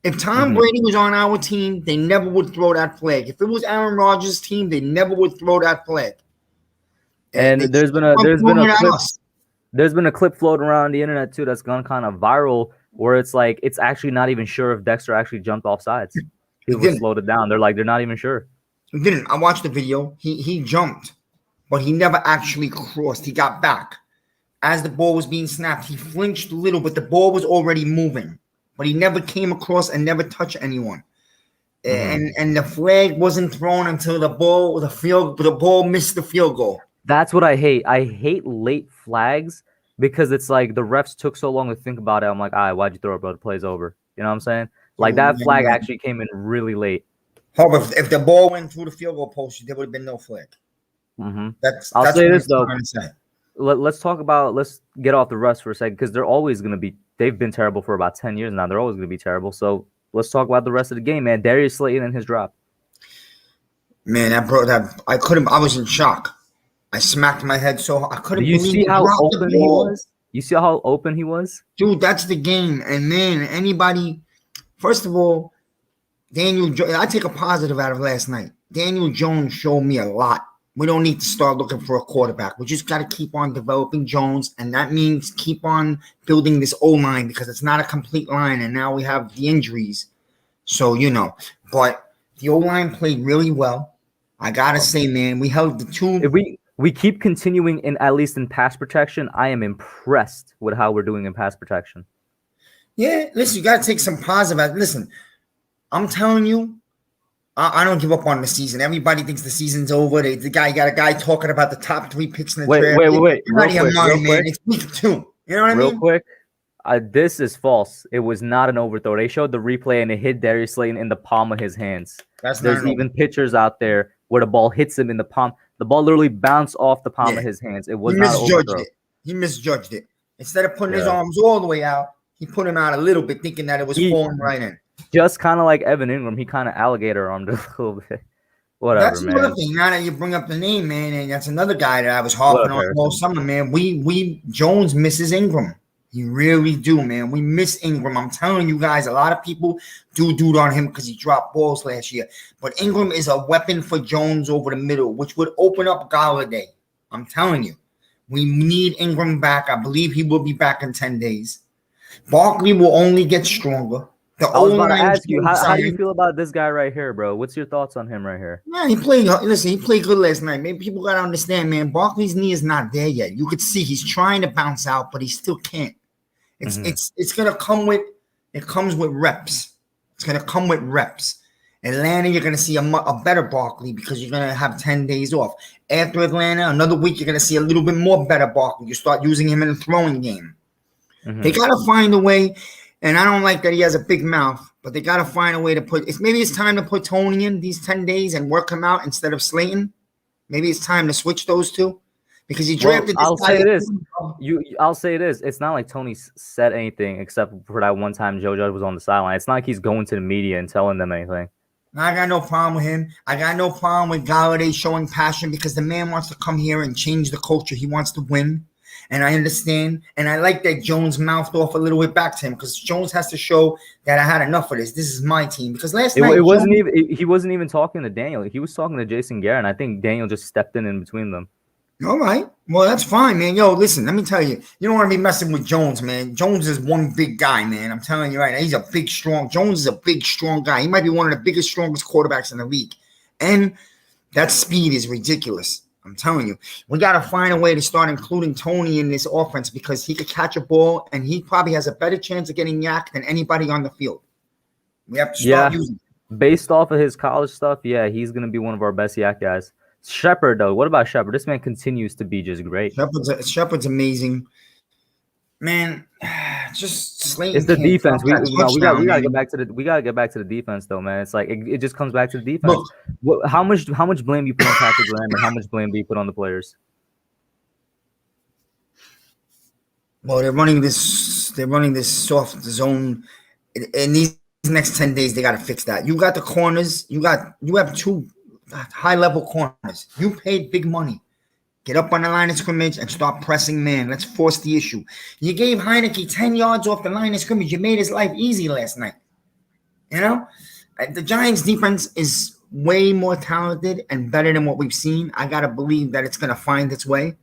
If Tom Brady was on our team, they never would throw that flag. If it was Aaron Rodgers' team, they never would throw that flag. And there's been a clip floating around the internet too that's gone kind of viral where it's like it's actually not even sure if Dexter actually jumped off sides. People slowed it down. They're not even sure. He didn't. I watched the video. He jumped, but he never actually crossed. He got back. As the ball was being snapped, he flinched a little, but the ball was already moving. But he never came across and never touched anyone. And the flag wasn't thrown until the ball missed the field goal. That's what I hate. I hate late flags because it's like the refs took so long to think about it. I'm like, all right, why'd you throw it, bro? The play's over. You know what I'm saying? Like that flag actually came in really late. If the ball went through the field goal post, there would have been no flag. I'll say this though. Let's get off the refs for a second because they're always going to be. They've been terrible for about 10 years now. They're always going to be terrible. So let's talk about the rest of the game, man. Darius Slayton and his drop. Man, I was in shock. I smacked my head so I couldn't believe see how open he was? You see how open he was? Dude, that's the game. And man, anybody, first of all, I take a positive out of last night. Daniel Jones showed me a lot. we don't need to start looking for a quarterback. We just got to keep on developing Jones, and that means keep on building this O-line because it's not a complete line, and now we have the injuries. So, but the O-line played really well. I got to say, man, we held the two. If we keep continuing at least in pass protection, I am impressed with how we're doing in pass protection. Yeah, listen, you got to take some positive. Listen, I'm telling you, I don't give up on the season. Everybody thinks the season's over. You got a guy talking about the top 3 picks in the draft. Wait. Real quick. It's week 2. You know what I mean? Real quick. This is false. It was not an overthrow. They showed the replay and it hit Darius Slayton in the palm of his hands. There's even pictures out there where the ball hits him in the palm. The ball literally bounced off the palm of his hands. It was not an overthrow. He misjudged it. Instead of putting his arms all the way out, he put him out a little bit, thinking that it was falling right in. Just kind of like Evan Ingram, he kind of alligator armed it a little bit. Whatever, that's man. Another thing. Now that you bring up the name, man, and that's another guy that I was harping on all summer, man. We Jones misses Ingram. You really do, man. We miss Ingram. I'm telling you guys, a lot of people do on him because he dropped balls last year. But Ingram is a weapon for Jones over the middle, which would open up Galladay. I'm telling you. We need Ingram back. I believe he will be back in 10 days. Barkley will only get stronger. I was about to ask you, how do you feel about this guy right here, bro? What's your thoughts on him right here? Yeah, he played good last night. Maybe people got to understand, man, Barkley's knee is not there yet. You could see he's trying to bounce out, but he still can't. It's going to come with reps. It's going to come with reps. Atlanta, you're going to see a better Barkley because you're going to have 10 days off. After Atlanta, another week, you're going to see a little bit more better Barkley. You start using him in the throwing game. They got to find a way. And I don't like that he has a big mouth, but they got to find a way to maybe it's time to put Tony in these 10 days and work him out instead of Slayton. Maybe it's time to switch those two because he drafted this guy. I'll say this. It's not like Tony said anything except for that one time Joe Judge was on the sideline. It's not like he's going to the media and telling them anything. I got no problem with him. I got no problem with Galladay showing passion because the man wants to come here and change the culture. He wants to win. And I understand. And I like that Jones mouthed off a little bit back to him because Jones has to show that I had enough of this. This is my team. Because last night he wasn't even talking to Daniel. He was talking to Jason Garrett. And I think Daniel just stepped in between them. All right. Well, that's fine, man. Yo, listen, let me tell you. You don't want to be messing with Jones, man. Jones is one big guy, man. I'm telling you right now. He's a big, strong. Jones is a big, strong guy. He might be one of the biggest, strongest quarterbacks in the league. And that speed is ridiculous. I'm telling you, we got to find a way to start including Tony in this offense because he could catch a ball and he probably has a better chance of getting yacked than anybody on the field. We have to start using him. Based off of his college stuff, yeah, he's going to be one of our best yak guys. Shepard, though, what about Shepard? This man continues to be just great. Shepard's amazing. Man, just Slayton. It's the defense. We gotta get back to the defense, though, man. It's like it just comes back to the defense. Look, how much blame do you put on Patrick Graham, and how much blame do you put on the players? Well, they're running this soft zone. In these next 10 days, they got to fix that. You got the corners. You have 2 high-level corners. You paid big money. Get up on the line of scrimmage and start pressing man. Let's force the issue. You gave Heineke 10 yards off the line of scrimmage. You made his life easy last night. You know? The Giants' defense is way more talented and better than what we've seen. I got to believe that it's going to find its way.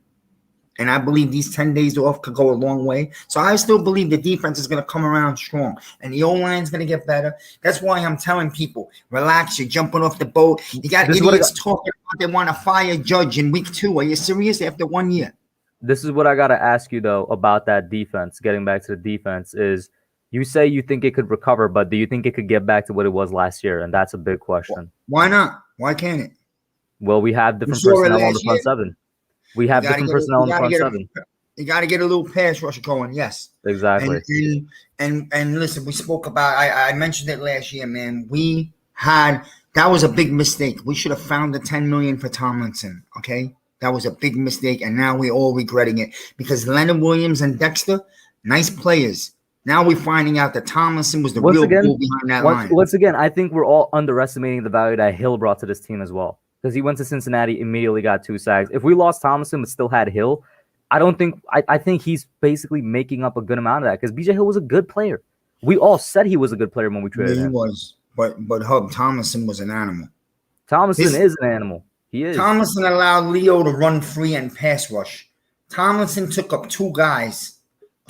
And I believe these 10 days off could go a long way. So I still believe the defense is going to come around strong. And the O-line is going to get better. That's why I'm telling people, relax. You're jumping off the boat. You got idiots talking about they want to fire Judge in week 2. Are you serious? After 1 year? This is what I got to ask you, though, about that defense. Getting back to the defense is you say you think it could recover, but do you think it could get back to what it was last year? And that's a big question. Why not? Why can't it? Well, we have different personnel on the front seven. We have different personnel in the front seven. You got to get a little pass rush going. Yes, exactly. And listen, we spoke about. I mentioned it last year, man. That was a big mistake. We should have found the $10 million for Tomlinson. Okay, that was a big mistake, and now we're all regretting it because Leonard Williams and Dexter, nice players. Now we're finding out that Tomlinson was the real bull behind that line. Once again, I think we're all underestimating the value that Hill brought to this team as well. Because he went to Cincinnati, immediately got 2 sacks. If we lost Thomason but still had Hill, I think he's basically making up a good amount of that. Because BJ Hill was a good player. We all said he was a good player when we traded him. He was, but Hub Thomason was an animal. Thomason is an animal. He is. Tomlinson allowed Leo to run free and pass rush. Tomlinson took up 2 guys,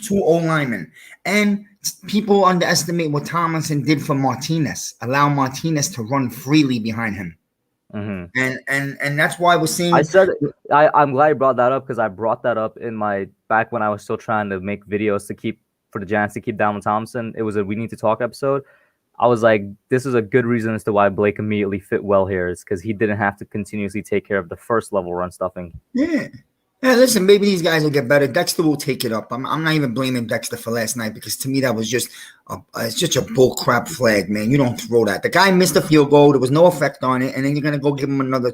2 O-linemen. And people underestimate what Tomlinson did for Martinez. Allow Martinez to run freely behind him. And that's why we're seeing. I'm glad you brought that up, because I brought that up in my back when I was still trying to make videos for the Giants to keep Dalvin Thompson. It was a We Need to Talk episode. I was like, this is a good reason as to why Blake immediately fit well here, is because he didn't have to continuously take care of the first level run stuffing. Yeah. Yeah, listen, maybe these guys will get better. Dexter will take it up. I'm not even blaming Dexter for last night, because to me that was just it's just a bull crap flag, man. You don't throw that. The guy missed a field goal. There was no effect on it, and then you're gonna go give him another.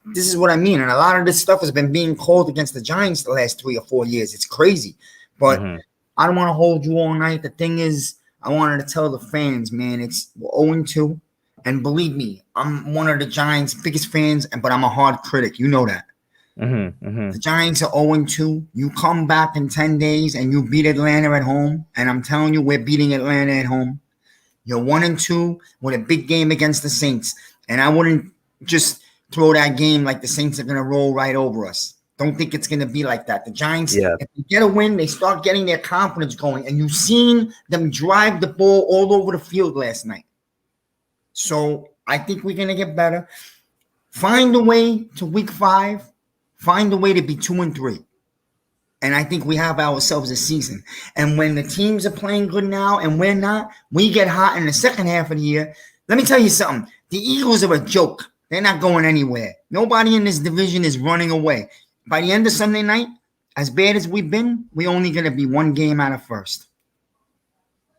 This is what I mean. And a lot of this stuff has been being called against the Giants the last 3 or 4 years. It's crazy, but I don't want to hold you all night. The thing is, I wanted to tell the fans, man, we're 0-2, and believe me, I'm one of the Giants' biggest fans, but I'm a hard critic. You know that. The Giants are 0-2. You come back in 10 days and you beat Atlanta at home, and I'm telling you, we're beating Atlanta at home. You're 1-2 with a big game against the Saints, and I wouldn't just throw that game like the Saints are going to roll right over us. Don't think it's going to be like that. The Giants, if they get a win, they start getting their confidence going, and you've seen them drive the ball all over the field last night. So I think we're going to get better. Find a way to week 5. Find a way to be 2-3. And I think we have ourselves a season. And when the teams are playing good now and we're not, we get hot in the second half of the year. Let me tell you something. The Eagles are a joke. They're not going anywhere. Nobody in this division is running away. By the end of Sunday night, as bad as we've been, we're only going to be 1 game out of first.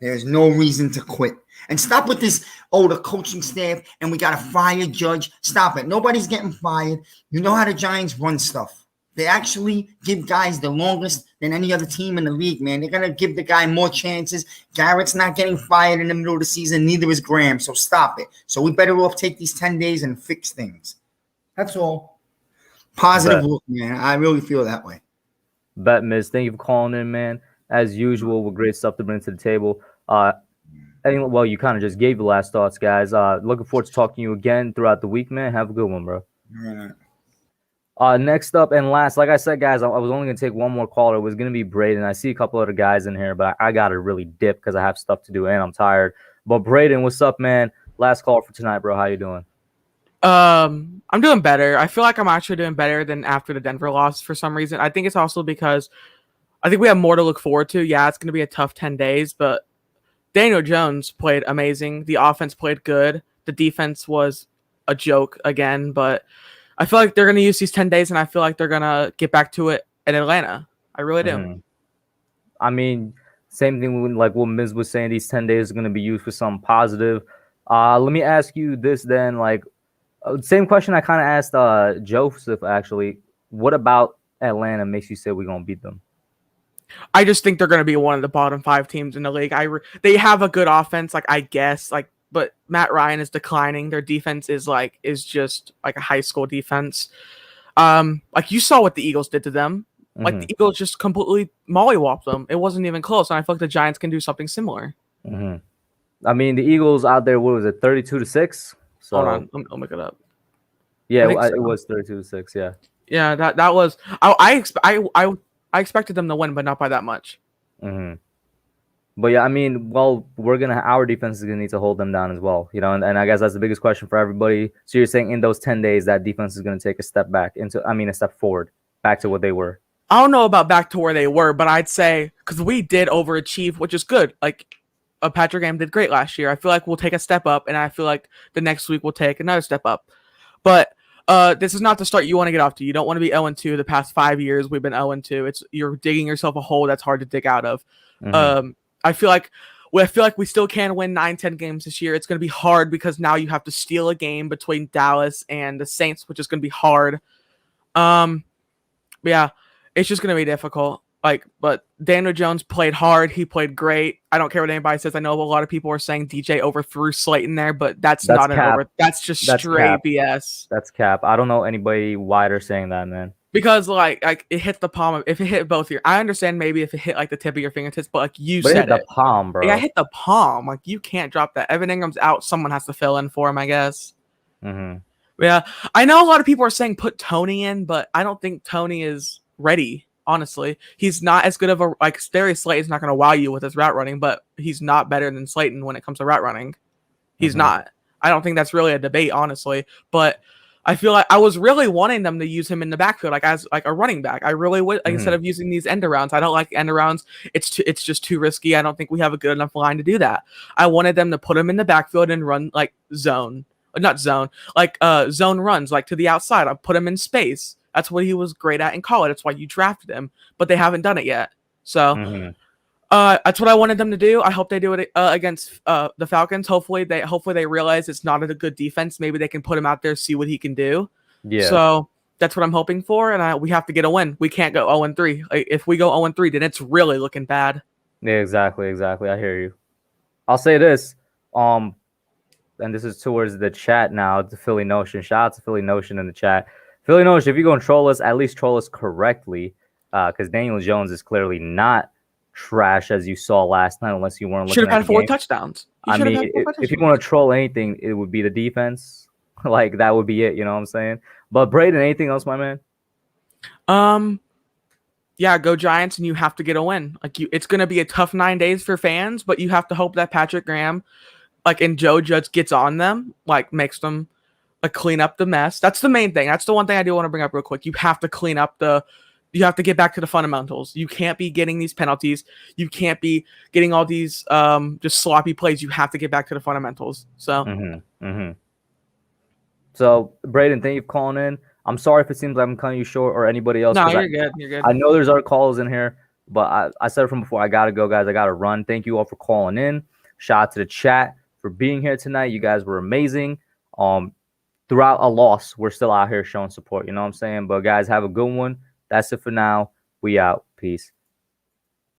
There's no reason to quit. And stop with this, the coaching staff, and we got to fire Judge. Stop it. Nobody's getting fired. You know how the Giants run stuff. They actually give guys the longest than any other team in the league, man. They're going to give the guy more chances. Garrett's not getting fired in the middle of the season. Neither is Graham, so stop it. So we better off take these 10 days and fix things. That's all. Positive look, man. I really feel that way. Bet, Miz. Thank you for calling in, man. As usual, with great stuff to bring to the table. Well, you kind of just gave the last thoughts, guys. Looking forward to talking to you again throughout the week, man. Have a good one, bro. All right. Next up and last, like I said, guys, I was only going to take one more caller. It was going to be Braden. I see a couple other guys in here, but I got to really dip because I have stuff to do and I'm tired. But Braden, what's up, man? Last call for tonight, bro. How you doing? I'm doing better. I feel like I'm actually doing better than after the Denver loss for some reason. I think it's also because I think we have more to look forward to. Yeah, it's going to be a tough 10 days, but Daniel Jones played amazing. The offense played good. The defense was a joke again, but I feel like they're going to use these 10 days, and I feel like they're going to get back to it in Atlanta. I really do. I mean, same thing with, like what Miz was saying, these 10 days are going to be used for something positive. Let me ask you this then, like, same question I kind of asked Joseph, actually. What about Atlanta makes you say we're going to beat them? I just think they're going to be one of the bottom 5 teams in the league. They have a good offense, I guess, but Matt Ryan is declining. Their defense is just like a high school defense. You saw what the Eagles did to them. The Eagles just completely mollywopped them. It wasn't even close, and I feel like the Giants can do something similar. I mean, the Eagles out there, what was it, 32-6? So, hold on, I'll look it up. Yeah, it was 32-6. Yeah. Yeah, that was. I expected them to win, but not by that much. But yeah, I mean, well, our defense is gonna need to hold them down as well, you know. And I guess that's the biggest question for everybody. So you're saying in those 10 days, that defense is gonna take a step forward, back to what they were. I don't know about back to where they were, but I'd say because we did overachieve, which is good. Patrick Graham did great last year. I feel like we'll take a step up, and I feel like the next week we'll take another step up. But this is not the start you want to get off to. You don't want to be 0-2. The past 5 years we've been 0-2. You're digging yourself a hole that's hard to dig out of. I feel like we still can win 9-10 games this year. It's going to be hard because now you have to steal a game between Dallas and the Saints, which is going to be hard. Yeah, it's just going to be difficult. But Daniel Jones played hard. He played great. I don't care what anybody says. I know a lot of people are saying DJ overthrew Slayton there, but that's not cap. That's just straight cap. BS. That's cap. I don't know anybody why they're saying that, man. Because it hit the palm. If it hit both your, I understand maybe if it hit the tip of your fingertips, but you said it hit the palm, bro. Yeah, hit the palm. You can't drop that. Evan Ingram's out. Someone has to fill in for him, I guess. Yeah, I know a lot of people are saying put Tony in, but I don't think Tony is ready. Honestly, he's not as good of a Darius Slayton's not going to wow you with his route running, but he's not better than Slayton when it comes to route running. He's not. I don't think that's really a debate, honestly. But I feel like I was really wanting them to use him in the backfield, as a running back. I really would, instead of using these end arounds. I don't like end arounds. It's just too risky. I don't think we have a good enough line to do that. I wanted them to put him in the backfield and run zone runs to the outside. I put him in space. That's what he was great at in college. That's why you drafted him, but they haven't done it yet. So that's what I wanted them to do. I hope they do it against the Falcons. Hopefully they realize it's not a good defense. Maybe they can put him out there, see what he can do. Yeah. So that's what I'm hoping for, and we have to get a win. We can't go 0-3. If we go 0-3, then it's really looking bad. Yeah, exactly. I hear you. I'll say this. And this is towards the chat now. The Philly Notion. Shout out to Philly Notion in the chat. Philly Notion, if you're going to troll us, at least troll us correctly, because Daniel Jones is clearly not trash as you saw last night, unless you weren't looking at the game. Should have had 4 touchdowns. I mean, if you want to troll anything, it would be the defense. That would be it. You know what I'm saying? But Braden, anything else, my man? Yeah, go Giants, and you have to get a win. It's going to be a tough 9 days for fans, but you have to hope that Patrick Graham, and Joe Judge gets on them, makes them clean up the mess. That's the main thing. That's the one thing I do want to bring up real quick. You have to clean up you have to get back to the fundamentals. You can't be getting these penalties. You can't be getting all these just sloppy plays. You have to get back to the fundamentals. So, So, Braden, thank you for calling in. I'm sorry if it seems like I'm cutting you short or anybody else. No, you're good. You're good. I know there's other calls in here, but I said it from before. I got to go, guys. I got to run. Thank you all for calling in. Shout out to the chat for being here tonight. You guys were amazing. Throughout a loss, we're still out here showing support. You know what I'm saying? But, guys, have a good one. That's it for now. We out. Peace.